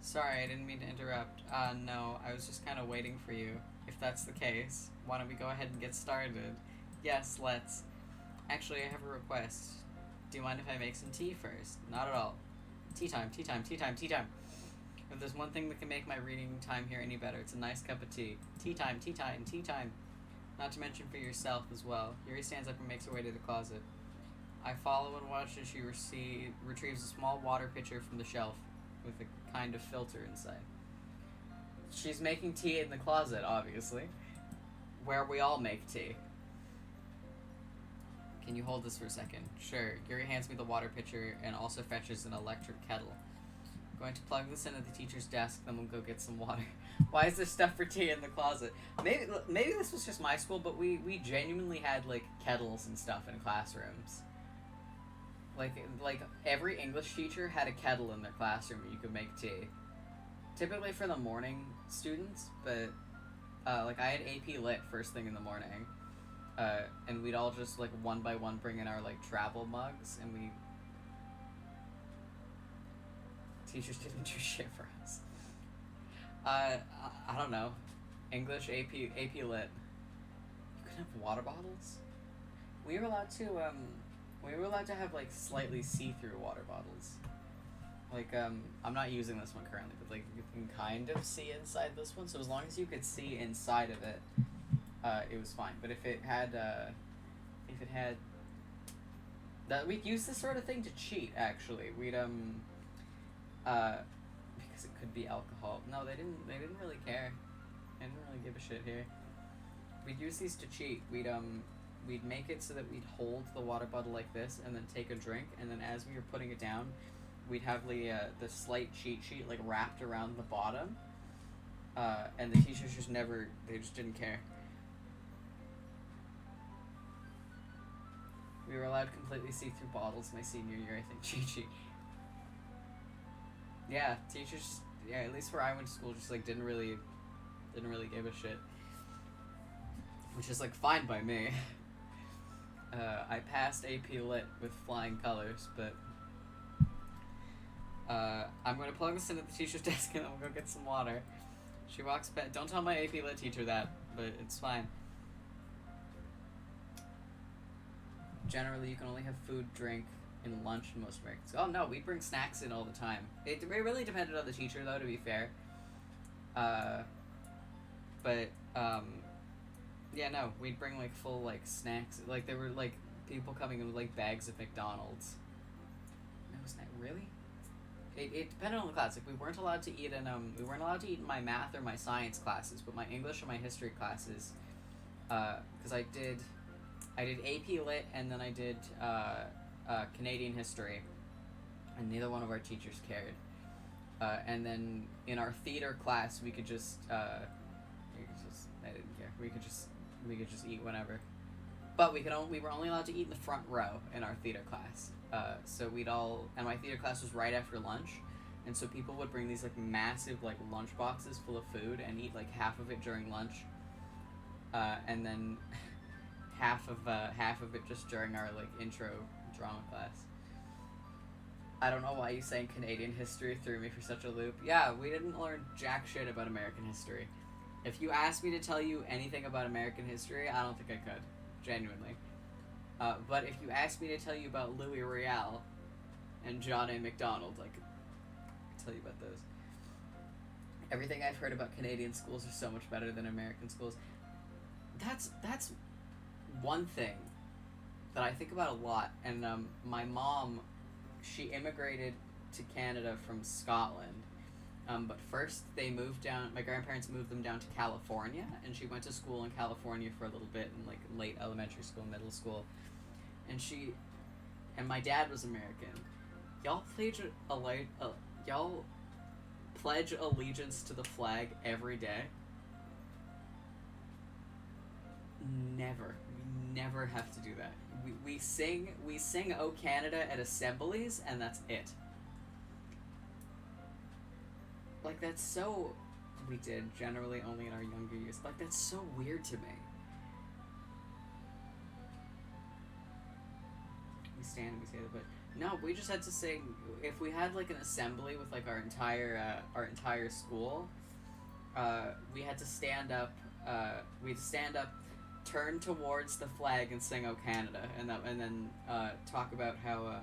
Sorry, I didn't mean to interrupt. No, I was just kind of waiting for you. If that's the case, why don't we go ahead and get started? Yes, let's. Actually, I have a request. Do you mind if I make some tea first? Not at all. Tea time, tea time, tea time, tea time. If there's one thing that can make my reading time here any better, it's a nice cup of tea. Tea time, tea time, tea time. Not to mention for yourself as well. Yuri stands up and makes her way to the closet. I follow and watch as she retrieves a small water pitcher from the shelf with a kind of filter inside. She's making tea in the closet, obviously, where we all make tea. Can you hold this for a second? Sure. Yuri hands me the water pitcher and also fetches an electric kettle. I'm going to plug this in at the teacher's desk, then we'll go get some water. Why is there stuff for tea in the closet? Maybe this was just my school, but we genuinely had, kettles and stuff in classrooms. Like every English teacher had a kettle in their classroom where you could make tea. Typically for the morning students, but, I had AP Lit first thing in the morning. And we'd all just, one by one bring in our, travel mugs, and teachers didn't do shit for us. I don't know. English AP Lit. You could have water bottles? We were allowed to have, slightly see-through water bottles. I'm not using this one currently, but, you can kind of see inside this one, so as long as you could see inside of it, it was fine. But if it had that, we'd use this sort of thing to cheat, actually. We'd, because it could be alcohol. No, they didn't really care. They didn't really give a shit here. We'd use these to cheat. We'd make it so that we'd hold the water bottle like this and then take a drink, and then as we were putting it down, we'd have the slight cheat sheet, wrapped around the bottom. And the teachers they just didn't care. We were allowed completely see-through bottles my senior year, I think. Cheat sheet. Yeah, teachers, at least where I went to school, just, didn't really give a shit. Which is, fine by me. I passed AP Lit with flying colors, but, I'm gonna plug this in at the teacher's desk and then we'll go get some water. She walks back. Don't tell my AP Lit teacher that, but it's fine. Generally, you can only have food, drink, and lunch in most Americans. Oh no, we bring snacks in all the time. It really depended on the teacher, though, to be fair. Yeah, no, we'd bring like full like snacks. Like there were like people coming in with like bags of McDonald's. No snack, really? It depended on the class. Like we weren't allowed to eat in my math or my science classes, but my English and my history classes, because I did AP Lit and then I did Canadian history, and neither one of our teachers cared. And then in our theater class, we could just I didn't care. We could just eat whenever. But we were only allowed to eat in the front row in our theater class. So and my theater class was right after lunch, and so people would bring these like massive like lunch boxes full of food and eat like half of it during lunch, and then half of it just during our like intro drama class. I don't know why you saying Canadian history threw me for such a loop. Yeah, we didn't learn jack shit about American history. If you asked me to tell you anything about American history, I don't think I could. Genuinely. But if you asked me to tell you about Louis Riel and John A. Macdonald, I could tell you about those. Everything I've heard about Canadian schools are so much better than American schools. That's one thing that I think about a lot. And my mom, she immigrated to Canada from Scotland. But first my grandparents moved them down to California, and she went to school in California for a little bit in like late elementary school, middle school. And my dad was American. Y'all pledge allegiance to the flag every day? Never. We never have to do that. We sing O Canada at assemblies, and that's it. Like, that's so... We did, generally only in our younger years. Like, that's so weird to me. We stand and we say that, but... No, we just had to sing... If we had, like, an assembly with, like, our entire school, we had to stand up, turn towards the flag and sing O Canada, and then talk about how,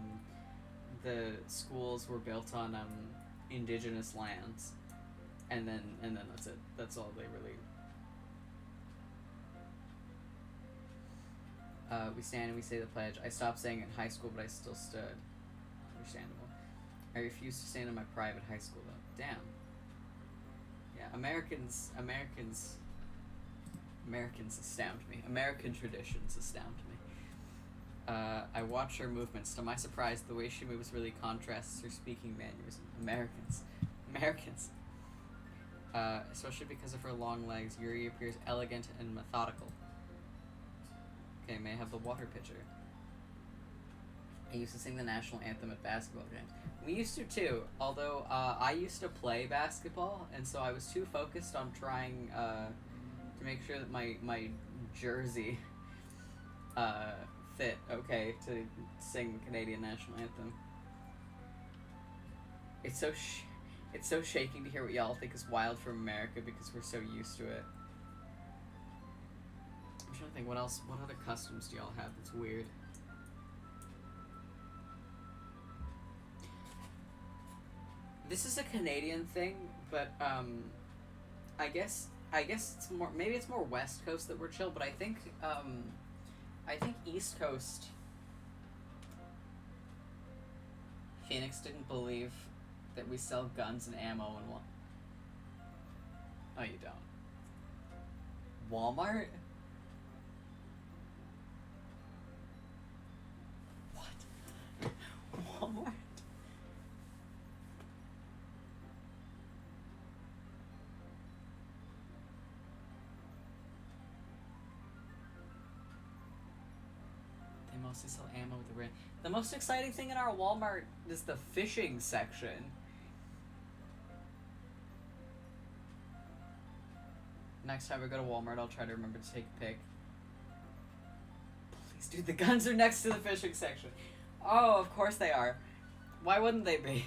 the schools were built on, Indigenous lands, and then that's it. That's all they really. We stand and we say the pledge. I stopped saying it in high school, but I still stood. Understandable. I refused to stand in my private high school though. Damn. Yeah, Americans astound me. American traditions astound me. I watch her movements. To my surprise, the way she moves really contrasts her speaking mannerism. Americans. Especially because of her long legs, Yuri appears elegant and methodical. Okay, may I have the water pitcher? I used to sing the national anthem at basketball games. We used to too, although I used to play basketball, and so I was too focused on trying to make sure that my jersey fit okay to sing the Canadian national anthem. It's so shaking to hear what y'all think is wild from America because we're so used to it. I'm trying to think what other customs do y'all have that's weird? This is a Canadian thing, but I guess it's more West Coast that we're chill, but I think East Coast, Phoenix didn't believe that we sell guns and ammo and Oh, you don't. Walmart? What? Walmart? They mostly sell ammo with the brand. The most exciting thing in our Walmart is the fishing section. Next time we go to Walmart, I'll try to remember to take a pic. Please, dude, the guns are next to the fishing section. Oh, of course they are. Why wouldn't they be?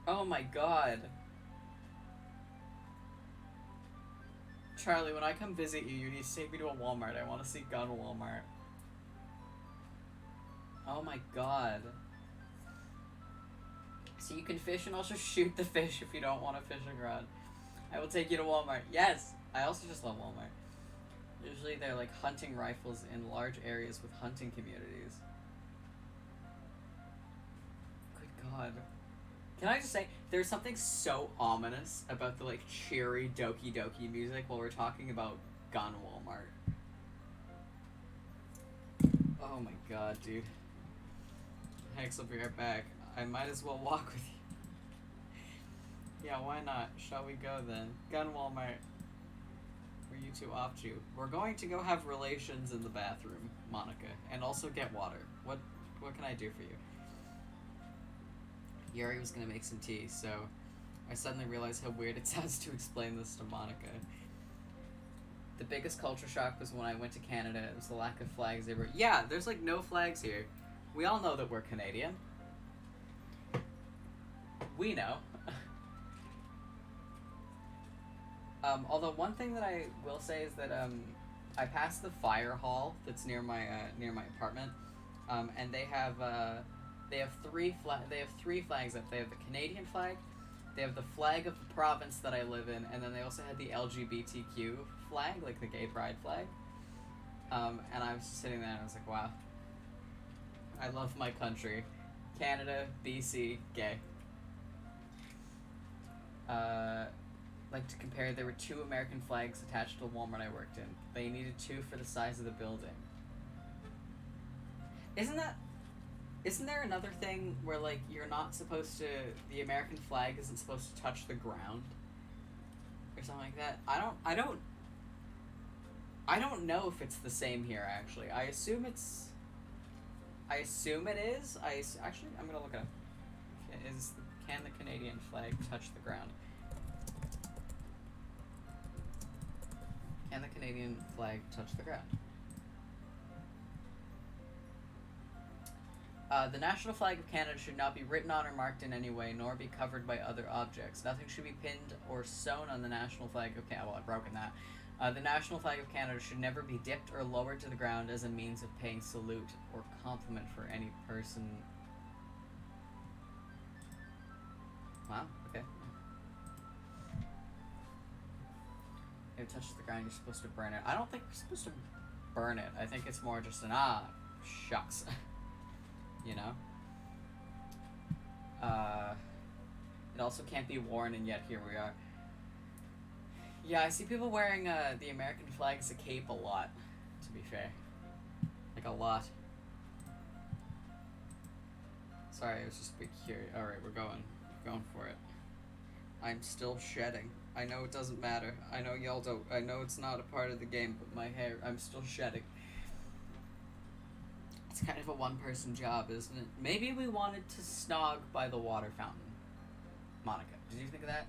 Oh my god. Charlie, when I come visit you, you need to take me to a Walmart. I want to see gun Walmart. Oh my god. So you can fish and also shoot the fish if you don't want a fishing rod. I will take you to Walmart. Yes! I also just love Walmart. Usually they're like hunting rifles in large areas with hunting communities. Good God. Can I just say, there's something so ominous about the like cheery Doki Doki music while we're talking about gun Walmart. Oh my God, dude. Hex, I'll be right back. I might as well walk with you. Yeah, why not? Shall we go then? Gun Walmart. Were you two off to? We're going to go have relations in the bathroom, Monica, and also get water. What can I do for you? Yuri was gonna make some tea, so I suddenly realized how weird it sounds to explain this to Monica. The biggest culture shock was when I went to Canada. It was the lack of flags everywhere. Yeah, there's like no flags here. We all know that we're Canadian. We know. Although one thing that I will say is that I passed the fire hall that's near my apartment, and they have three flags up. They have the Canadian flag, they have the flag of the province that I live in, and then they also had the LGBTQ flag, like the gay pride flag. And I was just sitting there and I was like, wow, I love my country. Canada, BC, gay. Like to compare, there were 2 American flags attached to the Walmart I worked in. They needed 2 for the size of the building. Isn't there another thing where like you're not supposed to, the American flag isn't supposed to touch the ground or something like that? I don't know if it's the same here actually. I assume it is. Actually, I'm gonna look it up. Can the Canadian flag touch the ground? Can the Canadian flag touch the ground? The national flag of Canada should not be written on or marked in any way, nor be covered by other objects. Nothing should be pinned or sewn on the national flag of Canada. Well, I've broken that. The national flag of Canada should never be dipped or lowered to the ground as a means of paying salute or compliment for any person. Wow, okay. If it touches the ground, you're supposed to burn it. I don't think you're supposed to burn it. I think it's more just an, shucks. You know? It also can't be worn, and yet here we are. Yeah, I see people wearing the American flag as a cape a lot, to be fair. Like, a lot. Sorry, I was just a bit curious. Alright, we're going for it. I'm still shedding. I know it doesn't matter. I know y'all don't. I know it's not a part of the game, but my hair, I'm still shedding. It's kind of a one-person job, isn't it? Maybe we wanted to snog by the water fountain. Monica, did you think of that?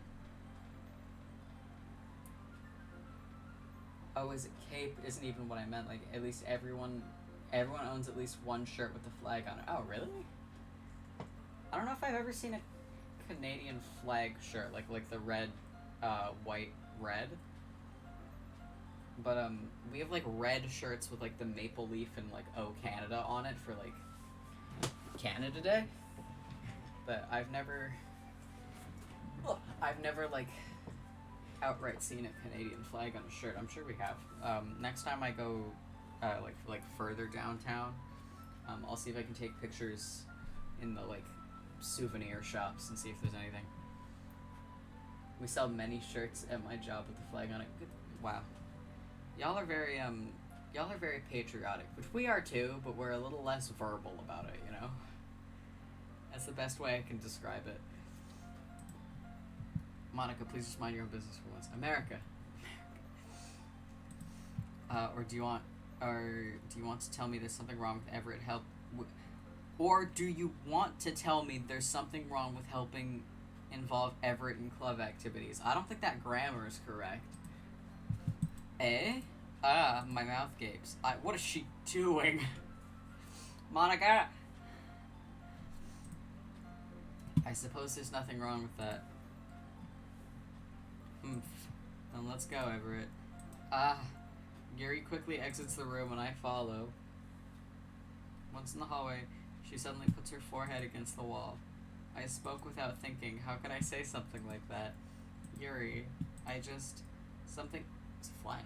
Oh, is it cape? Isn't even what I meant. Like, at least everyone owns at least one shirt with the flag on it. Oh, really? I don't know if I've ever seen a Canadian flag shirt, like the red, white, red. But, we have, like, red shirts with, like, the maple leaf and, like, Oh Canada on it for, like, Canada Day. But I've never, like, outright seen a Canadian flag on a shirt. I'm sure we have. Next time I go, like, further downtown, I'll see if I can take pictures in the, like, souvenir shops and see if there's anything. We sell many shirts at my job with the flag on it. Wow. Y'all are very patriotic, which we are too, but we're a little less verbal about it, you know? That's the best way I can describe it. Monica, please just mind your own business for once. America. Or do you want to tell me there's something wrong with Everett or do you want to tell me there's something wrong with helping involve Everett in club activities? I don't think that grammar is correct. Eh? My mouth gapes. What is she doing? Monica! I suppose there's nothing wrong with that. Then let's go, Everett. Gary quickly exits the room and I follow. Once in the hallway, she suddenly puts her forehead against the wall. I spoke without thinking. How could I say something like that? Yuri, something It's flying.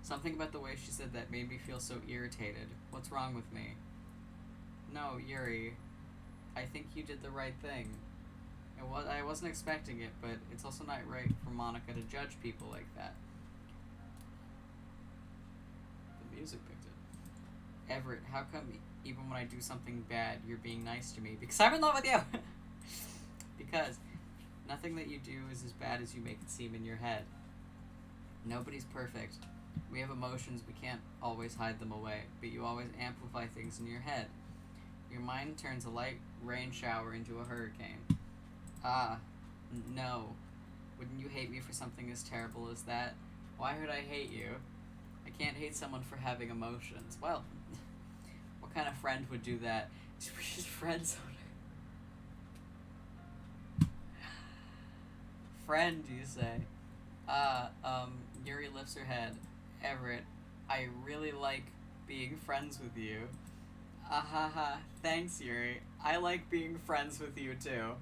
Something about the way she said that made me feel so irritated. What's wrong with me? No, Yuri. I think you did the right thing. I wasn't expecting it, but it's also not right for Monica to judge people like that. The music picked it. Everett, how come even when I do something bad, you're being nice to me? Because I'm in love with you! Because nothing that you do is as bad as you make it seem in your head. Nobody's perfect. We have emotions, we can't always hide them away, but you always amplify things in your head. Your mind turns a light rain shower into a hurricane. No. Wouldn't you hate me for something as terrible as that? Why would I hate you? I can't hate someone for having emotions. Well, what kind of friend would do that? She's friend zoning. Friend, you say? Yuri lifts her head. Everett, I really like being friends with you. Ahaha, thanks, Yuri. I like being friends with you, too.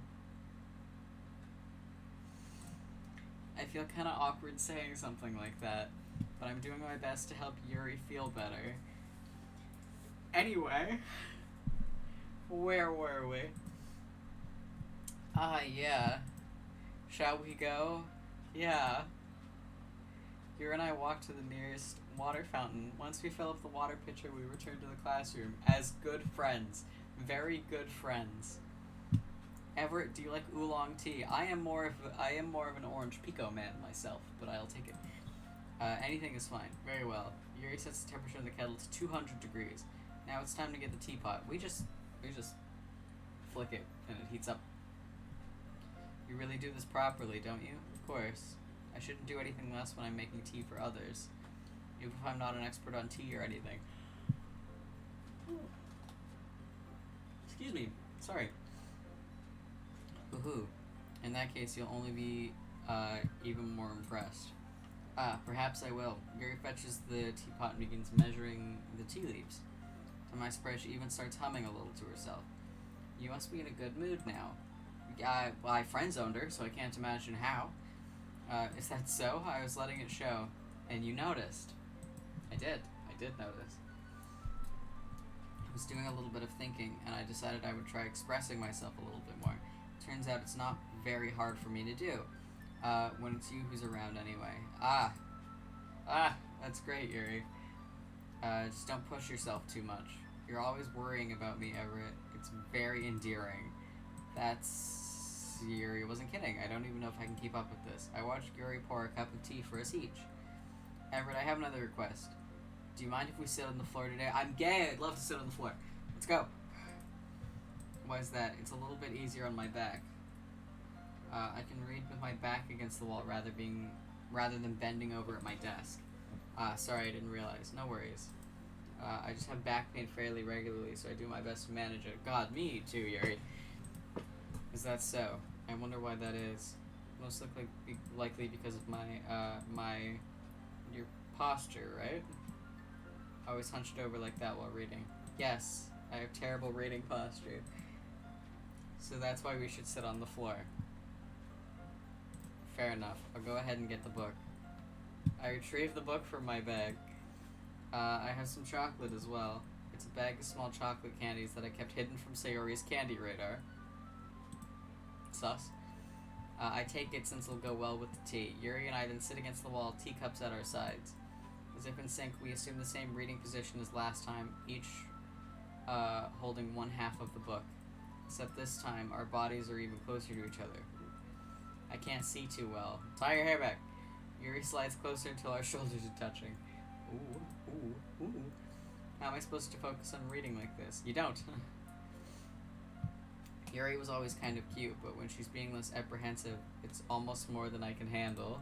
I feel kind of awkward saying something like that, but I'm doing my best to help Yuri feel better. Anyway, where were we? Yeah. Shall we go? Yeah. Yuri and I walked to the nearest water fountain. Once we fill up the water pitcher, we returned to the classroom as good friends. Very good friends. Everett, do you like oolong tea? I am more of an orange pico man myself, but I'll take it. Anything is fine. Very well. Yuri sets the temperature in the kettle to 200 degrees. Now it's time to get the teapot. We just flick it and it heats up. You really do this properly, don't you? Of course. I shouldn't do anything less when I'm making tea for others, even if I'm not an expert on tea or anything. Excuse me. Sorry. Woohoo. In that case, you'll only be even more impressed. Perhaps I will. Yuri fetches the teapot and begins measuring the tea leaves. To my surprise, she even starts humming a little to herself. You must be in a good mood now. Well, I friend-zoned her, so I can't imagine how. Is that so? I was letting it show. And you noticed. I did notice. I was doing a little bit of thinking, and I decided I would try expressing myself a little bit more. Turns out it's not very hard for me to do. When it's you who's around anyway. That's great, Yuri. Just don't push yourself too much. You're always worrying about me, Everett. It's very endearing. That's... Yuri wasn't kidding. I don't even know if I can keep up with this. I watched Yuri pour a cup of tea for us each. Everett, I have another request. Do you mind if we sit on the floor today? I'm gay. I'd love to sit on the floor. Let's go. Why is that? It's a little bit easier on my back. I can read with my back against the wall rather than bending over at my desk. Sorry, I didn't realize. No worries. I just have back pain fairly regularly, so I do my best to manage it. God, me too, Yuri. Is that so? I wonder why that is. Most likely because of your posture, right? Always hunched over like that while reading. Yes, I have terrible reading posture. So that's why we should sit on the floor. Fair enough. I'll go ahead and get the book. I retrieved the book from my bag. I have some chocolate as well. It's a bag of small chocolate candies that I kept hidden from Sayori's candy radar. Sus. I take it since it'll go well with the tea. Yuri and I then sit against the wall, teacups at our sides. As if in sync, we assume the same reading position as last time, each holding one half of the book. Except this time, our bodies are even closer to each other. I can't see too well. Tie your hair back. Yuri slides closer until our shoulders are touching. Ooh, ooh, ooh. How am I supposed to focus on reading like this? You don't. Yuri was always kind of cute, but when she's being less apprehensive, it's almost more than I can handle.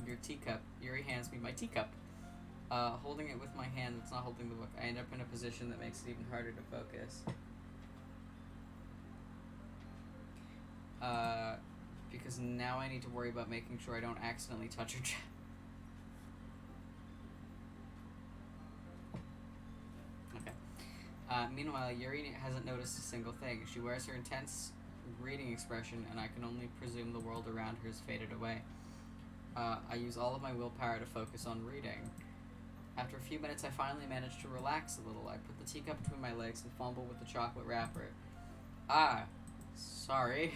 Your teacup. Yuri hands me my teacup. Holding it with my hand that's not holding the book, I end up in a position that makes it even harder to focus. Because now I need to worry about making sure I don't accidentally touch her chest. Okay. Meanwhile, Yuri hasn't noticed a single thing. She wears her intense reading expression, and I can only presume the world around her has faded away. I use all of my willpower to focus on reading. After a few minutes, I finally manage to relax a little. I put the teacup between my legs and fumble with the chocolate wrapper. Ah, sorry.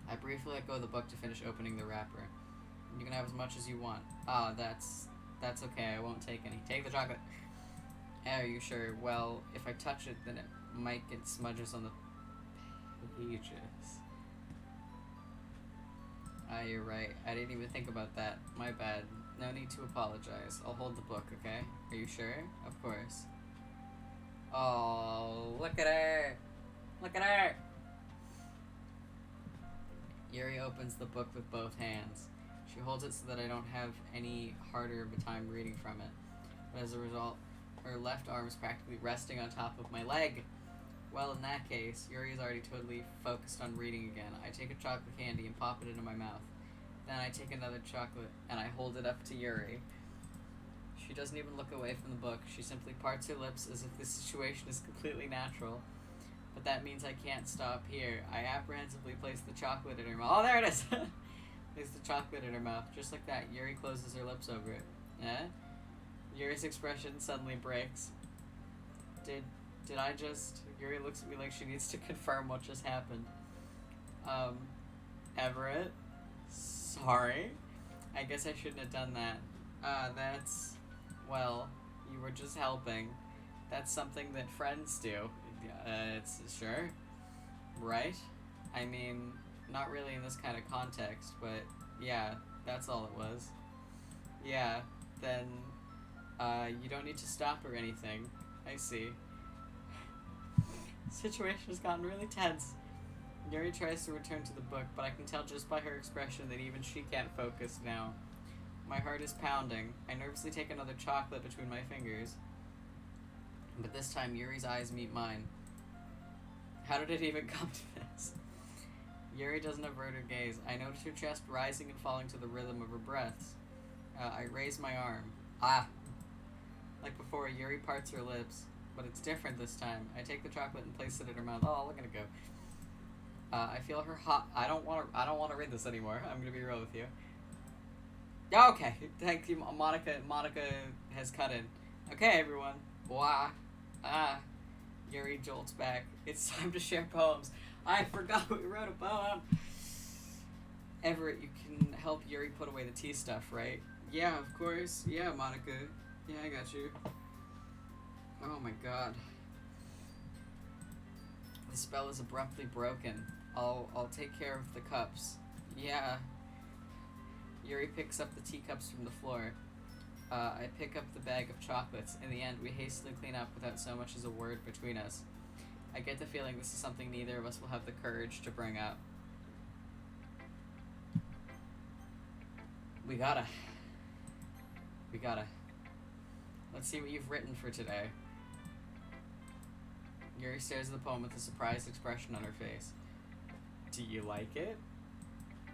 I briefly let go of the book to finish opening the wrapper. You can have as much as you want. Ah, that's okay. I won't take any. Take the chocolate. Are you sure? Well, if I touch it, then it might get smudges on the pages. Ah, you're right. I didn't even think about that. My bad. No need to apologize. I'll hold the book, okay? Are you sure? Of course. Oh, look at her! Look at her! Yuri opens the book with both hands. She holds it so that I don't have any harder of a time reading from it. But as a result, her left arm is practically resting on top of my leg. Well, in that case, Yuri is already totally focused on reading again. I take a chocolate candy and pop it into my mouth. Then I take another chocolate and I hold it up to Yuri. She doesn't even look away from the book. She simply parts her lips as if the situation is completely natural. But that means I can't stop here. I apprehensively place the chocolate in her mouth. Oh, there it is! Place the chocolate in her mouth. Just like that, Yuri closes her lips over it. Eh? Yuri's expression suddenly breaks. Did I just... Yuri looks at me like she needs to confirm what just happened. Everett? Sorry? I guess I shouldn't have done that. That's... Well, you were just helping. That's something that friends do. It's... Sure? Right? I mean, not really in this kind of context, but yeah, that's all it was. Yeah, then, you don't need to stop or anything. I see. The situation has gotten really tense. Yuri tries to return to the book, but I can tell just by her expression that even she can't focus now. My heart is pounding. I nervously take another chocolate between my fingers. But this time, Yuri's eyes meet mine. How did it even come to this? Yuri doesn't avert her gaze. I notice her chest rising and falling to the rhythm of her breaths. I raise my arm. Ah! Like before, Yuri parts her lips. But it's different this time. I take the chocolate and place it in her mouth. Oh, look at it go. I feel her hot. I don't want to read this anymore. I'm gonna be real with you. Okay, thank you, Monica. Monica has cut in. Okay, everyone. Wah. Yuri jolts back. It's time to share poems. I forgot we wrote a poem. Everett, you can help Yuri put away the tea stuff, right? Yeah, of course. Yeah, Monica. Yeah, I got you. Oh my god. The spell is abruptly broken. I'll take care of the cups. Yeah. Yuri picks up the teacups from the floor. I pick up the bag of chocolates. In the end, we hastily clean up without so much as a word between us. I get the feeling this is something neither of us will have the courage to bring up. We gotta. Let's see what you've written for today. Yuri stares at the poem with a surprised expression on her face. Do you like it?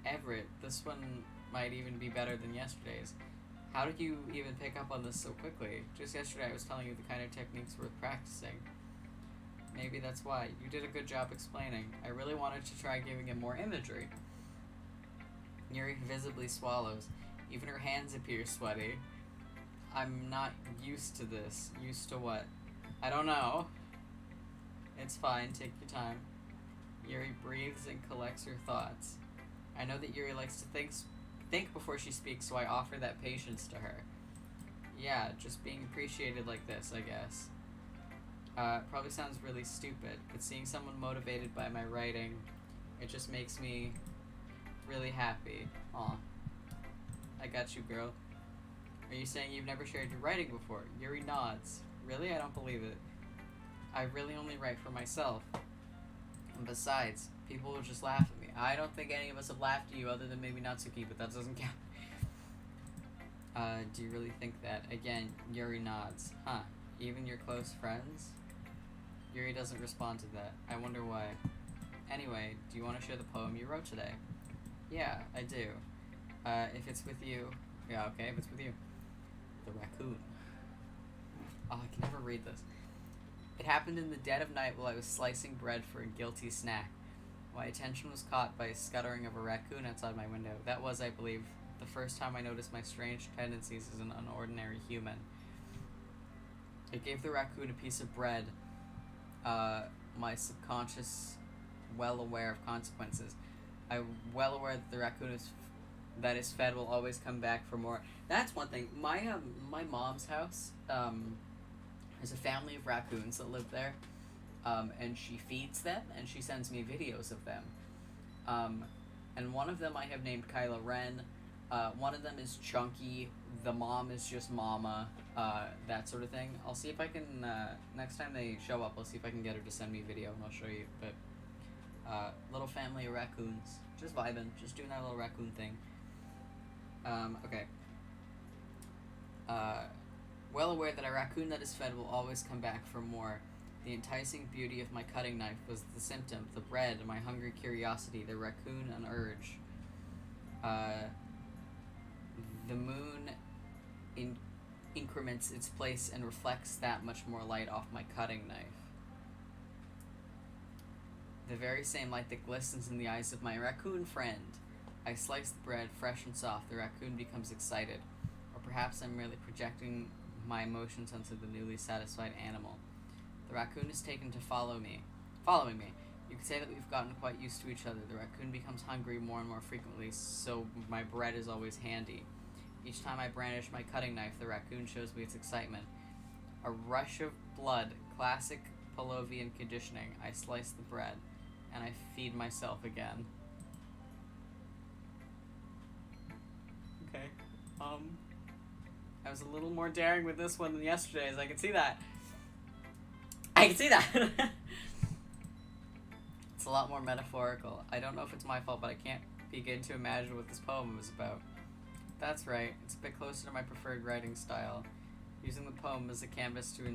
Everett, this one might even be better than yesterday's. How did you even pick up on this so quickly? Just yesterday I was telling you the kind of techniques worth practicing. Maybe that's why. You did a good job explaining. I really wanted to try giving it more imagery. Yuri visibly swallows. Even her hands appear sweaty. I'm not used to this. Used to what? I don't know. It's fine, take your time. Yuri breathes and collects her thoughts. I know that Yuri likes to think before she speaks, so I offer that patience to her. Yeah, just being appreciated like this, I guess. Probably sounds really stupid, but seeing someone motivated by my writing, it just makes me really happy. Aw. I got you, girl. Are you saying you've never shared your writing before? Yuri nods. Really? I don't believe it. I really only write for myself. And besides, people will just laugh at me. I don't think any of us have laughed at you other than maybe Natsuki, but that doesn't count. Do you really think that? Again, Yuri nods. Huh. Even your close friends? Yuri doesn't respond to that. I wonder why. Anyway, do you want to share the poem you wrote today? Yeah, I do. If it's with you... Yeah, okay, if it's with you. The raccoon. Oh, I can never read this. It happened in the dead of night while I was slicing bread for a guilty snack. My attention was caught by a scuttering of a raccoon outside my window. That was, I believe, the first time I noticed my strange tendencies as an unordinary human. I gave the raccoon a piece of bread, my subconscious well aware of consequences. I'm well aware that the raccoon that is fed will always come back for more. That's one thing. My mom's house, there's a family of raccoons that live there, and she feeds them, and she sends me videos of them. And one of them I have named Kyla Ren. One of them is Chunky. The mom is just Mama. That sort of thing. I'll see if I can, next time they show up, I'll see if I can get her to send me a video, and I'll show you. But little family of raccoons. Just vibing. Just doing that little raccoon thing. Okay. Well aware that a raccoon that is fed will always come back for more. The enticing beauty of my cutting knife was the symptom, the bread, my hungry curiosity, the raccoon an urge. The moon increments its place and reflects that much more light off my cutting knife. The very same light that glistens in the eyes of my raccoon friend. I slice the bread, fresh and soft. The raccoon becomes excited. Or perhaps I'm merely projecting my emotions onto the newly satisfied animal. The raccoon is taken to following me. You could say that we've gotten quite used to each other. The raccoon becomes hungry more and more frequently, so my bread is always handy. Each time I brandish my cutting knife, the raccoon shows me its excitement. A rush of blood, classic Pavlovian conditioning. I slice the bread, and I feed myself again. Okay. I was a little more daring with this one than yesterday's. I can see that. It's a lot more metaphorical. I don't know if it's my fault, but I can't begin to imagine what this poem was about. That's right. It's a bit closer to my preferred writing style. Using the poem as a canvas to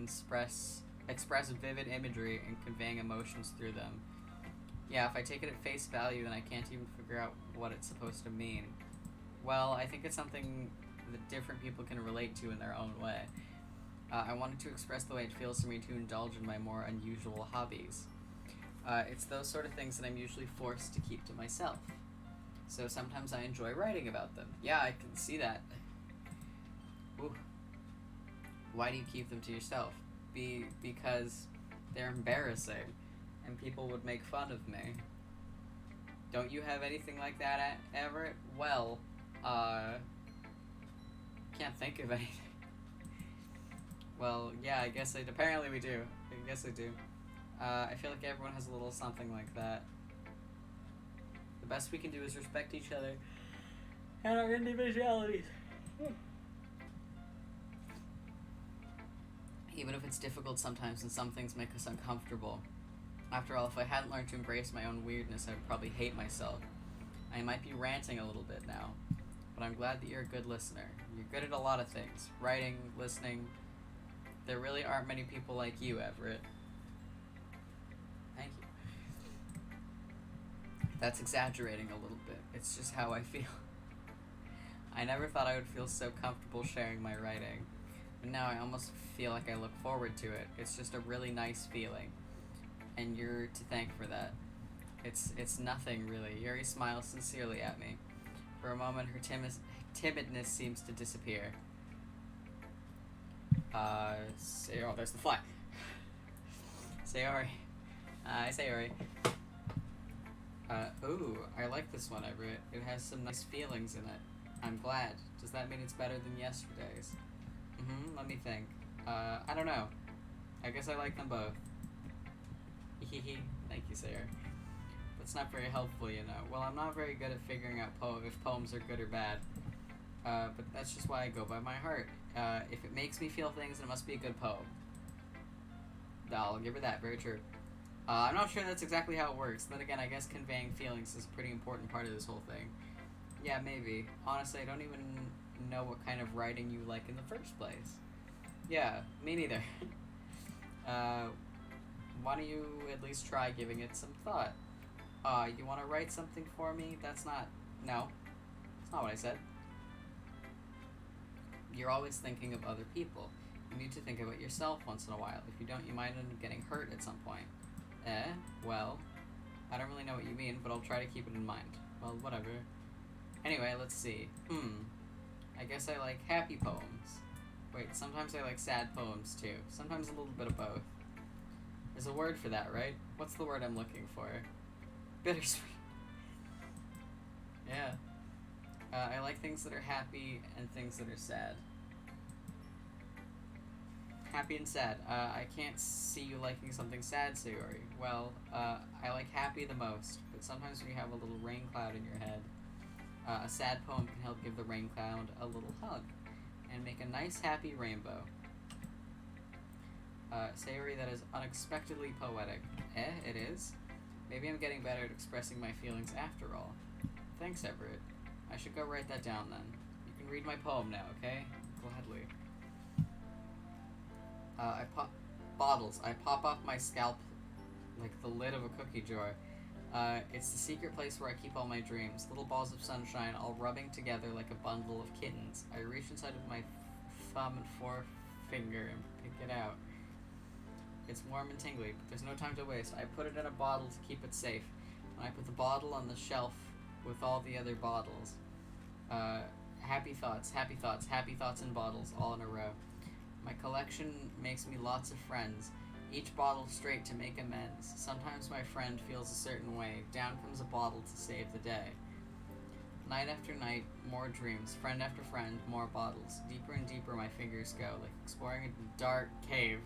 express vivid imagery and conveying emotions through them. Yeah, if I take it at face value, then I can't even figure out what it's supposed to mean. Well, I think it's something that different people can relate to in their own way. I wanted to express the way it feels for me to indulge in my more unusual hobbies. It's those sort of things that I'm usually forced to keep to myself. So sometimes I enjoy writing about them. Yeah, I can see that. Ooh. Why do you keep them to yourself? Because they're embarrassing, and people would make fun of me. Don't you have anything like that, Everett? Well, can't think of anything. Well, yeah, apparently we do. I guess I do. I feel like everyone has a little something like that. The best we can do is respect each other and our individualities. Even if it's difficult sometimes and some things make us uncomfortable. After all, if I hadn't learned to embrace my own weirdness, I would probably hate myself. I might be ranting a little bit now, but I'm glad that you're a good listener. You're good at a lot of things. Writing, listening. There really aren't many people like you, Everett. Thank you. That's exaggerating a little bit. It's just how I feel. I never thought I would feel so comfortable sharing my writing. But now I almost feel like I look forward to it. It's just a really nice feeling. And you're to thank for that. It's nothing, really. Yuri smiles sincerely at me. For a moment, her timidness seems to disappear. Oh, there's the fly. Sayori. Sayori. Ooh, I like this one, Everett. It has some nice feelings in it. I'm glad. Does that mean it's better than yesterday's? Let me think. I don't know. I guess I like them both. Hehe. Thank you, Sayori. That's not very helpful, you know. Well, I'm not very good at figuring out if poems are good or bad. But that's just why I go by my heart. If it makes me feel things, then it must be a good poem. I'll give her that. Very true. I'm not sure that's exactly how it works. Then again, I guess conveying feelings is a pretty important part of this whole thing. Yeah, maybe. Honestly, I don't even know what kind of writing you like in the first place. Yeah, me neither. Why don't you at least try giving it some thought? You want to write something for me? That's not... No. That's not what I said. You're always thinking of other people. You need to think about yourself once in a while. If you don't, you might end up getting hurt at some point. Well, I don't really know what you mean, but I'll try to keep it in mind. Well, whatever. Anyway, let's see. I guess I like happy poems. Wait, sometimes I like sad poems too. Sometimes a little bit of both. There's a word for that, right? What's the word I'm looking for? Bittersweet. Yeah. I like things that are happy and things that are sad. Happy and sad. I can't see you liking something sad, Sayori. Well, I like happy the most, but sometimes when you have a little rain cloud in your head, a sad poem can help give the rain cloud a little hug and make a nice happy rainbow. Sayori, that is unexpectedly poetic. It is? Maybe I'm getting better at expressing my feelings after all. Thanks, Everett. I should go write that down then. You can read my poem now, okay? Gladly. I pop off my scalp like the lid of a cookie jar. It's the secret place where I keep all my dreams. Little balls of sunshine all rubbing together like a bundle of kittens. I reach inside with my thumb and forefinger and pick it out. It's warm and tingly, but there's no time to waste. I put it in a bottle to keep it safe. And I put the bottle on the shelf with all the other bottles. Happy thoughts, happy thoughts, happy thoughts in bottles, all in a row. My collection makes me lots of friends. Each bottle straight to make amends. Sometimes my friend feels a certain way. Down comes a bottle to save the day. Night after night, more dreams. Friend after friend, more bottles. Deeper and deeper my fingers go, like exploring a dark cave.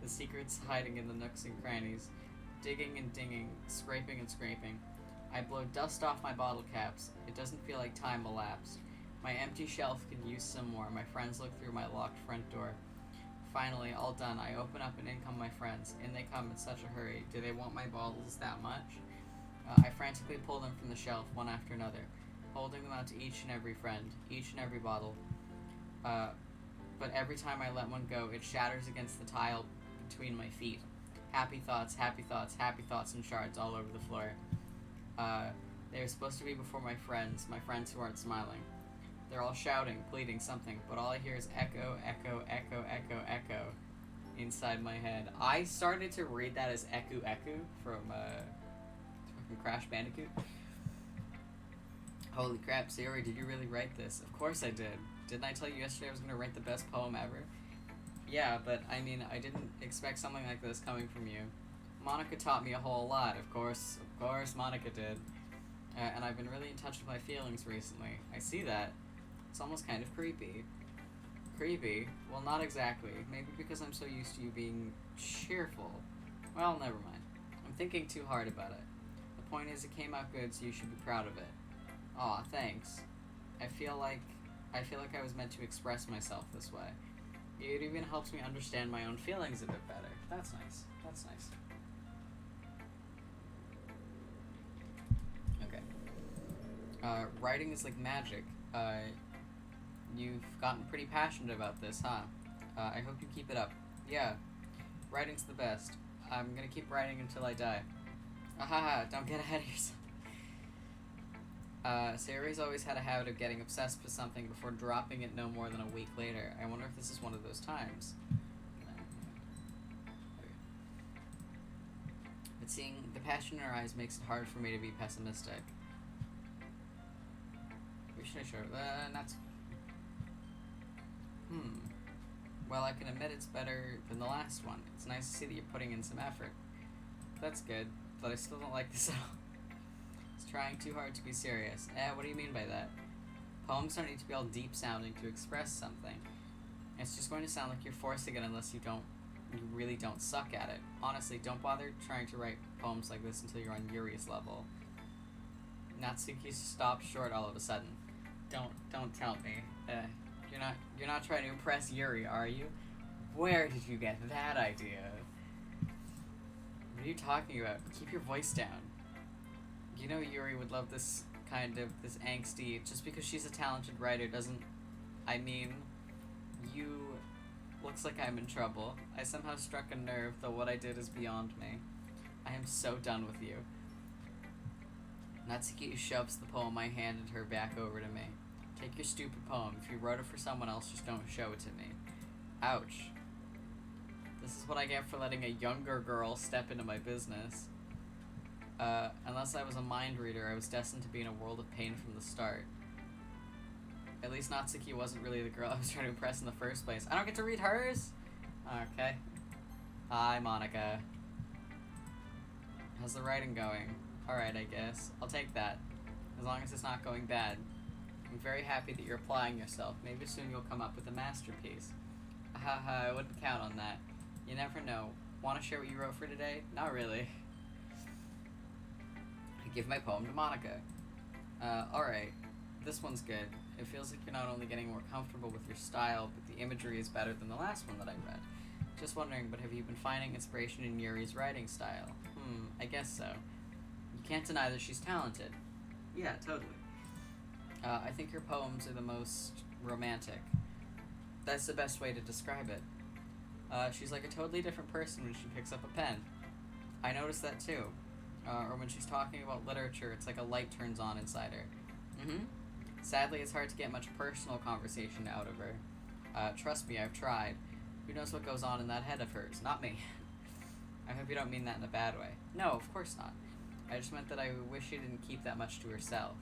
The secrets hiding in the nooks and crannies. Digging and dinging, scraping and scraping. I blow dust off my bottle caps. It doesn't feel like time elapsed. My empty shelf could use some more. My friends look through my locked front door. Finally, all done. I open up and in come my friends. In they come in such a hurry. Do they want my bottles that much? I frantically pull them from the shelf, one after another, holding them out to each and every friend, each and every bottle. But every time I let one go, it shatters against the tile between my feet. Happy thoughts, happy thoughts, happy thoughts in shards all over the floor. They are supposed to be before my friends who aren't smiling. They're all shouting, pleading something, but all I hear is echo, echo, echo, echo, echo inside my head. I started to read that as Eku Eku from Crash Bandicoot. Holy crap, Sayori, did you really write this? Of course I did. Didn't I tell you yesterday I was going to write the best poem ever? Yeah, but I mean, I didn't expect something like this coming from you. Monica taught me a whole lot, of course Monica did. And I've been really in touch with my feelings recently. I see that. It's almost kind of creepy. Creepy? Well, not exactly. Maybe because I'm so used to you being cheerful. Well, never mind. I'm thinking too hard about it. The point is, it came out good, so you should be proud of it. Aw, thanks. I feel like I was meant to express myself this way. It even helps me understand my own feelings a bit better. That's nice. That's nice. Okay. Writing is like magic. You've gotten pretty passionate about this, huh? I hope you keep it up. Yeah, writing's the best. I'm gonna keep writing until I die. Ahaha, don't get ahead of yourself. Sayori's always had a habit of getting obsessed with something before dropping it no more than a week later. I wonder if this is one of those times. But seeing the passion in her eyes makes it hard for me to be pessimistic. Where should I show? Not. Well, I can admit it's better than the last one. It's nice to see that you're putting in some effort. That's good, but I still don't like this at all. It's trying too hard to be serious. What do you mean by that? Poems don't need to be all deep sounding to express something. It's just going to sound like you're forcing it unless you really don't suck at it. Honestly, don't bother trying to write poems like this until you're on Yuri's level. Natsuki stopped short all of a sudden. Don't tell me. You're not trying to impress Yuri, are you? Where did you get that idea? What are you talking about? Keep your voice down. You know Yuri would love this angsty, just because she's a talented writer doesn't, I mean, you, looks like I'm in trouble. I somehow struck a nerve, though what I did is beyond me. I am so done with you. Natsuki shoves the poem I handed her back over to me. Take your stupid poem. If you wrote it for someone else, just don't show it to me. Ouch. This is what I get for letting a younger girl step into my business. Unless I was a mind reader, I was destined to be in a world of pain from the start. At least Natsuki wasn't really the girl I was trying to impress in the first place. I don't get to read hers? Okay. Hi, Monica. How's the writing going? Alright, I guess. I'll take that. As long as it's not going bad. I'm very happy that you're applying yourself. Maybe soon you'll come up with a masterpiece. Haha, I wouldn't count on that. You never know. Want to share what you wrote for today? Not really. I give my poem to Monica. Alright. This one's good. It feels like you're not only getting more comfortable with your style, but the imagery is better than the last one that I read. Just wondering, but have you been finding inspiration in Yuri's writing style? I guess so. You can't deny that she's talented. Yeah, totally. I think her poems are the most romantic. That's the best way to describe it. She's like a totally different person when she picks up a pen. I noticed that too. Or when she's talking about literature, it's like a light turns on inside her. Sadly, it's hard to get much personal conversation out of her. Trust me, I've tried. Who knows what goes on in that head of hers? Not me. I hope you don't mean that in a bad way. No, of course not. I just meant that I wish she didn't keep that much to herself.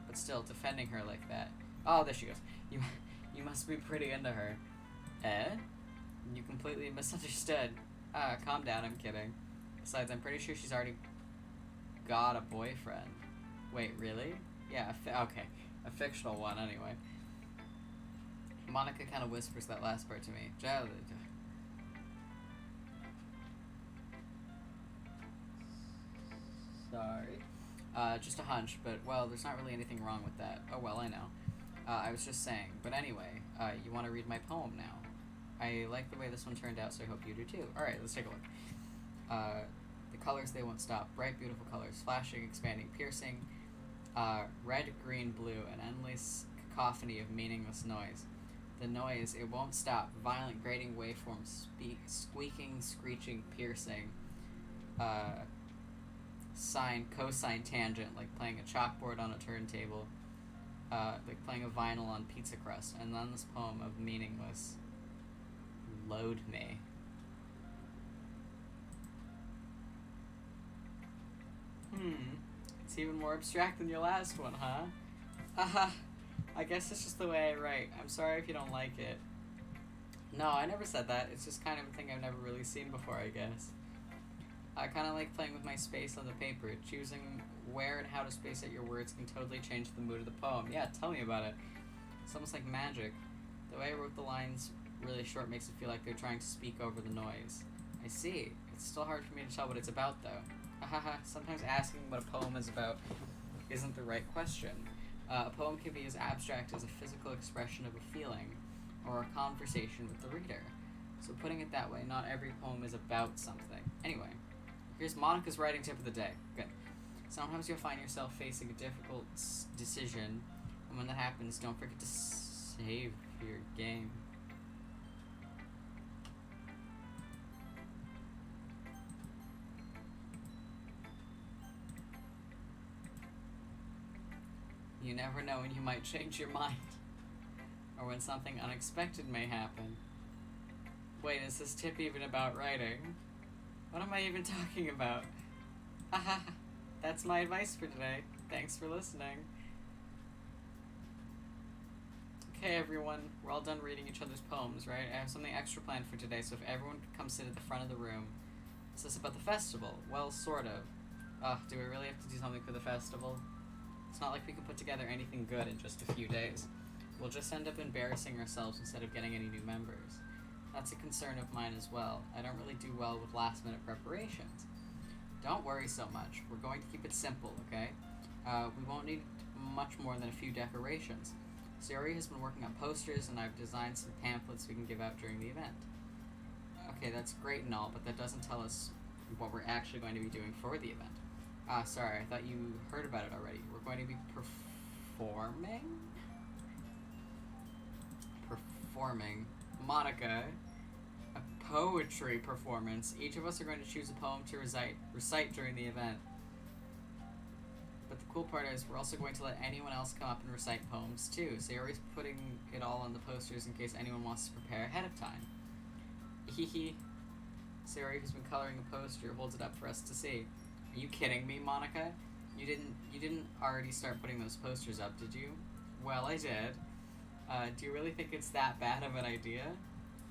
But still, defending her like that. Oh, there she goes. You must be pretty into her. Eh? You completely misunderstood. Calm down, I'm kidding. Besides, I'm pretty sure she's already got a boyfriend. Wait, really? Yeah, okay. A fictional one, anyway. Monica kind of whispers that last part to me. Sorry. Just a hunch, but, well, there's not really anything wrong with that. Oh, well, I know. I was just saying. But anyway, you want to read my poem now? I like the way this one turned out, so I hope you do too. Alright, let's take a look. The colors, they won't stop. Bright, beautiful colors. Flashing, expanding, piercing. Red, green, blue. An endless cacophony of meaningless noise. The noise, it won't stop. Violent, grating waveforms. Squeaking, screeching, piercing. Sine, cosine, tangent, like playing a chalkboard on a turntable. Like playing a vinyl on pizza crust. And then this poem of meaningless. Load me. It's even more abstract than your last one, huh? Haha. I guess it's just the way I write. I'm sorry if you don't like it. No, I never said that. It's just kind of a thing I've never really seen before, I guess. I kind of like playing with my space on the paper. Choosing where and how to space out your words can totally change the mood of the poem. Yeah, tell me about it. It's almost like magic. The way I wrote the lines really short makes it feel like they're trying to speak over the noise. I see. It's still hard for me to tell what it's about, though. Haha, sometimes asking what a poem is about isn't the right question. A poem can be as abstract as a physical expression of a feeling, or a conversation with the reader. So putting it that way, not every poem is about something. Anyway, here's Monica's writing tip of the day. Good. Sometimes you'll find yourself facing a difficult decision, and when that happens, don't forget to save your game. You never know when you might change your mind, or when something unexpected may happen. Wait, is this tip even about writing? What am I even talking about? Haha, that's my advice for today. Thanks for listening. Okay, everyone, we're all done reading each other's poems, right? I have something extra planned for today, so if everyone could come sit at the front of the room. Is this about the festival? Well, sort of. Do we really have to do something for the festival? It's not like we can put together anything good in just a few days. We'll just end up embarrassing ourselves instead of getting any new members. That's a concern of mine as well. I don't really do well with last-minute preparations. Don't worry so much. We're going to keep it simple, okay? We won't need much more than a few decorations. Sayori has been working on posters, and I've designed some pamphlets we can give out during the event. Okay, that's great and all, but that doesn't tell us what we're actually going to be doing for the event. Sorry, I thought you heard about it already. We're going to be performing, Monica, a poetry performance. Each of us are going to choose a poem to recite during the event. But the cool part is we're also going to let anyone else come up and recite poems too. Sayori's putting it all on the posters in case anyone wants to prepare ahead of time. Hehe. Sayori, who's been coloring the poster, holds it up for us to see. Are you kidding me, Monica? You didn't already start putting those posters up, did you? Well, I did. Do you really think it's that bad of an idea?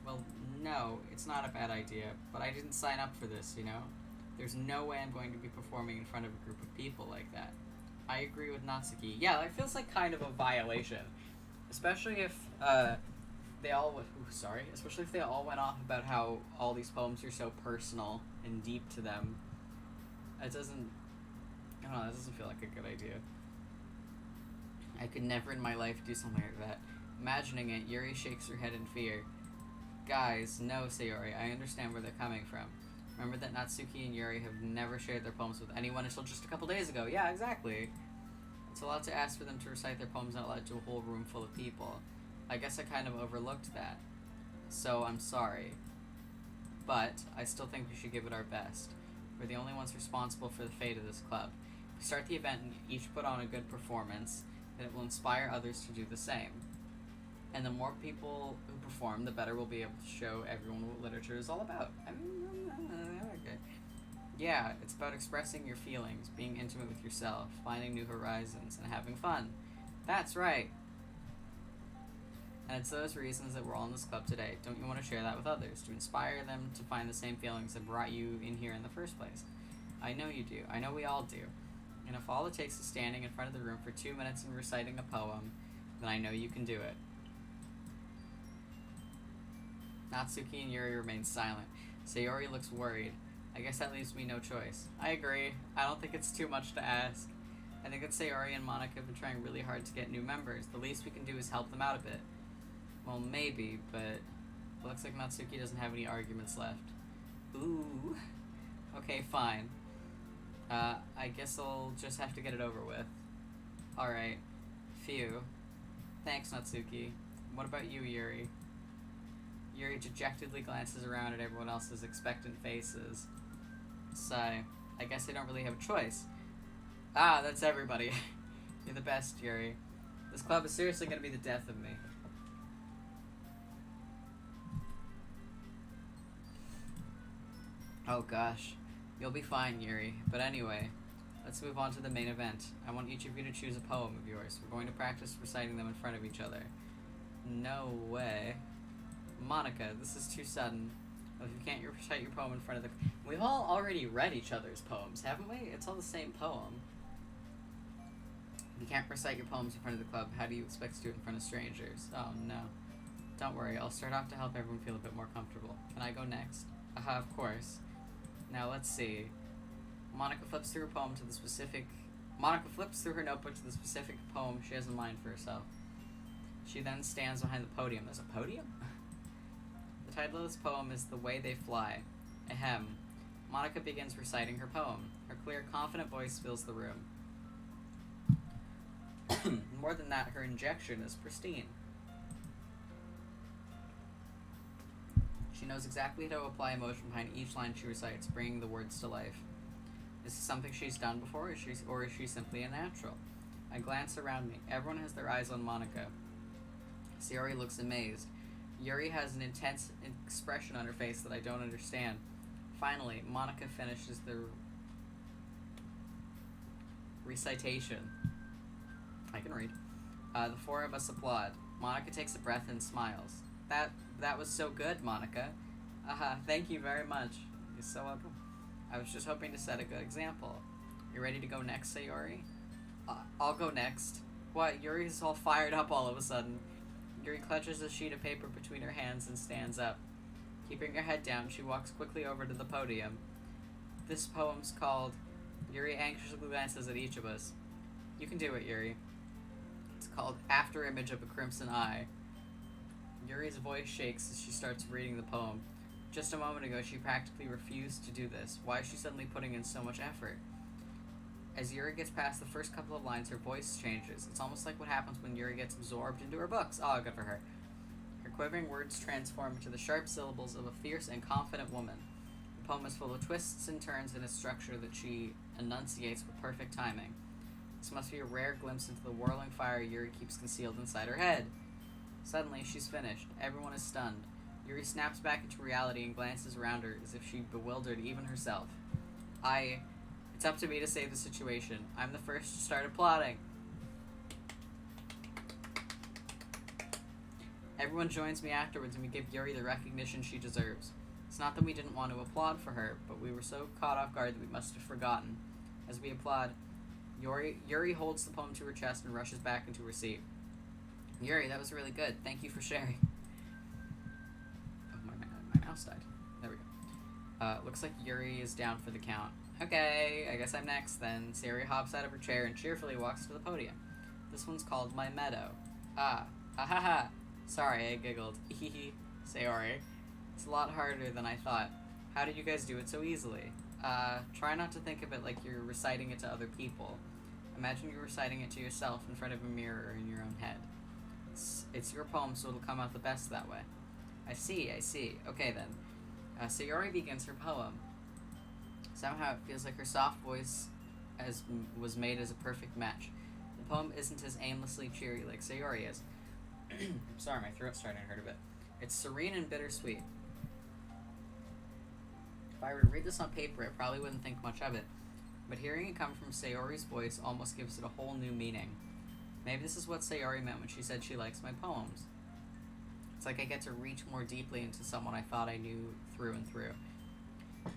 Well, no, it's not a bad idea, but I didn't sign up for this, you know? There's no way I'm going to be performing in front of a group of people like that. I agree with Natsuki. Yeah, it feels like kind of a violation. Especially if, especially if they all went off about how all these poems are so personal and deep to them. It doesn't feel like a good idea. I could never in my life do something like that. Imagining it, Yuri shakes her head in fear. Guys, no, Sayori, I understand where they're coming from. Remember that Natsuki and Yuri have never shared their poems with anyone until just a couple days ago. Yeah, exactly. It's a lot to ask for them to recite their poems out loud to a whole room full of people. I guess I kind of overlooked that. So, I'm sorry. But, I still think we should give it our best. We're the only ones responsible for the fate of this club. If we start the event and each put on a good performance, then it will inspire others to do the same. And the more people who perform, the better we'll be able to show everyone what literature is all about. Okay. Yeah, it's about expressing your feelings, being intimate with yourself, finding new horizons, and having fun. That's right. And it's those reasons that we're all in this club today. Don't you want to share that with others, to inspire them to find the same feelings that brought you in here in the first place? I know you do. I know we all do. And if all it takes is standing in front of the room for 2 minutes and reciting a poem, then I know you can do it. Natsuki and Yuri remain silent. Sayori looks worried. I guess that leaves me no choice. I agree. I don't think it's too much to ask. I think that Sayori and Monica have been trying really hard to get new members. The least we can do is help them out a bit. Well, maybe, but it looks like Natsuki doesn't have any arguments left. Ooh. Okay, fine. I guess I'll just have to get it over with. Alright. Phew. Thanks, Natsuki. What about you, Yuri? Yuri dejectedly glances around at everyone else's expectant faces. Sigh. I guess I don't really have a choice. Ah, that's everybody. You're the best, Yuri. This club is seriously going to be the death of me. Oh gosh. You'll be fine, Yuri. But anyway, let's move on to the main event. I want each of you to choose a poem of yours. We're going to practice reciting them in front of each other. No way. Monica, this is too sudden. Well, if you can't recite your poem in front of the... We've all already read each other's poems, haven't we? It's all the same poem. If you can't recite your poems in front of the club, how do you expect to do it in front of strangers? Oh, no. Don't worry, I'll start off to help everyone feel a bit more comfortable. Can I go next? Aha, of course. Now, let's see. Monica flips through her notebook to the specific poem she has in mind for herself. She then stands behind the podium. There's a podium? The title of this poem is The Way They Fly. Ahem. Monica begins reciting her poem. Her clear, confident voice fills the room. More than that, her injection is pristine. She knows exactly how to apply emotion behind each line she recites, bringing the words to life. Is this something she's done before, or is she simply a natural? I glance around me. Everyone has their eyes on Monica. Sayori looks amazed. Yuri has an intense expression on her face that I don't understand. Finally, Monica finishes the recitation. I can read. The four of us applaud. Monica takes a breath and smiles. That was so good, Monica. Thank you very much. You're so welcome. I was just hoping to set a good example. You ready to go next, Sayori? I'll go next. What? Yuri's all fired up all of a sudden. Yuri clutches a sheet of paper between her hands and stands up. Keeping her head down, she walks quickly over to the podium. This poem's called... Yuri anxiously glances at each of us. You can do it, Yuri. It's called After Image of a Crimson Eye. Yuri's voice shakes as she starts reading the poem. Just a moment ago, she practically refused to do this. Why is she suddenly putting in so much effort? As Yuri gets past the first couple of lines, her voice changes. It's almost like what happens when Yuri gets absorbed into her books. Oh, good for her. Her quivering words transform into the sharp syllables of a fierce and confident woman. The poem is full of twists and turns in a structure that she enunciates with perfect timing. This must be a rare glimpse into the whirling fire Yuri keeps concealed inside her head. Suddenly, she's finished. Everyone is stunned. Yuri snaps back into reality and glances around her as if she bewildered even herself. It's up to me to save the situation. I'm the first to start applauding. Everyone joins me afterwards and we give Yuri the recognition she deserves. It's not that we didn't want to applaud for her, but we were so caught off guard that we must have forgotten. As we applaud, Yuri holds the poem to her chest and rushes back into her seat. Yuri, that was really good. Thank you for sharing. Oh, my mouse died. There we go. Looks like Yuri is down for the count. Okay, I guess I'm next then. Sayori hops out of her chair and cheerfully walks to the podium. This one's called My Meadow. Ha ha ha. Sorry, I giggled. Hehe. Sayori. It's a lot harder than I thought. How did you guys do it so easily? Try not to think of it like you're reciting it to other people. Imagine you're reciting it to yourself in front of a mirror in your own head. It's your poem, so it'll come out the best that way. I see. Okay then. Sayori begins her poem. Somehow it feels like her soft voice was made as a perfect match. The poem isn't as aimlessly cheery like Sayori is. Sorry, my throat's starting to hurt a bit. It's serene and bittersweet. If I were to read this on paper, I probably wouldn't think much of it. But hearing it come from Sayori's voice almost gives it a whole new meaning. Maybe this is what Sayori meant when she said she likes my poems. It's like I get to reach more deeply into someone I thought I knew through and through.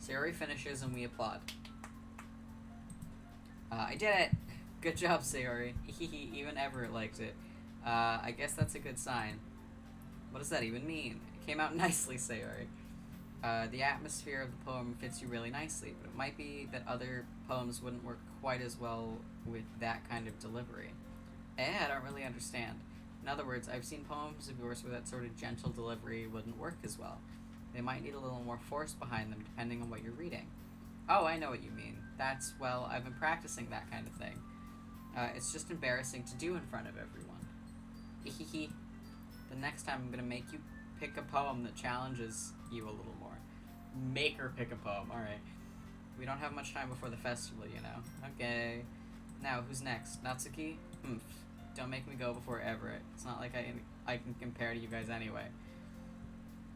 Sayori finishes and we applaud. I did it! Good job, Sayori. Even Everett liked it. I guess that's a good sign. What does that even mean? It came out nicely, Sayori. The atmosphere of the poem fits you really nicely, but it might be that other poems wouldn't work quite as well with that kind of delivery. I don't really understand. In other words, I've seen poems of yours where that sort of gentle delivery wouldn't work as well. They might need a little more force behind them depending on what you're reading. Oh, I know what you mean. Well, I've been practicing that kind of thing. It's just embarrassing to do in front of everyone. Hehehe. The next time I'm gonna make you pick a poem that challenges you a little more. Make her pick a poem, alright. We don't have much time before the festival, you know. Okay. Now, who's next? Natsuki? Don't make me go before Everett. It's not like I can compare to you guys anyway.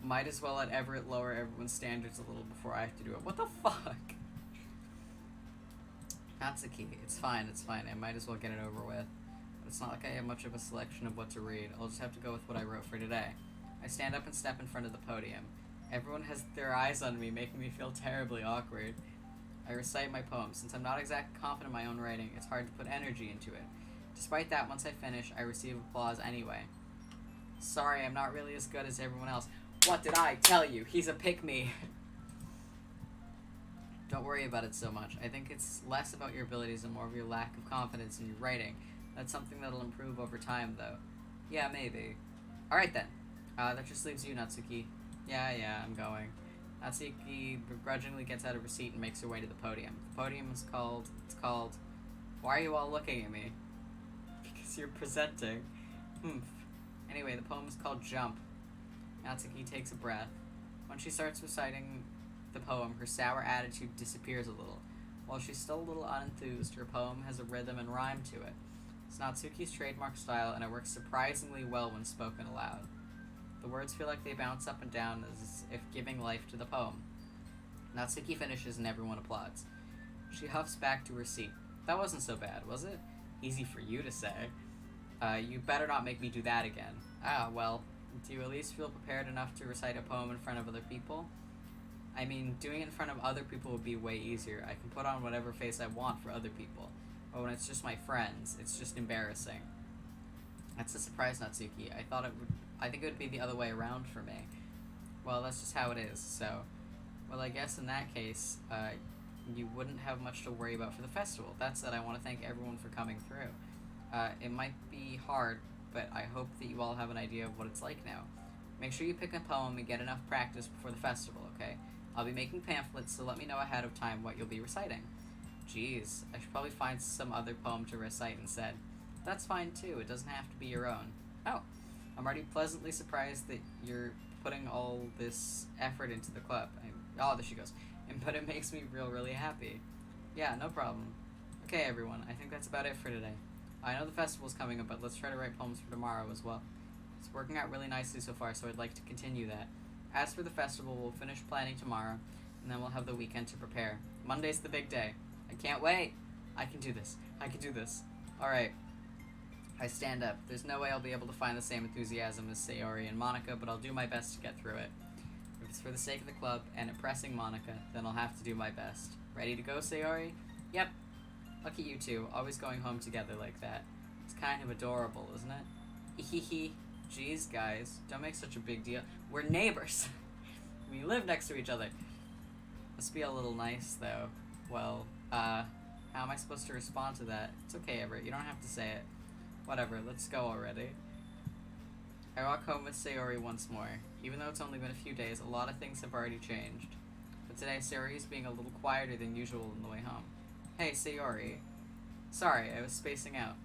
Might as well let Everett lower everyone's standards a little before I have to do it. What the fuck? Natsuki, it's fine. I might as well get it over with. But it's not like I have much of a selection of what to read. I'll just have to go with what I wrote for today. I stand up and step in front of the podium. Everyone has their eyes on me, making me feel terribly awkward. I recite my poem. Since I'm not exactly confident in my own writing, it's hard to put energy into it. Despite that, once I finish, I receive applause anyway. Sorry, I'm not really as good as everyone else. What did I tell you? He's a pick-me. Don't worry about it so much. I think it's less about your abilities and more of your lack of confidence in your writing. That's something that'll improve over time, though. Yeah, maybe. Alright then. That just leaves you, Natsuki. Yeah, I'm going. Natsuki begrudgingly gets out of her seat and makes her way to the podium. The podium is called... Why are you all looking at me? Because you're presenting. Anyway, the poem is called Jump. Natsuki takes a breath. When she starts reciting the poem, her sour attitude disappears a little. While she's still a little unenthused, her poem has a rhythm and rhyme to it. It's Natsuki's trademark style, and it works surprisingly well when spoken aloud. The words feel like they bounce up and down as if giving life to the poem. Natsuki finishes and everyone applauds. She huffs back to her seat. That wasn't so bad, was it? Easy for you to say. You better not make me do that again. Well, do you at least feel prepared enough to recite a poem in front of other people? I mean, doing it in front of other people would be way easier. I can put on whatever face I want for other people. But when it's just my friends, it's just embarrassing. That's a surprise, Natsuki. I think it would be the other way around for me. Well, that's just how it is, so... Well, I guess in that case, you wouldn't have much to worry about for the festival. That said, I want to thank everyone for coming through. It might be hard, but I hope that you all have an idea of what it's like now. Make sure you pick a poem and get enough practice before the festival, okay? I'll be making pamphlets, so let me know ahead of time what you'll be reciting. Jeez, I should probably find some other poem to recite instead. That's fine too, it doesn't have to be your own. Oh, I'm already pleasantly surprised that you're putting all this effort into the club. There she goes. But it makes me really happy. Yeah, no problem. Okay, everyone, I think that's about it for today. I know the festival's coming up, but let's try to write poems for tomorrow as well. It's working out really nicely so far, so I'd like to continue that. As for the festival, we'll finish planning tomorrow, and then we'll have the weekend to prepare. Monday's the big day. I can't wait. I can do this. I can do this. Alright. I stand up. There's no way I'll be able to find the same enthusiasm as Sayori and Monica, but I'll do my best to get through it. If it's for the sake of the club and impressing Monica, then I'll have to do my best. Ready to go, Sayori? Yep. Look at you two, always going home together like that. It's kind of adorable, isn't it? Hehe. Jeez, guys, don't make such a big deal. We're neighbors. We live next to each other. Must be a little nice, though. Well, how am I supposed to respond to that? It's okay, Everett, you don't have to say it. Whatever, let's go already. I walk home with Sayori once more. Even though it's only been a few days, a lot of things have already changed. But today, Sayori is being a little quieter than usual on the way home. Hey, Sayori. Sorry, I was spacing out.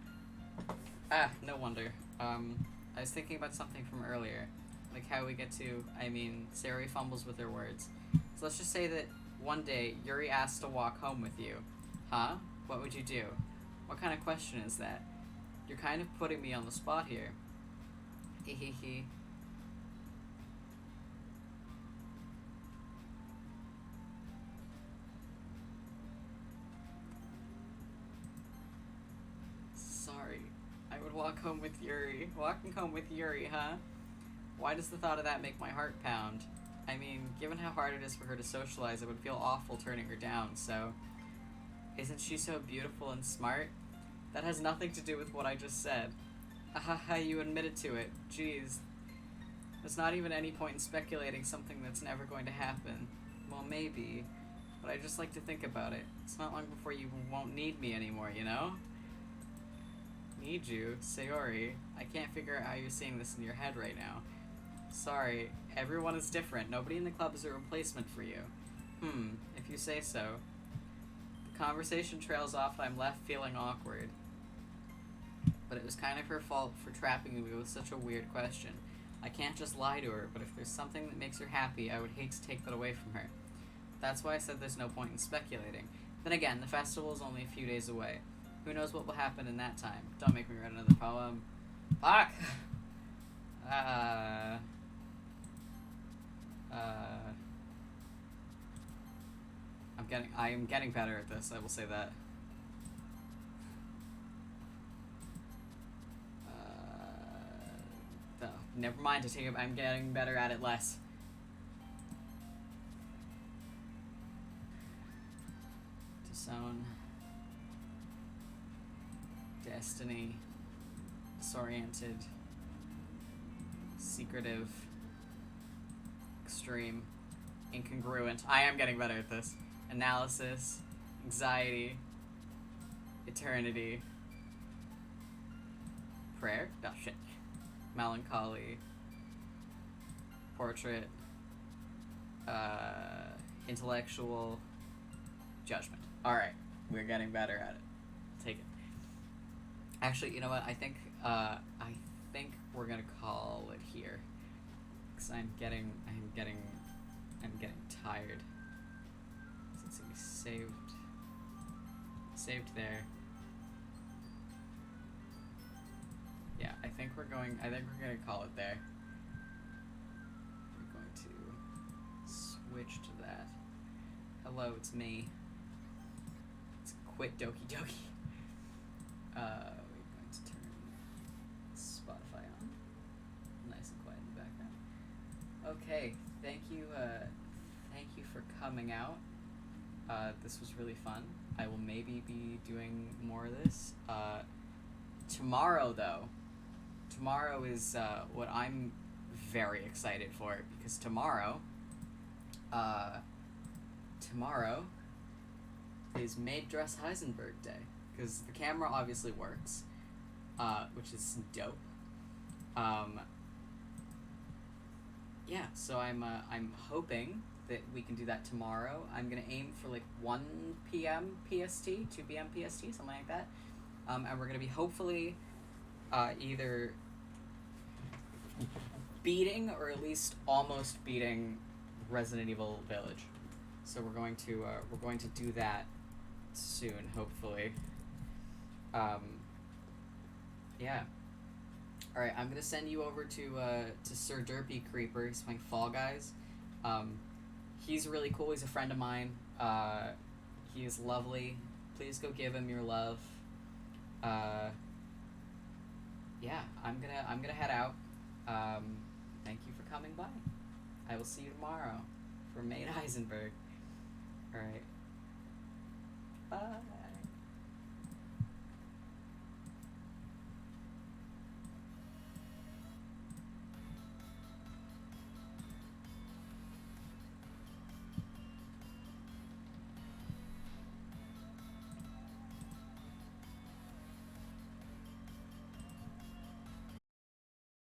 Ah, no wonder. I was thinking about something from earlier. Like how we get to, Sayori fumbles with her words. So let's just say that one day, Yuri asked to walk home with you. Huh? What would you do? What kind of question is that? You're kind of putting me on the spot here. Hehehe. Sorry. I would walk home with Yuri. Walking home with Yuri, huh? Why does the thought of that make my heart pound? Given how hard it is for her to socialize, it would feel awful turning her down, so... Isn't she so beautiful and smart? That has nothing to do with what I just said. Ahaha, you admitted to it. Jeez. There's not even any point in speculating something that's never going to happen. Well, maybe. But I just like to think about it. It's not long before you won't need me anymore, you know? Need you? Sayori, I can't figure out how you're seeing this in your head right now. Sorry, everyone is different. Nobody in the club is a replacement for you. If you say so. The conversation trails off and I'm left feeling awkward. But it was kind of her fault for trapping me with such a weird question. I can't just lie to her, but if there's something that makes her happy, I would hate to take that away from her. That's why I said there's no point in speculating. Then again, the festival is only a few days away. Who knows what will happen in that time? Don't make me write another poem. Fuck! I am getting better at this, I will say that. Never mind, I'm getting better at it less. Disown. Destiny. Disoriented. Secretive. Extreme. Incongruent. I am getting better at this. Analysis. Anxiety. Eternity. Prayer? Oh, shit. Melancholy. Portrait. Intellectual. Judgment. Alright. We're getting better at it. Take it. Actually, you know what? I think we're gonna call it here. Because I'm getting tired. So let's see, we saved there. Yeah, I think we're gonna call it there. We're going to switch to that. Hello, it's me. Let's quit Doki Doki. We're going to turn Spotify on. Nice and quiet in the background. Okay, thank you for coming out. This was really fun. I will maybe be doing more of this. Tomorrow, though. Tomorrow is what I'm very excited for, because tomorrow is Maid Dress Heisenberg Day, because the camera obviously works, which is dope. Yeah, so I'm hoping that we can do that tomorrow. I'm gonna aim for like 1 p.m. PST, 2 p.m. PST, something like that. And we're gonna be hopefully either beating or at least almost beating Resident Evil Village. So we're going to do that soon, hopefully. Yeah. All right, I'm gonna send you over to Sir Derpy Creeper. He's playing Fall Guys. He's really cool. He's a friend of mine. He is lovely. please go give him your love. Yeah, I'm gonna head out. Thank you for coming by. I will see you tomorrow for Maid Heisenberg. All right. Bye.